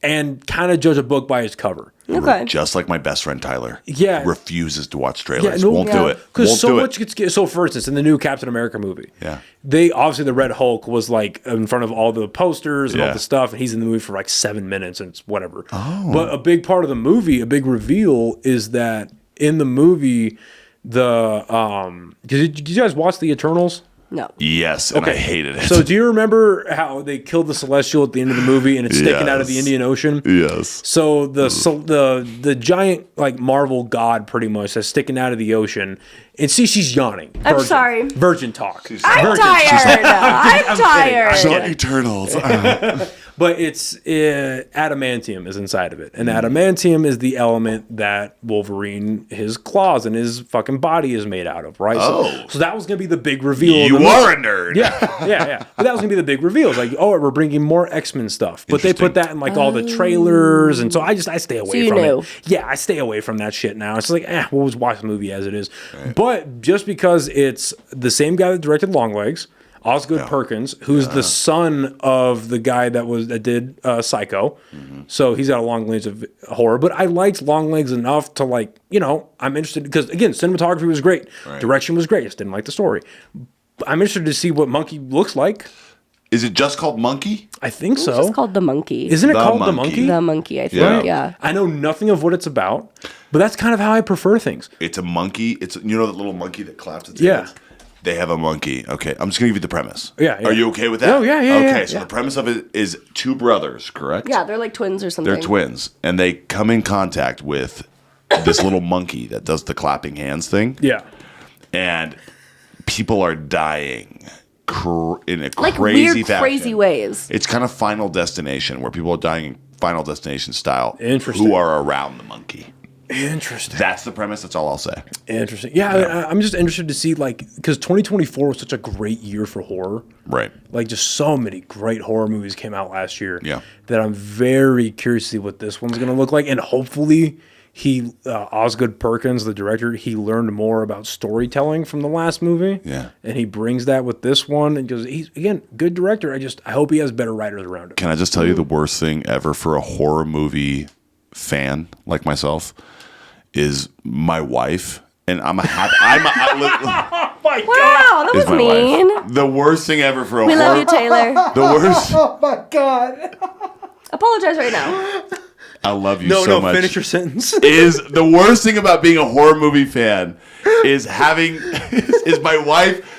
and kind of judge a book by its cover. Okay. Just like my best friend Tyler. Yeah. Refuses to watch trailers. no- Won't Yeah. do it. Because Won't so do much gets so. For instance, in the new Captain America movie, Yeah. they obviously the Red Hulk was like in front of all the posters and all Yeah. the stuff, and he's in the movie for like 7 minutes and it's whatever. But a big part of the movie, a big reveal, is that in the movie, because did you guys watch the Eternals? No. Yes, and I hated it. So do you remember how they killed the Celestial at the end of the movie and it's sticking out of the Indian Ocean? Yes. So the giant like Marvel god pretty much that's sticking out of the ocean, and she's yawning. I'm sorry. Virgin talk. I'm tired. I'm tired. It's not Eternals. But it's adamantium is inside of it, and adamantium is the element that Wolverine, his claws and his fucking body is made out of, right? Oh. So that was gonna be the big reveal. You are a nerd. Yeah. But that was gonna be the big reveal. It's like, oh, we're bringing more X-Men stuff, but they put that in like all the trailers, and so I stay away from it. Yeah, I stay away from that shit now. It's like, we'll just watch the movie as it is. Right. But just because it's the same guy that directed Longlegs. Osgood Perkins, who's the son of the guy that did Psycho. Mm-hmm. So he's got a long legs of horror. But I liked Longlegs enough to I'm interested because, again, cinematography was great. Right. Direction was great. Just didn't like the story. I'm interested to see what Monkey looks like. Is it just called Monkey? I think so. It's just called The Monkey. Isn't it called The Monkey? The Monkey, I think, yeah. I know nothing of what it's about, but that's kind of how I prefer things. It's a monkey. It's that little monkey that claps its hands? They have a monkey. Okay, I'm just going to give you the premise. Yeah. Are you okay with that? Oh, yeah. Okay, so the premise of it is two brothers, correct? Yeah, they're like twins or something. They're twins, and they come in contact with this little monkey that does the clapping hands thing. Yeah. And people are dying in a like crazy weird, fashion. crazy ways. It's kind of Final Destination, where people are dying in Final Destination style. Interesting. Who are around the monkey. Interesting. That's the premise. That's all I'll say. Interesting. Yeah, I'm just interested to see, because 2024 was such a great year for horror. Right. Like, just so many great horror movies came out last year. Yeah. That I'm very curious to see what this one's going to look like. And hopefully, Osgood Perkins, the director, he learned more about storytelling from the last movie. Yeah. And he brings that with this one. And because he's, again, good director. I hope he has better writers around him. Can I just tell you the worst thing ever for a horror movie fan like myself? Is my wife, and I'm a happy. Oh my God! Wow, that was mean. Wife. The worst thing ever for a We horror. love you, Taylor. The worst. Oh my God! Apologize right now. I love you so much. No, finish your sentence. Is the worst thing about being a horror movie fan is my wife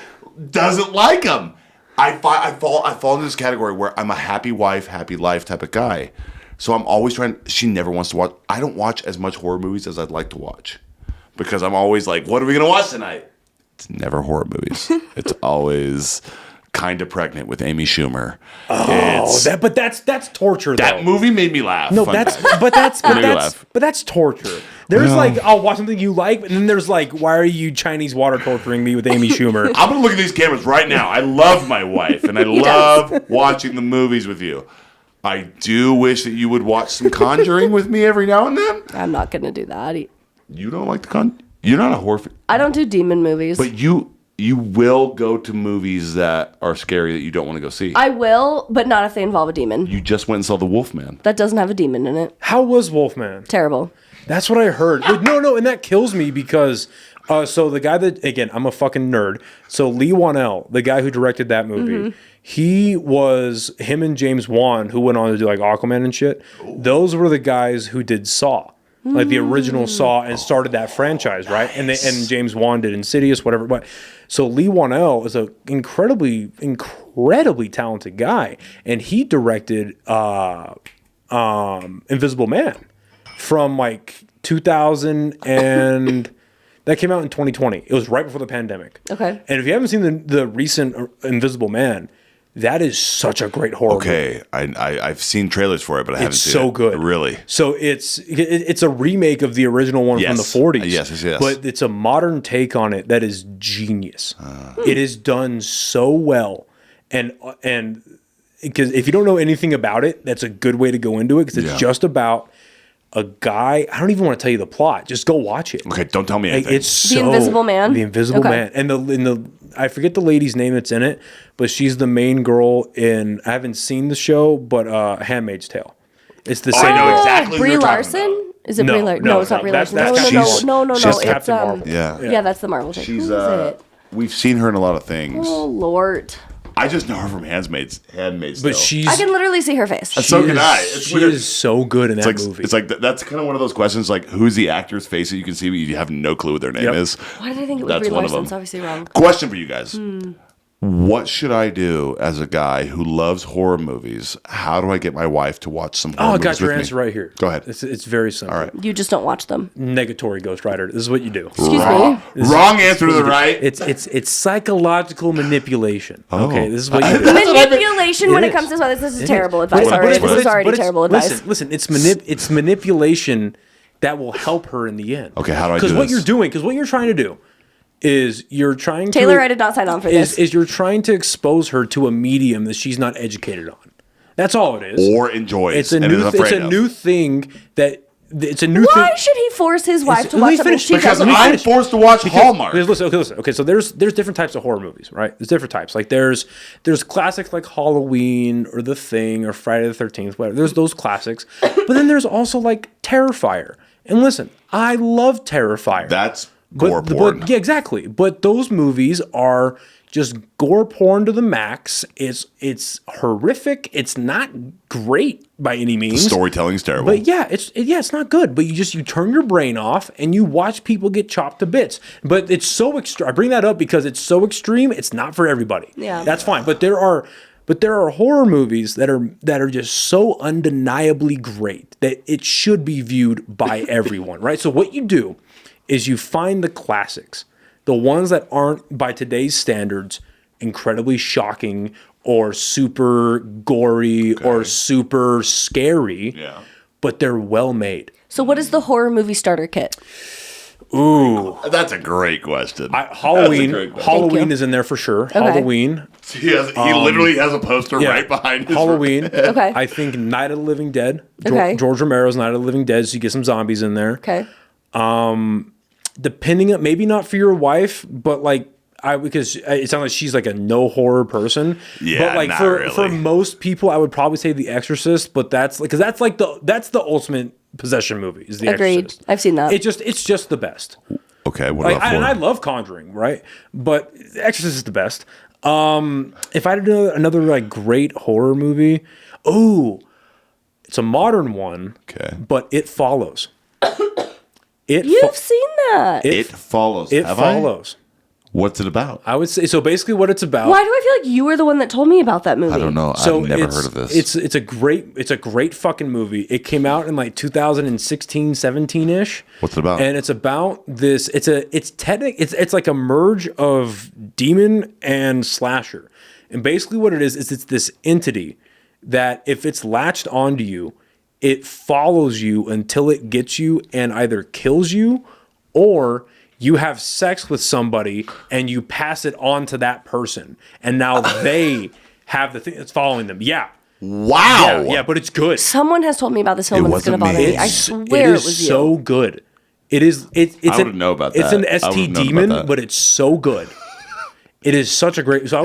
doesn't like them. I fall into this category where I'm a happy wife, happy life type of guy. So I'm always she never wants to watch. I don't watch as much horror movies as I'd like to watch. Because I'm always like, what are we going to watch tonight? It's never horror movies. It's always Kind of Pregnant with Amy Schumer. But that's torture, though. That movie made me laugh. No, but that's torture. There's I'll watch something you like, and then there's why are you Chinese water torturing me with Amy Schumer? I'm going to look at these cameras right now. I love my wife, and I love watching the movies with you. I do wish that you would watch some Conjuring with me every now and then. I'm not going to do that. You don't like the You're not a horror fan. I don't do demon movies. But you will go to movies that are scary that you don't want to go see. I will, but not if they involve a demon. You just went and saw The Wolfman. That doesn't have a demon in it. How was Wolfman? Terrible. That's what I heard. No, and that kills me because... so the guy that, again, I'm a fucking nerd. So Lee Wanell, the guy who directed that movie, him and James Wan, who went on to do Aquaman and shit, those were the guys who did Saw. Like the original Saw and started that franchise, right? Nice. And James Wan did Insidious, whatever. But so Lee Wanell is an incredibly talented guy. And he directed Invisible Man from 2000 and... That came out in 2020. It was right before the pandemic. Okay. And if you haven't seen the recent Invisible Man, that is such a great horror movie. I've seen trailers for it, but I haven't seen it. It's so good. Really? So it's a remake of the original one from the 40s. Yes. But it's a modern take on it that is genius. It is done so well. And because if you don't know anything about it, that's a good way to go into it because it's just about... a guy, I don't even want to tell you the plot. Just go watch it. Okay, don't tell me anything. It's The Invisible Man? The Invisible Man. And the I forget the lady's name that's in it, but she's the main girl in, I haven't seen the show, but Handmaid's Tale. It's the same. I know exactly Brie who you're talking Larson? about. Is it Brie Larson? No, it's not Brie That's Larson. No. she's It's Captain Marvel. Yeah, that's the Marvel chick. She's Who is it? we've seen her in a lot of things. Oh Lord. I just know her from Handmaid's Tale. But she's... I can literally see her face. So can I. She is so good in that movie. It's that's kind of one of those questions who's the actor's face that you can see, but you have no clue what their name is. Why did I think it was That's Brie one of Larson? them. It's obviously wrong. Question for you guys. What should I do as a guy who loves horror movies? How do I get my wife to watch some horror Oh, I movies got your with answer me? right here. Go ahead. It's very simple. All right. You just don't watch them. Negatory Ghost Rider. This is what you do. Excuse Wrong, me. wrong answer to the right. It's psychological manipulation. Oh. Okay, this is what you do. Manipulation when It it comes is. to this is It terrible is. advice But already. it's- This is already terrible advice. Listen, it's manipulation that will help her in the end. Okay, how do I do Because what this? you're doing, because what you're trying to do is you're trying Taylor, to I did not sign on for this. is you're trying to expose her to a medium that she's not educated on. That's all it is. Or enjoys. It's a and new is afraid it's a of. new thing that it's a new thing. Why should he force his wife to Let watch me something finish, she Because doesn't I'm watch? forced to watch Hallmark. Because listen. Okay, so there's different types of horror movies, right? There's different types. Like there's classics like Halloween or The Thing or Friday the 13th, whatever. There's those classics. But then there's also like Terrifier. And listen, I love Terrifier. That's gore But porn. yeah, exactly. But those movies are just gore porn to the max. It's horrific. It's not great by any means. Storytelling's terrible. But yeah, it's not good. But you turn your brain off and you watch people get chopped to bits. But it's so extreme. I bring that up because it's so extreme. It's not for everybody. Yeah. That's fine. But there are horror movies that are just so undeniably great that it should be viewed by everyone, right? So what you do is you find the classics, the ones that aren't by today's standards incredibly shocking or super gory or super scary, Yeah. but they're well made. So what is the horror movie starter kit? Ooh, That's a great question. Halloween. That's a great question. Halloween you. is in there for sure. Halloween. He literally has a poster Yeah. right behind his Halloween. Okay. I think Night of the Living Dead. Okay. George Romero's Night of the Living Dead, so you get some zombies in there. Okay. Depending on, maybe not for your wife, but like because it sounds like she's like a no horror person. Yeah, but like not for really. most people, I would probably say The Exorcist. But that's like because that's the ultimate possession movie. Is The Agreed. Exorcist? I've seen that. It's just the best. Okay, what Like, about and I horror? love Conjuring, right? But The Exorcist is the best. If I had to do another like great horror movie, it's a modern one. Okay. But It Follows. You've seen that. It follows. It Have I? follows. What's it about? I would say so. Basically, what it's about. Why do I feel like you were the one that told me about that movie? I don't know. So I've never it's- heard of this. It's a great fucking movie. It came out in like 2016, 17 ish. What's it about? And it's about this. It's like a merge of demon and slasher. And basically, what it is it's this entity that if it's latched onto you, it follows you until it gets you and either kills you or you have sex with somebody and you pass it on to that person. And now they have the thing that's following them. Yeah. Wow. Yeah, but it's good. Someone has told me about this film and it's going to wasn't bother me. me. I It swear it is was you. so good. It is. It's I wouldn't know about It's that. an I ST wouldn't know about demon, that. but it's so good. It is such a great. So I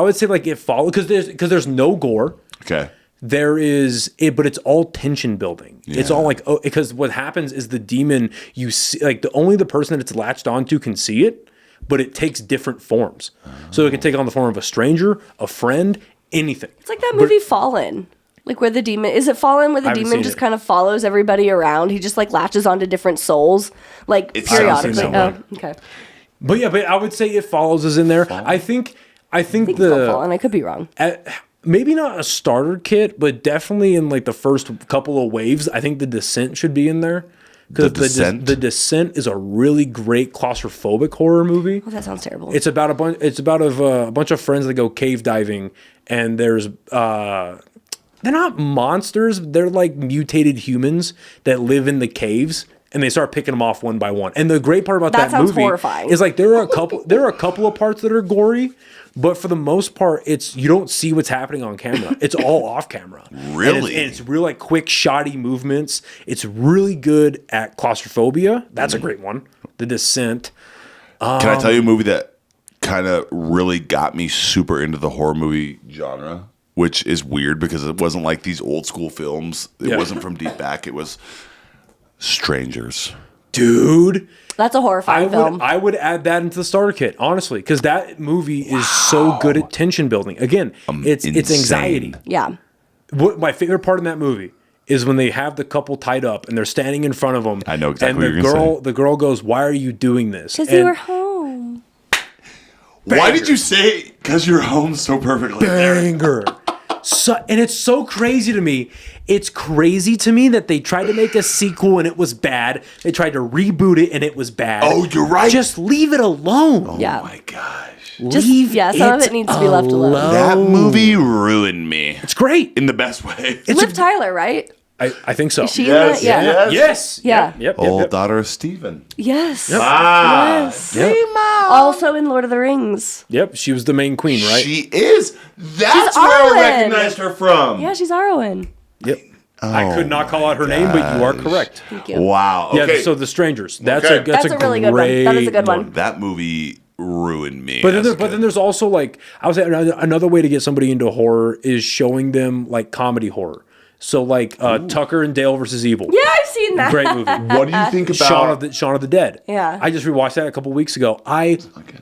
would say like it follows because there's no gore. Okay. There is it, but it's all tension building. It's Yeah. all like because what happens is the demon you see like only the person that it's latched onto can see it, but it takes different forms. So it can take on the form of a stranger, a friend, anything. It's like that movie Fallen. Like where the demon is it Fallen where the haven't demon seen just it. kind of follows everybody around. He just like latches onto different souls like It sounds periodically. similar. Oh, okay. But yeah, but I would say It Follows is in there. I think I think it's called Fallen. I could be wrong. maybe not a starter kit, but definitely in like the first couple of waves, I think The Descent should be in there. Because The Descent? The Descent is a really great claustrophobic horror movie. Oh, that sounds terrible. It's about a bunch of friends that go cave diving, and there's they're not monsters. They're like mutated humans that live in the caves, and they start picking them off one by one. And the great part about That that sounds movie horrifying. is like there are a couple of parts that are gory, but for the most part, you don't see what's happening on camera. It's all off camera. Really? And it's real like quick, shoddy movements. It's really good at claustrophobia. That's a great one. The Descent. Can I tell you a movie that kind of really got me super into the horror movie genre? Which is weird because it wasn't like these old school films. It Yeah. wasn't from deep back. It was Strangers. Dude. That's a horrifying film. I would add that into the starter kit, honestly, because that movie is so good at tension building. Again, it's insane. anxiety. Yeah. What my favorite part in that movie is when they have the couple tied up and they're standing in front of them. I know exactly and what you're gonna say. the girl goes, "Why are you doing this?" Because you And were home. Why did you say because you're home so perfectly? Banger. So, and it's so crazy to me. It's crazy to me that they tried to make a sequel and it was bad. They tried to reboot it and it was bad. Oh, you're right. Just leave it alone. Oh Yeah. my gosh. Some of it needs to be left alone. That movie ruined me. It's great. In the best way. Liv Tyler, right? I think so. Is she Yes, in that? Yeah. yes. Yes. Yeah. Yep. Old daughter of Steven. Yes. Yes. Yep. Also in Lord of the Rings. Yep. She was the main queen, right? She is. That's She's where Arwen. I recognized her from. Yeah, she's Arwen. Yep. I could not call out her name, but you are correct. Thank you. Wow. Okay. Yeah. So The Strangers. That's Okay. that's That's a really good one. great That is a good one. That movie ruined me. But then, as a but then kid. there's also like I would say another way to get somebody into horror is showing them like comedy horror. So like Tucker and Dale versus Evil. Yeah, I've seen that. Great movie. What do you think about Shaun of the Dead. Yeah. I just rewatched that a couple weeks ago. I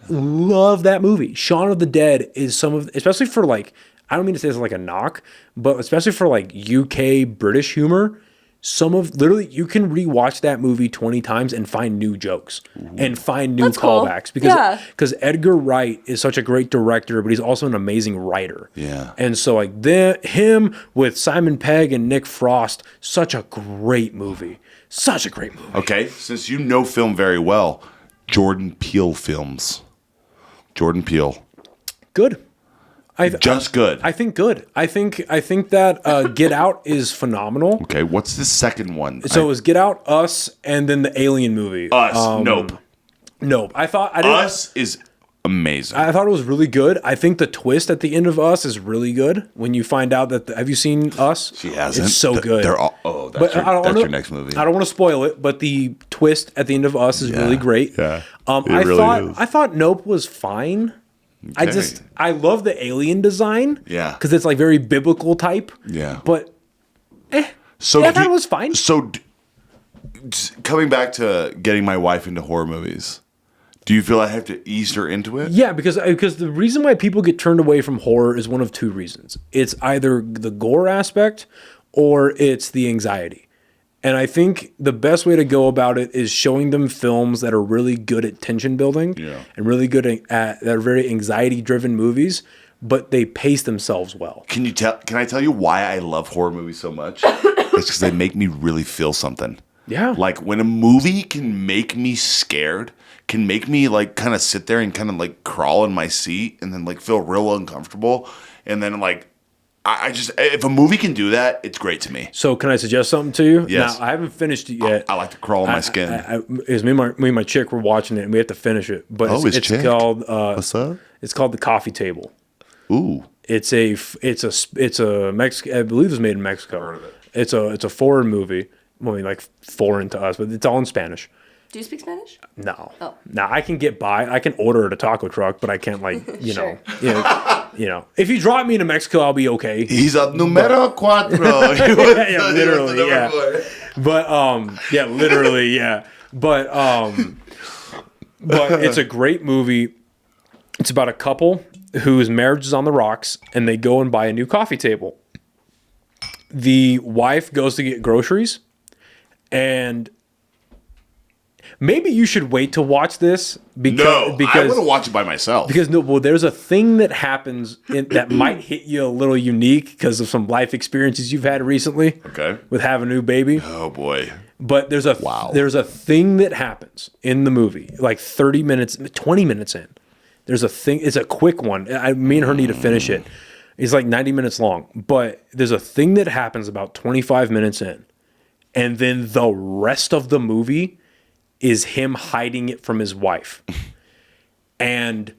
love that movie. Shaun of the Dead is especially for like, I don't mean to say it's like a knock, but especially for like UK British humor, literally you can rewatch that movie 20 times and find new jokes and find new That's cool. callbacks Yeah. because Edgar Wright is such a great director, but he's also an amazing writer. Yeah. And so like him with Simon Pegg and Nick Frost, such a great movie. Such a great movie. Okay, since you know film very well, Jordan Peele films. Jordan Peele. Good. Just good. I think good. I think that Get Out is phenomenal. Okay, what's the second one? So it was Get Out, Us, and then the Alien movie. Us. Nope. Nope. I thought Us is amazing. I thought it was really good. I think the twist at the end of Us is really good. When you find out that have you seen Us? She hasn't. It's so good. They're all. Oh, that's, that's your next movie. I don't want to spoil it, but the twist at the end of Us is really great. Yeah, I thought Nope was fine. Okay. I love the alien design. Yeah. Because it's like very biblical type. Yeah. But So I thought it was fine. So coming back to getting my wife into horror movies, do you feel I have to ease her into it? Yeah, because the reason why people get turned away from horror is one of two reasons. It's either the gore aspect or it's the anxiety. And I think the best way to go about it is showing them films that are really good at tension building and really good at that are very anxiety driven movies, but they pace themselves well. Can I tell you why I love horror movies so much? It's because they make me really feel something. Yeah. Like when a movie can make me scared, can make me like kind of sit there and kind of like crawl in my seat and then like feel real uncomfortable. And then like, I just, if a movie can do that, it's great to me. So can I suggest something to you? Yes. Now, I haven't finished it yet. I like to crawl in my skin. It was me and my chick were watching it and we have to finish it. But it's chick. called What's up? It's called The Coffee Table. Ooh. It's a Mexico. I believe it was made in Mexico. Heard of it. It's a foreign movie. Well, I mean, like foreign to us, but it's all in Spanish. Do you speak Spanish? No. Oh. Now I can get by. I can order at a taco truck, but I can't like Sure. If you drop me into Mexico, I'll be okay. He's a numero cuatro. Yeah, literally, yeah. But literally, yeah. But it's a great movie. It's about a couple whose marriage is on the rocks, and they go and buy a new coffee table. The wife goes to get groceries, and maybe you should wait to watch this because I want to watch it by myself. there's a thing that happens that might hit you a little unique because of some life experiences you've had recently. Okay. With having a new baby. Oh boy. But there's a thing that happens in the movie, like 20 minutes in. There's a thing. It's a quick one. Me and her need to finish it. It's like 90 minutes long. But there's a thing that happens about 25 minutes in. And then the rest of the movie is him hiding it from his wife. And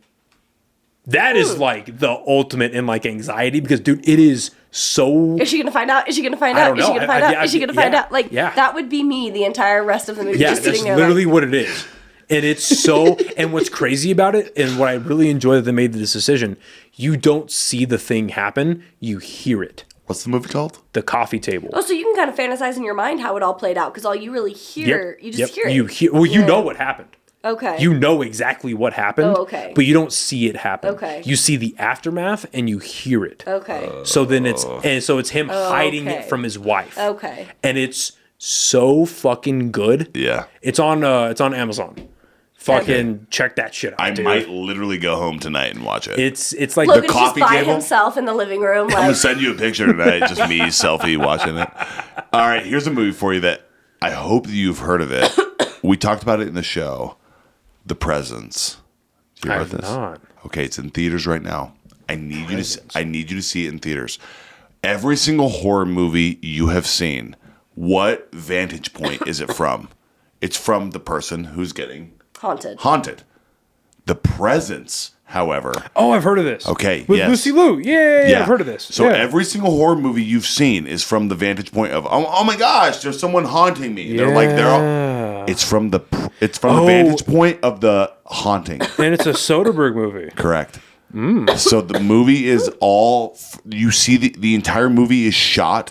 that is like the ultimate in like anxiety because, dude, it is so... Is she gonna find out? Is she gonna find I out? don't Is she know. gonna find out? Is she gonna find out? Like, yeah. that would be me the entire rest of the movie. Yeah, just that's sitting there literally like, what it is. And it's so... and what's crazy about it, and what I really enjoy that they made this decision, you don't see the thing happen, you hear it. What's the movie called? The Coffee Table. oh, so you can kind of fantasize in your mind how it all played out because all you really hear, you just hear it. You know what happened. Okay. You know exactly what happened. Oh, okay. But you don't see it happen. Okay. You see the aftermath and you hear it. Okay. So then it's him hiding okay. it from his wife. Okay. And it's so fucking good. Yeah. It's on Amazon. Fucking check that shit out, I dude. might literally go home tonight and watch it. It's like Logan's coffee just by table? himself in the living room. I'm gonna Like, send you a picture tonight, just me selfie watching it. All right, here's a movie for you that I hope that you've heard of it. We talked about it in the show, The Presence. Do you I heard have not. Okay, it's in theaters right now. I need you to see it in theaters. Every single horror movie you have seen, what vantage point is it from? It's from the person who's getting haunted. The Presence, however. Oh, I've heard of this. Okay, With yes. Lucy Liu. Yeah, I've heard of this. So yeah. every single horror movie you've seen is from the vantage point of, oh my gosh, there's someone haunting me. They're like, it's from the vantage point of the haunting. And it's a Soderbergh movie. Correct. So the movie is you see the entire movie is shot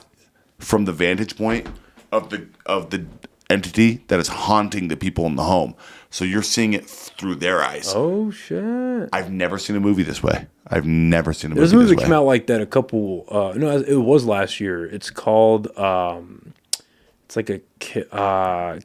from the vantage point of the entity that is haunting the people in the home. So you're seeing it through their eyes. Oh shit! I've never seen a movie this way. There's a movie that came out like that a couple. No, it was last year. It's called. It's like a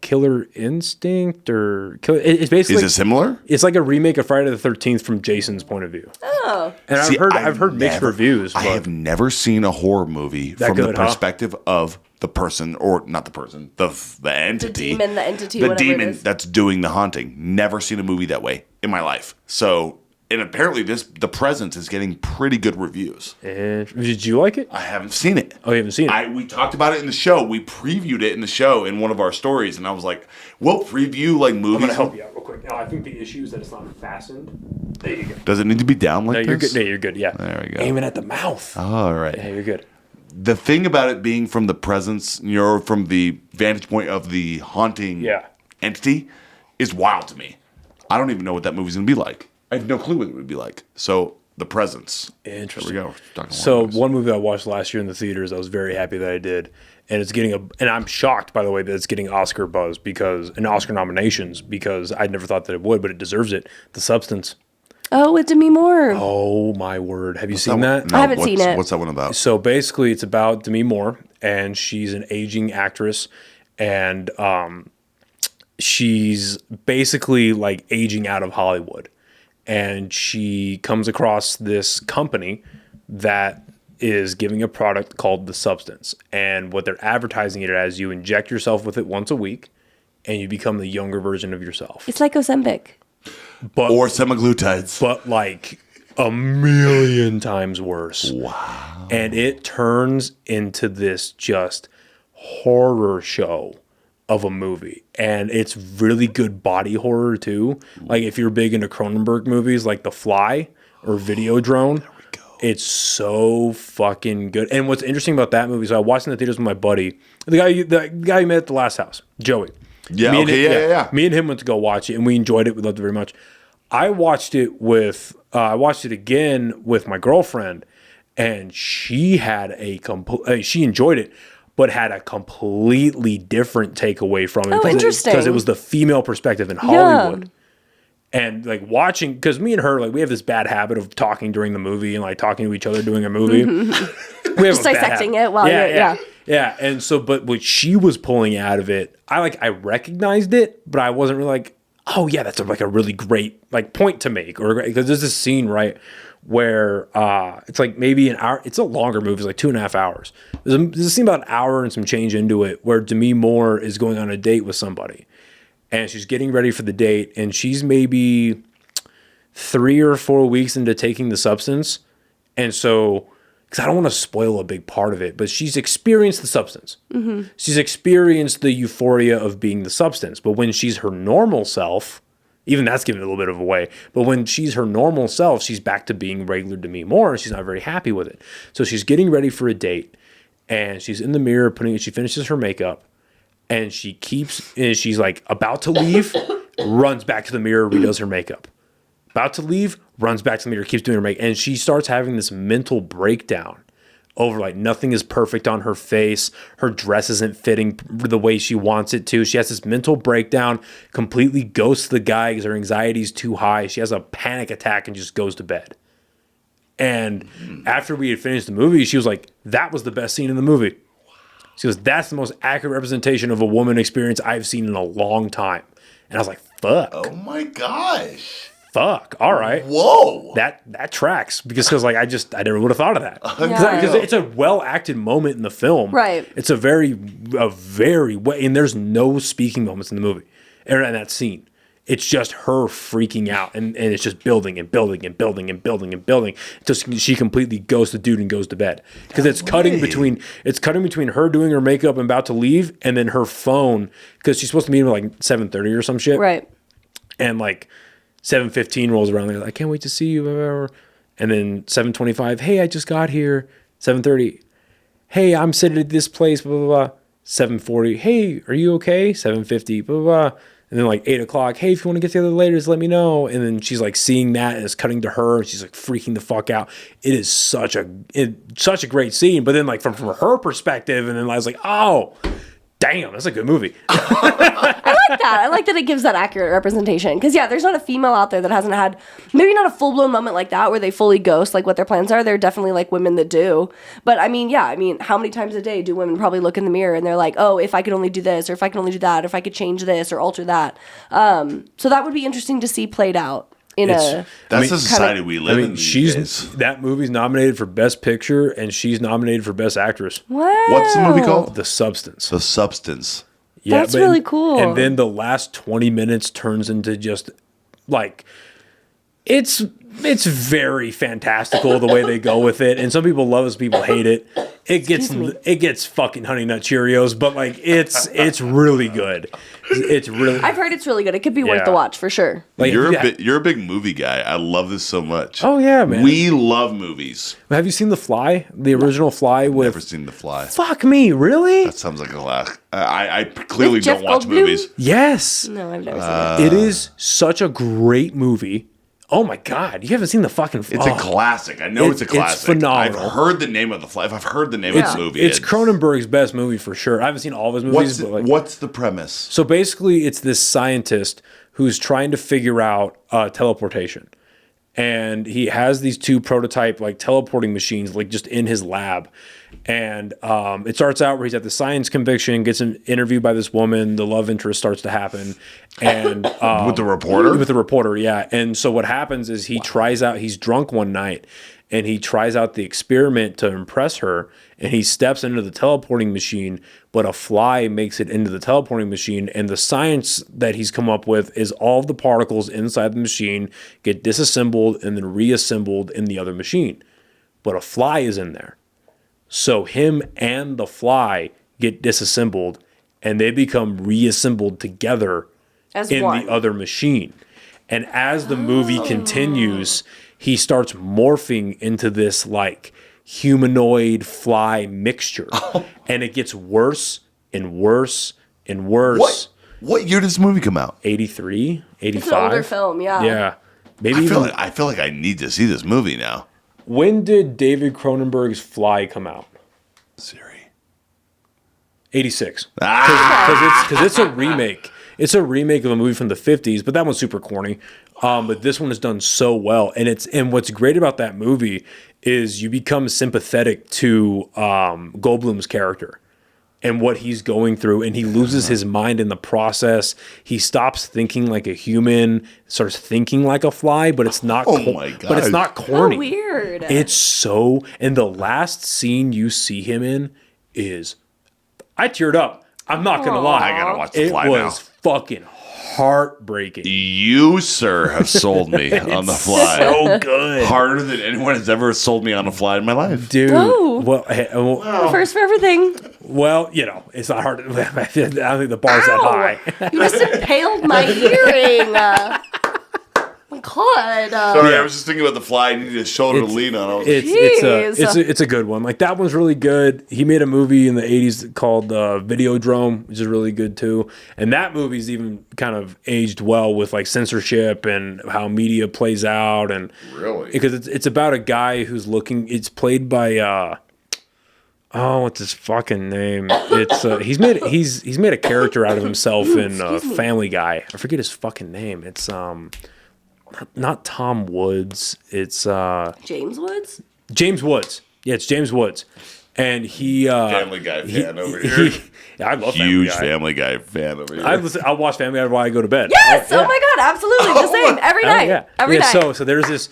Killer Instinct or it's basically. Is it similar? It's like a remake of Friday the 13th from Jason's point of view. oh, And See, I've heard mixed reviews. I But have never seen a horror movie from good, the perspective of the person, or not the person, the entity, the entity, the whatever it demon is. that's doing the haunting. Never seen a movie that way in my life. So, and apparently, The Presence is getting pretty good reviews. Did you like it? I haven't seen it. Oh, you haven't seen it? We talked about it in the show. We previewed it in the show in one of our stories, and I was like, "We'll preview like movies." I'm gonna help you out real quick. No, I think the issue is that it's not fastened. There you go. Does it need to be down like No, you're this? good. No, you're good. Yeah. There we go. Aiming at the mouth. All right. Yeah, you're good. The thing about it being from the presence, from the vantage point of the haunting entity, is wild to me. I don't even know what that movie's gonna be like. I have no clue what it would be like. So, The Presence. Interesting. There we go. So one movie I watched last year in the theaters, I was very happy that I did, and it's getting and I'm shocked by the way that it's getting Oscar buzz and Oscar nominations because I never thought that it would, but it deserves it. The Substance. Oh, with Demi Moore. Oh my word! Have you seen that? No, I haven't seen it. What's that one about? So basically, it's about Demi Moore, and she's an aging actress, and she's basically like aging out of Hollywood. And she comes across this company that is giving a product called The Substance. And what they're advertising it as, you inject yourself with it once a week, and you become the younger version of yourself. It's like Ozempic. Or semaglutides. But like a million times worse. Wow. And it turns into this just horror show of a movie, and it's really good body horror too. Like if you're big into Cronenberg movies like The Fly or Videodrome, it's so fucking good. And what's interesting about that movie, so I watched it in the theaters with my buddy, the guy you met at the last house, Joey. Yeah, Yeah. Me and him went to go watch it, and we enjoyed it. We loved it very much. I watched it again with my girlfriend, and she had she enjoyed it, but had a completely different takeaway from it. Oh, interesting. Because it was the female perspective in Hollywood. Yeah. And like watching, because me and her, like we have this bad habit of talking during the movie and like talking to each other during a movie. We have Just dissecting it while Yeah. And so, but what she was pulling out of it, I recognized it, but I wasn't really like, oh yeah, that's like a really great like point to make, or because there's this scene right where it's like maybe an hour. It's a longer movie, it's like 2.5 hours. There's a scene about an hour and some change into it where Demi Moore is going on a date with somebody, and she's getting ready for the date, and she's maybe 3 or 4 weeks into taking the substance, and so. Because I don't want to spoil a big part of it, but she's experienced the substance. Mm-hmm. She's experienced the euphoria of being the substance. But when she's her normal self, even that's giving it a little bit of away. But when she's her normal self, she's back to being regular Demi Moore, and she's not very happy with it. So she's getting ready for a date, and she's in the mirror she finishes her makeup, and she's like about to leave, runs back to the mirror, redoes her makeup. About to leave, runs back to the mirror, keeps doing her makeup, and she starts having this mental breakdown over like nothing is perfect on her face. Her dress isn't fitting the way she wants it to. She has this mental breakdown, completely ghosts the guy because her anxiety is too high. She has a panic attack and just goes to bed. And after we had finished the movie, she was like, that was the best scene in the movie. She goes, that's the most accurate representation of a woman experience I've seen in a long time. And I was like, fuck. Oh my gosh. Fuck. All right. Whoa. That tracks because like I never would have thought of that Yeah. because it's a well acted moment in the film. Right. It's a very and there's no speaking moments in the movie or in that scene. It's just her freaking out and it's just building and building and building and building and building until she completely goes to dude and goes to bed because it's cutting between her doing her makeup and about to leave and then her phone because she's supposed to meet him at like 7:30 or some shit. Right. And like 7:15 rolls around. They're like, I can't wait to see you. And then 7:25. Hey, I just got here. 7:30. Hey, I'm sitting at this place. Blah, blah, blah. 7:40. Hey, are you okay? 7:50. Blah, blah, blah. And then like 8 o'clock. Hey, if you want to get together later, just let me know. And then she's like seeing that and it's cutting to her and she's like freaking the fuck out. It is such a great scene. But then like from her perspective, and then I was like, oh, damn, that's a good movie. I like that it gives that accurate representation. Because, yeah, there's not a female out there that hasn't had, maybe not a full-blown moment like that where they fully ghost like what their plans are. There are definitely like women that do. But, I mean, how many times a day do women probably look in the mirror and they're like, oh, if I could only do this, or if I could only do that, or if I could change this or alter that. So that would be interesting to see played out. That's the society we live in. That movie's nominated for Best Picture and she's nominated for Best Actress. Wow. What's the movie called? The Substance. The Substance. Yeah, That's really cool. And then the last 20 minutes turns into just like it's very fantastical the way they go with it. And some people love it, some people hate it. It gets fucking Honey Nut Cheerios, but like it's really good. It's really I've heard it's really good. It could be worth the watch for sure. Like you're a big movie guy. I love this so much. Oh yeah, man. We love movies. Have you seen The Fly? The original Fly with Never seen The Fly. Fuck me, really? That sounds like a laugh. I clearly With Jeff don't watch Goldblum? movies. Yes. No, I've never seen it. It is such a great movie. Oh my god, you haven't seen the fucking It's a classic. I know it's a classic. It's phenomenal. I've heard the name of The Fly. I've heard the name of the movie. It's Cronenberg's best movie for sure. I haven't seen all of his movies. What's the premise? So basically, it's this scientist who's trying to figure out teleportation. And he has these two prototype like teleporting machines like just in his lab. And it starts out where he's at the science conviction, gets an interview by this woman, the love interest starts to happen. And with the reporter? With the reporter, yeah. And so what happens is he's drunk one night and he tries out the experiment to impress her and he steps into the teleporting machine, but a fly makes it into the teleporting machine. And the science that he's come up with is all of the particles inside the machine get disassembled and then reassembled in the other machine. But a fly is in there. So him and the fly get disassembled and they become reassembled together in the other machine. And as the movie continues, he starts morphing into this like humanoid fly mixture. And it gets worse and worse and worse. What year did this movie come out? 83, 85. It's an older film, yeah. Yeah. I feel like I need to see this movie now. When did David Cronenberg's Fly come out? Siri. 86. Because it's a remake. It's a remake of a movie from the 50s, but that one's super corny. But this one is done so well. And what's great about that movie is you become sympathetic to Goldblum's character and what he's going through, and he loses his mind in the process. He stops thinking like a human, starts thinking like a fly, but it's not. My God. But it's not corny. Oh, weird. It's so. And the last scene you see him in is, I teared up. I'm not gonna lie. I gotta watch The Fly now. It was fucking heartbreaking. You, sir, have sold me on The Fly. So good. Harder than anyone has ever sold me on A Fly in my life. Dude. Oh. Well, First for everything. well, it's not hard. I don't think the bar's that high. You just impaled my hearing. My God. Sorry, I was just thinking about The Fly. I needed a shoulder to lean on. It's a good one. Like that one's really good. He made a movie in the 80s called Videodrome, which is really good too. And that movie's even kind of aged well with like censorship and how media plays out. And Really? because it's about a guy who's looking. It's played by what's his fucking name? It's he's made a character out of himself in Family Guy. I forget his fucking name. It's not Tom Woods. It's James Woods? James Woods. Yeah, it's James Woods. and he Family Guy fan over here. I love Huge Family Guy. Fan over here. I watch Family Guy while I go to bed. Yes. Oh, Oh my God. Absolutely. The same. Every night. Every night. So there's this.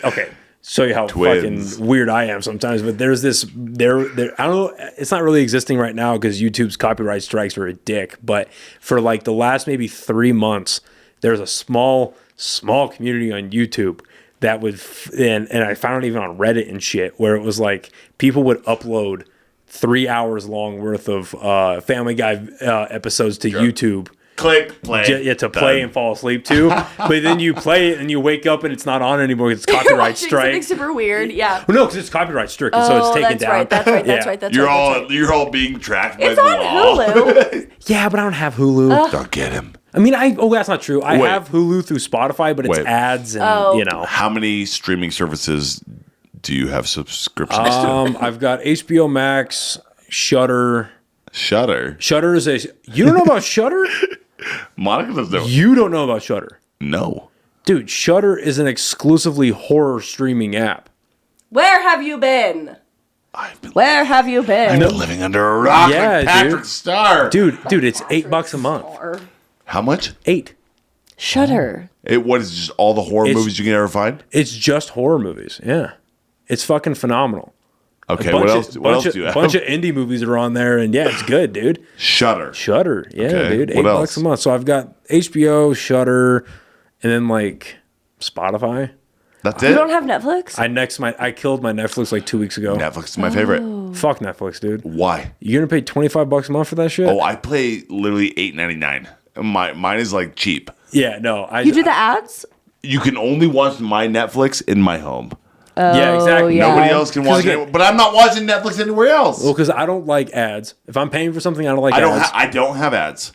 Okay. Show you how Twins. fucking weird I am sometimes. But there's this. There. I don't know. It's not really existing right now because YouTube's copyright strikes are a dick. But for like the last maybe 3 months, there's a small community on YouTube that would, and I found it even on Reddit and shit, where it was like people would upload 3 hours long worth of Family Guy episodes to YouTube. Click, play. Yeah, to play and fall asleep to. But then you play it and you wake up and it's not on anymore. It's You're copyright watching strike. something super weird. Yeah. Well, no, because it's copyright stricken, so it's taken that's down. right. That's right. That's Yeah. right. That's You're right. all you're all being tracked by It's the on law. Hulu. Yeah, but I don't have Hulu. Don't get him. I mean, that's not true. I Wait. have Hulu through Spotify, but it's Wait. ads and, you know. How many streaming services do you have subscriptions to? I've got HBO Max, Shudder. Shudder. Shudder is a... You don't know about Shudder? Monica doesn't know. You don't know about Shudder. No. Dude, Shudder is an exclusively horror streaming app. Where have you been? I've been Where have you been? living under a rock Yeah, like Patrick dude. Star. Dude, it's $8 a month. How much? 8. Shudder. What is just all the horror It's- movies you can ever find? It's just horror movies. Yeah. It's fucking phenomenal. Okay, what else do you have? Bunch of indie movies are on there, and yeah, it's good, dude. Shudder. Shudder, yeah, Okay, dude. what $8 else? a month. So I've got HBO, Shudder, and then like Spotify. That's You it? don't have Netflix? I killed my Netflix like 2 weeks ago. Netflix is my favorite. Fuck Netflix, dude. Why? You're gonna pay $25 a month for that shit? Oh, I pay literally $8.99. Mine is like cheap. Yeah, no. You do the ads? You can only watch my Netflix in my home. Yeah, exactly. yeah. Nobody else can watch again- it. But I'm not watching Netflix anywhere else. Well, because I don't like ads. If I'm paying for something, I don't like ads. I don't have ads.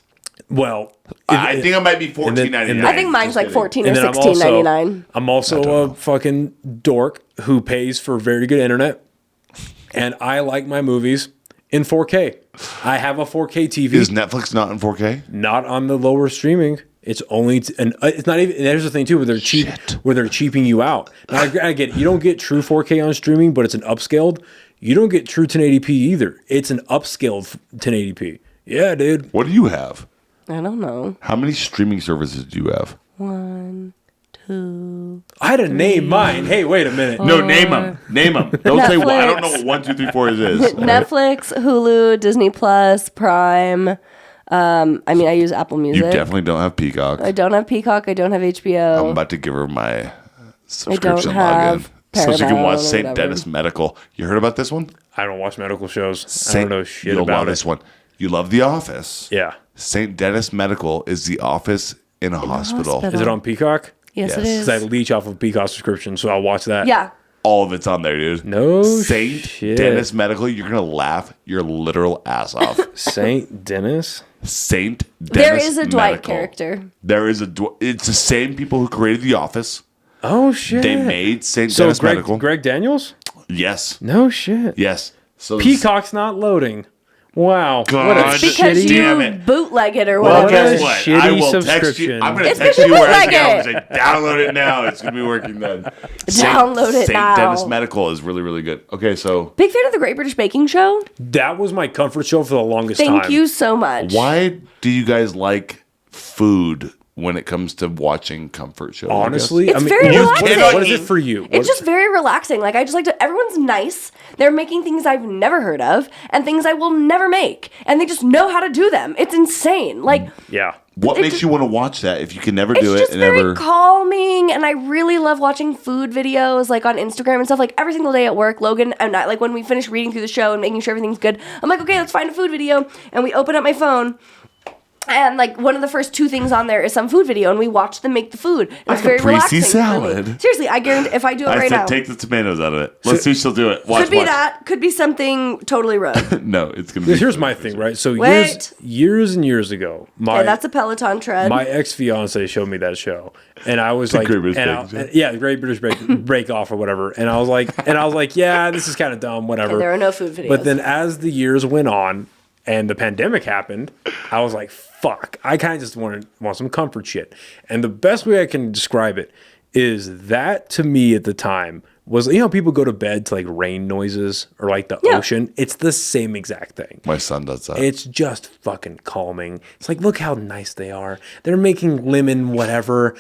Well, I think I might be $14.99. I think mine's Just like kidding. $14 or and then $16.99. I'm also a fucking dork who pays for very good internet, and I like my movies in 4K. I have a 4K TV. Is Netflix not in 4K? Not on the lower streaming. It's only and it's not even. And there's the thing too, where they're cheap, where they're cheaping you out. Now I get you don't get true 4K on streaming, but it's an upscaled. You don't get true 1080p either. It's an upscaled 1080p. Yeah, dude. What do you have? I don't know. How many streaming services do you have? 1, 2. I had to name mine. Hey, wait a minute. No, name them. Name them. Don't say one. I don't know Netflix. what 1, 2, 3, 4 is. Netflix, Hulu, Disney Plus, Prime. I mean, I use Apple You Music. definitely don't have Peacock. I don't have Peacock. I don't have HBO. I'm about to give her my subscription have login. So she can watch Paramount or St. whatever. Dennis Medical. You heard about this one? I don't watch medical shows. I don't know shit You'll about love it. this one. You love The Office. Yeah. St. Dennis Medical is the office in a hospital. hospital. Is it on Peacock? Yes, it Yes. is. Because I leech off of Peacock subscription, so I'll watch that. Yeah. All of it's on there, dude. No St. shit. Dennis Medical, you're going to laugh your literal ass off. Saint Dennis. St. Dennis There is a Dwight Medical. character. There is it's the same people who created The Office. Oh shit. They made St. so Dennis Greg, Medical. Greg Daniels? Yes. No shit. Yes. So Peacock's not loading. Wow. God what a Because shitty. you Damn it. bootleg it or Well, whatever. guess what? shitty I will text you. subscription. I'm going to It's text because you you where I bootleg go and it. say, download it now. It's going to be working then. Download it St. now. Dennis Medical is really, really good. Okay, so Big fan of the Great British Baking Show. That was my comfort show for the longest Thank time. you so much. why do you guys like food when it comes to watching comfort shows? I guess? Honestly, It's I mean, very relaxing. what is it for you? It's just very relaxing. Like, I just like to, everyone's nice. They're making things I've never heard of and things I will never make. And they just know how to do them. It's insane. Like, Yeah. What It makes just- you want to watch that if you can never it's do it just and very ever? calming. And I really love watching food videos, like on Instagram and stuff. Like, every single day at work, Logan and I, like, when we finish reading through the show and making sure everything's good, I'm like, okay, let's find a food video. And we open up my phone. And like one of the first 2 things on there is some food video, and we watch them make the food. And it's very caprese relaxing. for me. salad. Seriously, I guarantee if I do it I right said now, take the tomatoes out of it. Let's see if she'll do it. Watch, could be watch. that, could be something totally rogue. No, it's gonna be. Here's my thing, right? So Wait. years and years ago, Yeah, that's a Peloton tread. my ex fiance showed me that show, and I was like, Great British and Baking Show. yeah, the Great British Break Off or whatever. And I was like, yeah, this is kind of dumb, whatever. And there are no food videos. But then as the years went on and the pandemic happened, I was like, fuck, I kind of just want some comfort shit. And the best way I can describe it is that to me at the time was, you know, people go to bed to like rain noises or like the ocean. It's the same exact thing. My son does that. It's just fucking calming. It's like, look how nice they are. They're making lemon whatever.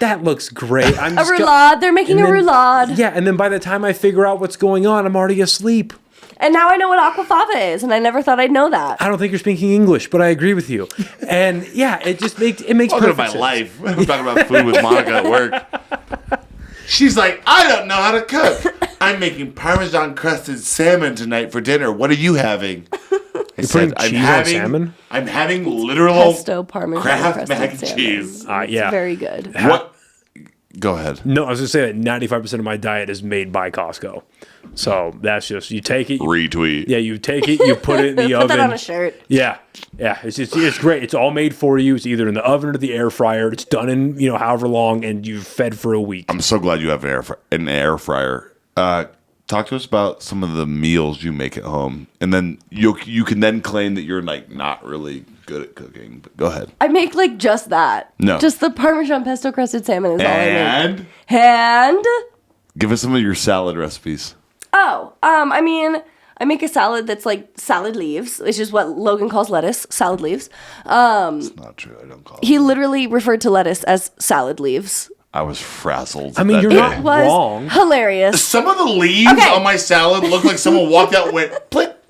That looks great. I'm A roulade. They're making a roulade. Yeah, and then by the time I figure out what's going on, I'm already asleep. And now I know what aquafaba is, and I never thought I'd know that. I don't think you're speaking English, but I agree with you. And yeah, it just makes Welcome to perfect my sense. life. I'm talking about food with Monica at work. She's like, I don't know how to cook. I'm making Parmesan crusted salmon tonight for dinner. What are you having? You're putting cheese on salmon? I'm having literal Pesto Parmesan Kraft crusted mac and salmon. cheese. It's Yeah. very good. What? Go ahead. No, I was going to say that 95% of my diet is made by Costco. So that's just, you take it. Retweet. Yeah, you take it, you put it in the Put oven. that on a shirt. Yeah. It's great. It's all made for you. It's either in the oven or the air fryer. It's done in, however long, and you've fed for a week. I'm so glad you have an air fryer. Talk to us about some of the meals you make at home, and then you can then claim that you're like not really good at cooking. But go ahead. I make like just that. No. Just the Parmesan pesto crusted salmon is all I And make. And give us some of your salad recipes. I mean, I make a salad that's like salad leaves, which is what Logan calls lettuce, salad leaves. It's not true. I don't call it. He literally referred to lettuce as salad leaves. I was frazzled. I mean, that you're day. not Was wrong. hilarious. Some of the leaves Okay. on my salad look like someone walked out and went pick,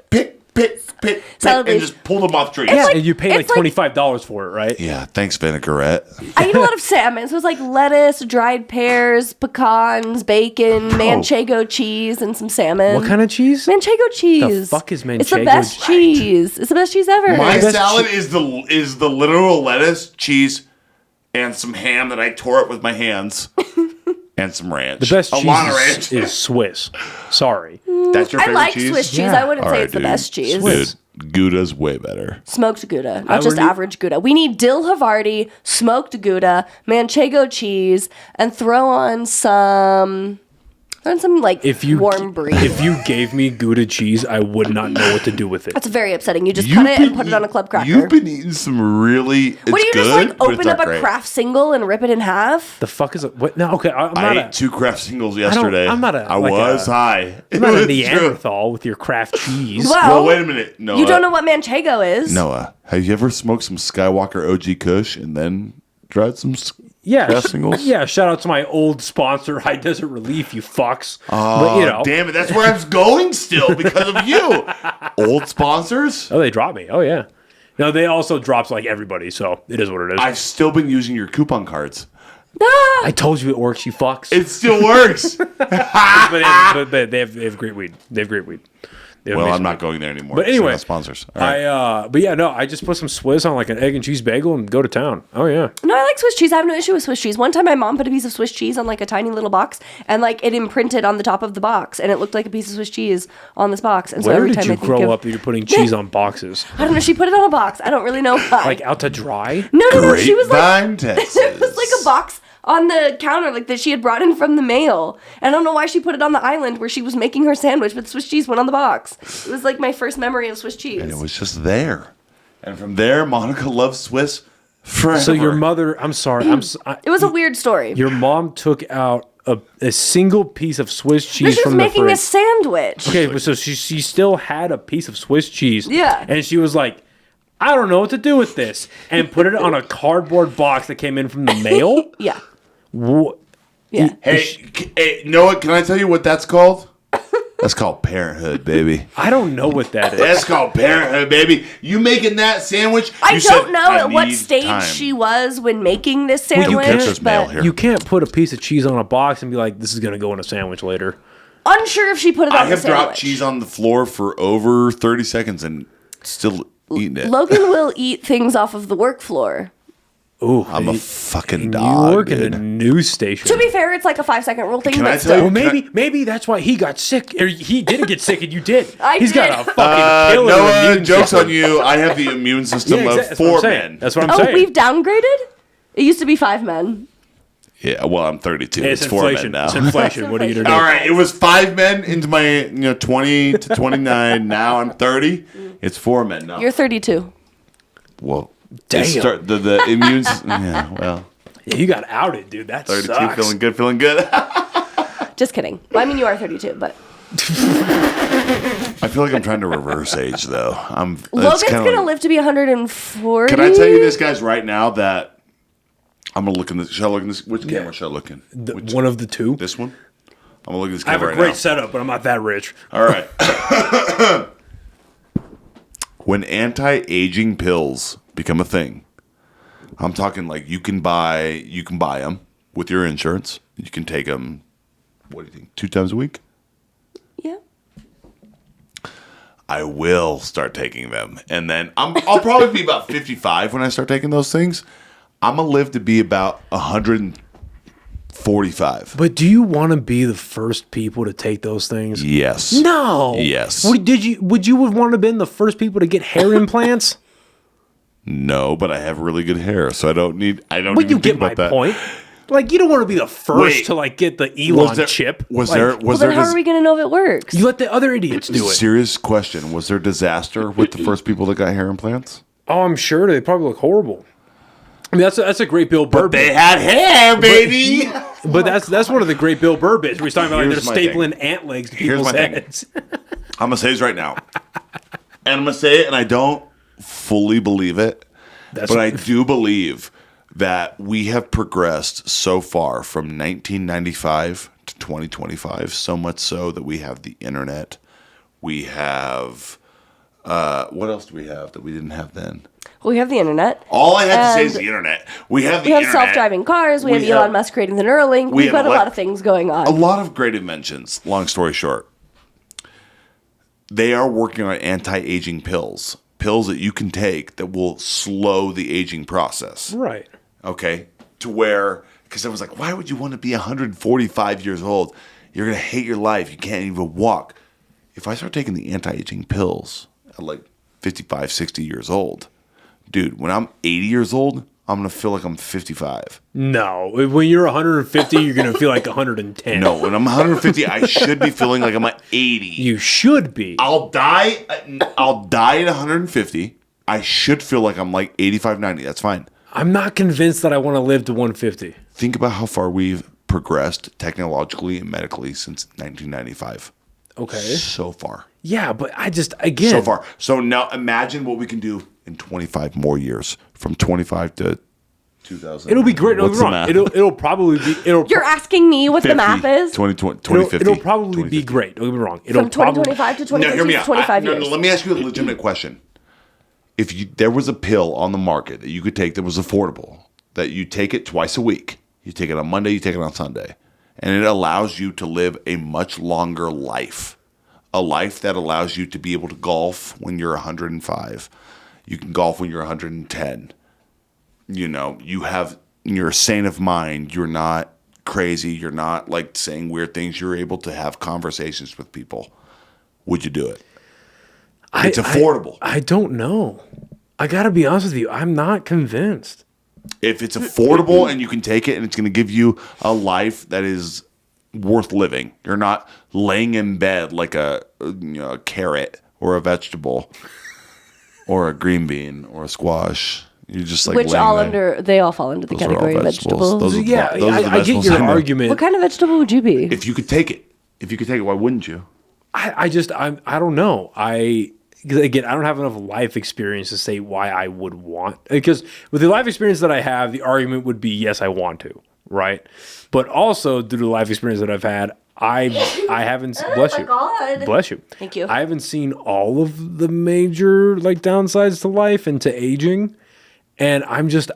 Salad and leaves. just pulled them off trees. Yeah, like- and you pay like it's like- $25 for it, right? Yeah, thanks, vinaigrette. I eat a lot of salmon. So it's like lettuce, dried pears, pecans, bacon, manchego cheese, and some salmon. What kind of cheese? Manchego cheese. fuck is It's the manchego best cheese? cheese. It's the best cheese ever. My best salad is the literal lettuce, cheese, and some ham that I tore up with my hands, and some ranch. The best a lot of cheese ranch. is Swiss. Sorry. That's your I favorite like cheese? Swiss cheese. Yeah. I wouldn't All say right, it's the dude. best cheese. Swiss. Dude, Gouda's way better. Smoked Gouda, I not just already- average Gouda. We need dill Havarti, smoked Gouda, manchego cheese, and throw on some like warm brie. If you gave me Gouda cheese, I would not know what to do with it. That's very upsetting. You just cut it and put it on a club cracker. You've been eating some really. It's What do you good, just like but it's open not up a great. craft single and rip it in half? The fuck is it? What? No, okay. I'm I not ate 2 craft singles yesterday. I'm not a- I like was a- high. I'm not It a was true. Neanderthal with your Kraft cheese. Wow. Well, wait a minute. Noah. You don't know what manchego is? Noah, have you ever smoked some Skywalker OG Kush and then tried some Yeah, craft singles? yeah. Shout out to my old sponsor, High Desert Relief. You fucks. Oh, damn it. That's where I was going still because of you. Old sponsors? Oh, they dropped me. Oh yeah. No, they also dropped like everybody. So it is what it is. I've still been using your coupon cards. Ah! I told you it works. You fucks. It still works. but they have great weed. They have great weed. They have Well, amazing I'm weed. not going there anymore. But anyway, not sponsors. All right. but yeah, no, I just put some Swiss on like an egg and cheese bagel and go to town. Oh yeah. No, I like Swiss cheese. I have no issue with Swiss cheese. One time my mom put a piece of Swiss cheese on like a tiny little box and like it imprinted on the top of the box and it looked like a piece of Swiss cheese on this box. And so Where every did time you I think grow of, up that you're putting cheese on boxes? I don't know. She put it on a box. I don't really know why. Like out to dry? no. She was like, Grapevine, Texas. it was like a box on the counter like that she had brought in from the mail. And I don't know why she put it on the island where she was making her sandwich, but Swiss cheese went on the box. It was like my first memory of Swiss cheese. And it was just there. And from there, Monica loves Swiss forever. So your mother, I'm sorry, It was a weird story. your mom took out a single piece of Swiss No, cheese she was from the making a fridge. sandwich. Okay, but so she still had a piece of Swiss cheese. Yeah. And she was like, I don't know what to do with this. And put it on a cardboard box that came in from the mail. Yeah. What? Yeah. Hey, Noah, can I tell you what that's called? That's called parenthood, baby. I don't know what that is. That's called parenthood, baby. You making that sandwich? I you don't said, know "I at what need stage time." she was when making this You sandwich, catch this mail but here. You can't put a piece of cheese on a box and be like, this is going to go in a sandwich later. unsure if she put it on I the have sandwich. dropped cheese on the floor for over 30 seconds and still eating it. Logan will eat things off of the work floor. Ooh, I'm a fucking you dog, work at a dude. news station. To be fair, it's like a 5-second rule thing, Can I but tell still. you- Well, maybe that's why he got sick. Or he didn't get sick and you did. I He's did. got a fucking killer Noah, immune joke's system. on you. I have the immune system Yeah, of that's what I'm 4 saying. men. That's what I'm Oh, saying. we've downgraded? It used to be 5 men. Yeah, well, I'm 32. It's It's 4 men inflation. now. It's inflation. What are you to do? All right, it was 5 men into my 20 to 29. Now I'm 30. It's 4 men now. You're 32. Well, Damn. the immune. Yeah, well, Yeah, you got outed, dude. That 32, sucks. feeling good. just kidding. Well, I mean, you are 32, but I feel like I'm trying to reverse age, though. Logan's going to live to be 140. Can I tell you this, guys, right now that I'm going to look in this? Should I look in this? Which camera should I look in? One of the two. This one? I'm going to look at this I have camera a right great now. setup, but I'm not that rich. All right. When anti-aging pills become a thing, I'm talking like you can buy them with your insurance. You can take them, what do you think, 2 times a week? Yeah. I will start taking them. And then I'll probably be about 55 when I start taking those things. I'm going to live to be about 145. But do you want to be the first people to take those things? Yes. No. Yes. Would you have wanted to been the first people to get hair implants? No, but I have really good hair, so I don't need But even you think get my about that. point. Like, you don't want to be the first Wait. to like get the Elon chip. Was Like, there Well, then how are we going to know if it works? You let the other idiots do it. serious question? Was there disaster with the first people that got hair implants? Oh, I'm sure they probably look horrible. I mean, that's a great Bill Burr. They had hair, baby. But that's one of the great Bill Burr bits where he's talking about like Here's they're my stapling ant legs to Here's people's my thing. heads. I'm gonna say this right now, and I'm gonna say it, and I don't fully believe it, but I do believe that we have progressed so far from 1995 to 2025, so much so that we have the internet. We have what else do we have that we didn't have then? Well, we have the internet. All I have to say And is the internet. We have the We have internet. self-driving cars. We have We Elon have- Musk creating the Neuralink. we We've have got a lot of things going on. A lot of great inventions. Long story short, they are working on anti-aging pills that you can take that will slow the aging process. Right. Okay, to where, because I was like, why would you want to be 145 years old? You're gonna hate your life. You can't even walk. If I start taking the anti-aging pills at like 55, 60 years old, dude, when I'm 80 years old, I'm going to feel like I'm 55. No, when you're 150, you're going to feel like 110. No, when I'm 150, I should be feeling like I'm at 80. You should be. I'll die at 150. I should feel like I'm like 85, 90. That's fine. I'm not convinced that I want to live to 150. Think about how far we've progressed technologically and medically since 1995. Okay. So far. Yeah, but I just, again. So far. So now imagine what we can do in 25 more years, from 25 to 2000. It'll be great. Don't What's get me the wrong. math? It'll probably be. You're asking me what the math is? 2050. It'll probably be great. Don't get me wrong. From 2025 to No, 2050 hear me to out. 25 No, years. let me ask you a legitimate question. If there was a pill on the market that you could take that was affordable, that you take it twice a week, you take it on Monday, you take it on Sunday, and it allows you to live a much longer life, a life that allows you to be able to golf when you're 105. You can golf when you're 110. You know, you're sane of mind. You're not crazy. You're not like saying weird things. You're able to have conversations with people. Would you do it? It's affordable. I don't know. I got to be honest with you. I'm not convinced. If it's affordable and you can take it and it's going to give you a life that is worth living, you're not laying in bed like a carrot or a vegetable or a green bean or a squash. You're just like Which laying there. they all fall under the Those are all category of vegetables. vegetables. Those are Yeah, those are the I get vegetables your I know. argument. What kind of vegetable would you be? If you could take it, why wouldn't you? I don't know. Again, I don't have enough life experience to say why I would want, because with the life experience that I have, the argument would be yes, I want to, right? But also due to the life experience that I've had, I haven't bless you. God. Bless you. Thank you. I haven't seen all of the major like downsides to life and to aging, and I'm just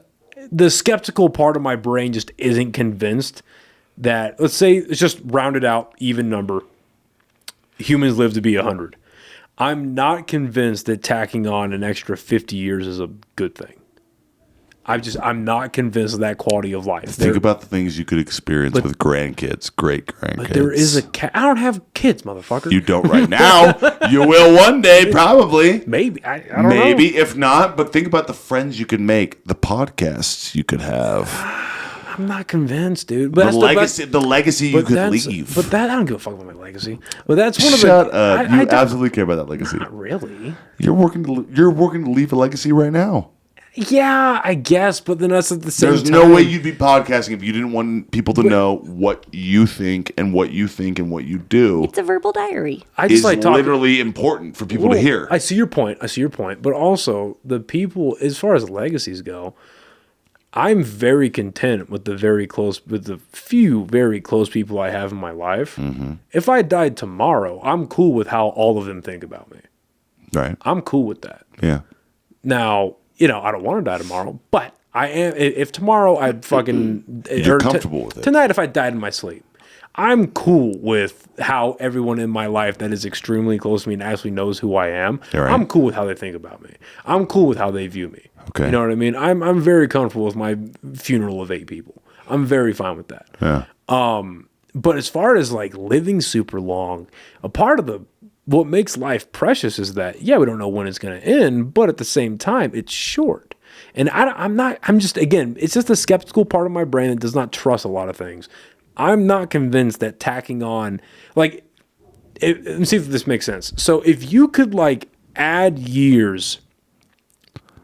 the skeptical part of my brain just isn't convinced that, let's say it's just rounded out even number, humans live to be 100. I'm not convinced that tacking on an extra 50 years is a good thing. I'm not convinced of that quality of life. Think about the things you could experience with grandkids, great grandkids. But there is I don't have kids, motherfucker. You don't right now. You will one day, probably. Maybe. I don't know. Maybe, if not. But think about the friends you could make, the podcasts you could have, I'm not convinced, dude. But the legacy you could leave. But that I don't give a fuck about my legacy. But that's one of Shut the. up! I You don't- absolutely care about that legacy. Not really. You're working to leave a legacy right now. Yeah, I guess, but then that's at the same There's time. no way you'd be podcasting if you didn't want people to know what you think and what you think and what you do. It's a verbal diary. I just Is like talking. literally important for people to hear. I see your point. But also the people, as far as legacies go, I'm very content with the few very close people I have in my life. Mm-hmm. If I died tomorrow, I'm cool with how all of them think about me. Right. I'm cool with that. Yeah. Now, I don't want to die tomorrow, but I am. If tomorrow I'd fucking You're comfortable with it. Tonight, if I died in my sleep, I'm cool with how everyone in my life that is extremely close to me and actually knows who I am. Right. I'm cool with how they think about me. I'm cool with how they view me. Okay. You know what I mean? I'm very comfortable with my funeral of 8 people. I'm very fine with that. Yeah. But as far as like living super long, a part of what makes life precious is that, we don't know when it's going to end, but at the same time, it's short. And it's just a skeptical part of my brain that does not trust a lot of things. I'm not convinced that tacking on, let me see if this makes sense. So if you could add years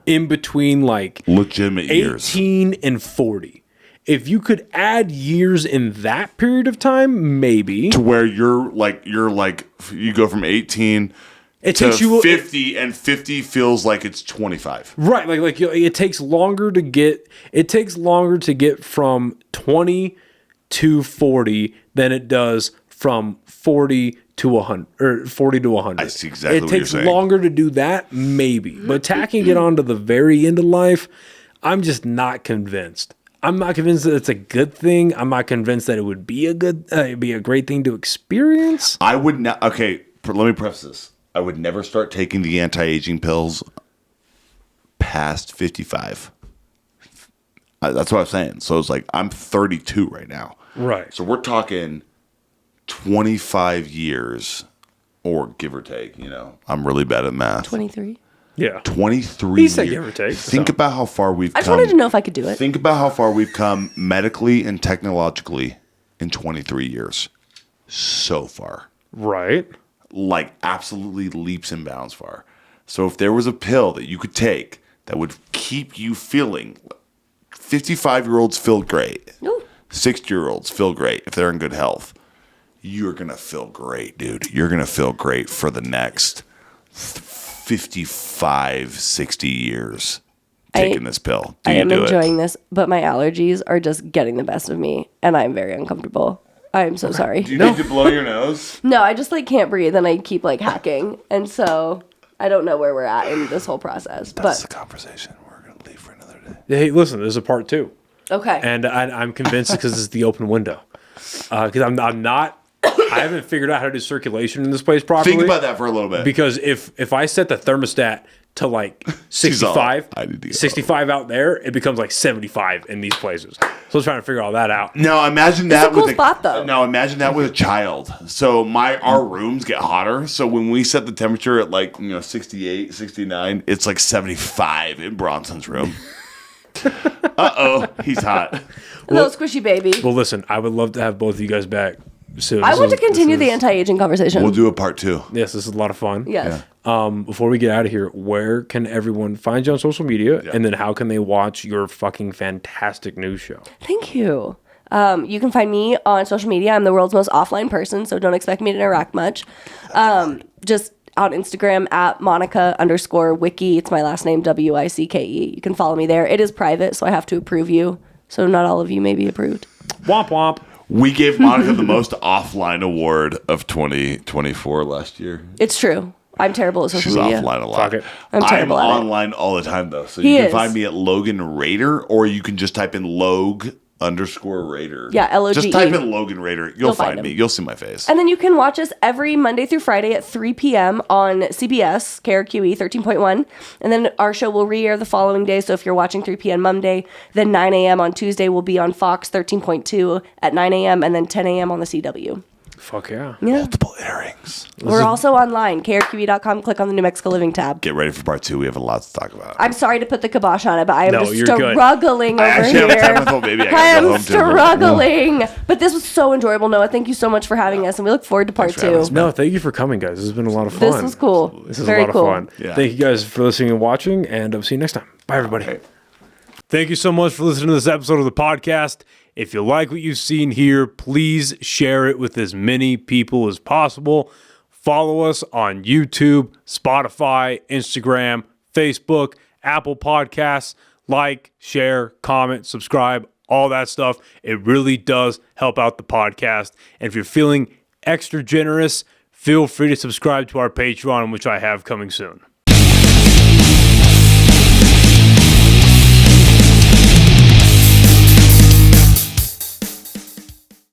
in between Legitimate 18 years. and 40, if you could add years in that period of time, maybe To where you go from 18 it to takes you 50, and 50 feels like it's 25. right. It takes longer to get from 20 to 40 than it does from 40 to 100 or 40 to 100. I see exactly it what you're takes saying. longer to do that, maybe, but tacking it on to the very end of life, I'm just not convinced. I'm not convinced that it's a good thing. I'm not convinced that it would be a great thing to experience. I would not. Okay, let me preface this. I would never start taking the anti-aging pills past 55. That's what I'm saying. So it's I'm 32 right now. Right. So we're talking 25 years, or give or take. I'm really bad at math. 23. Yeah. 23 He said years. give or take, Think so. about how far we've come. I just wanted to know if I could do it. Think about how far we've come medically and technologically in 23 years. So far. Right. Absolutely leaps and bounds far. So if there was a pill that you could take that would keep you feeling, 55-year-olds feel great. Ooh. 60-year-olds feel great if they're in good health. You're going to feel great, dude. You're going to feel great for the next 55, 60 years taking this pill. I am enjoying this, but my allergies are just getting the best of me, and I'm very uncomfortable. I am so sorry. Do you need to blow your nose? No, I just can't breathe, and I keep hacking, and so I don't know where we're at in this whole process. That's the conversation we're going to leave for another day. Hey, listen, there's a part 2. Okay. And I'm convinced because it's the open window. Because I haven't figured out how to do circulation in this place properly. Think about that for a little bit. Because if I set the thermostat to 65, I need to get 65 out there, it becomes 75 in these places. So I was trying to figure all that out. Now imagine that a cool with spot, though. Now imagine that with a child. So our rooms get hotter. So when we set the temperature at 68, 69, it's 75 in Bronson's room. He's hot. Little squishy baby. Well, listen, I would love to have both of you guys back soon. I want to continue the anti-aging conversation. We'll do a part 2. Yes, this is a lot of fun. Yes. Before we get out of here, where can everyone find you on social media? Yeah. And then how can they watch your fucking fantastic news show? Thank you. You can find me on social media. I'm the world's most offline person, so don't expect me to interact much. Just on Instagram at Monica_Wicke. It's my last name, Wicke. You can follow me there. It is private, so I have to approve you. So not all of you may be approved. Womp womp. We gave Monica the most offline award of 2024 last year. It's true. I'm terrible at social She's media. offline a lot. Fuck it. I'm terrible at it. online all the time, though. So He you can is. find me at Logan Rader, or you can just type in Log_Rader. Yeah, L-O-G-E. Just type in Logan Rader. You'll find find me. him. You'll see my face. And then you can watch us every Monday through Friday at 3 p.m. on CBS, KRQE 13.1. And then our show will re-air the following day. So if you're watching 3 p.m. Monday, then 9 a.m. on Tuesday will be on Fox 13.2 at 9 a.m. and then 10 a.m. on the CW. Fuck yeah. Multiple airings. We're also online, KRQE.com. Click on the New Mexico Living tab. Get ready for part 2. We have a lot to talk about. I'm sorry to put the kibosh on it, but I am No, just you're good. struggling over actually here. have a 10-month-old baby. I I gotta go am home to her. struggling. But this was so enjoyable, Noah. Thank you so much for having us, and we look forward to part Thanks for having 2. us, No, thank you for coming, guys. This has been a lot of fun. This was cool. This is Very a lot cool. of fun. Yeah. Thank you guys for listening and watching, and I'll see you next time. Bye, everybody. Okay. Thank you so much for listening to this episode of the podcast. If you like what you've seen here, please share it with as many people as possible. Follow us on YouTube, Spotify, Instagram, Facebook, Apple Podcasts. Like, share, comment, subscribe, all that stuff. It really does help out the podcast. And if you're feeling extra generous, feel free to subscribe to our Patreon, which I have coming soon.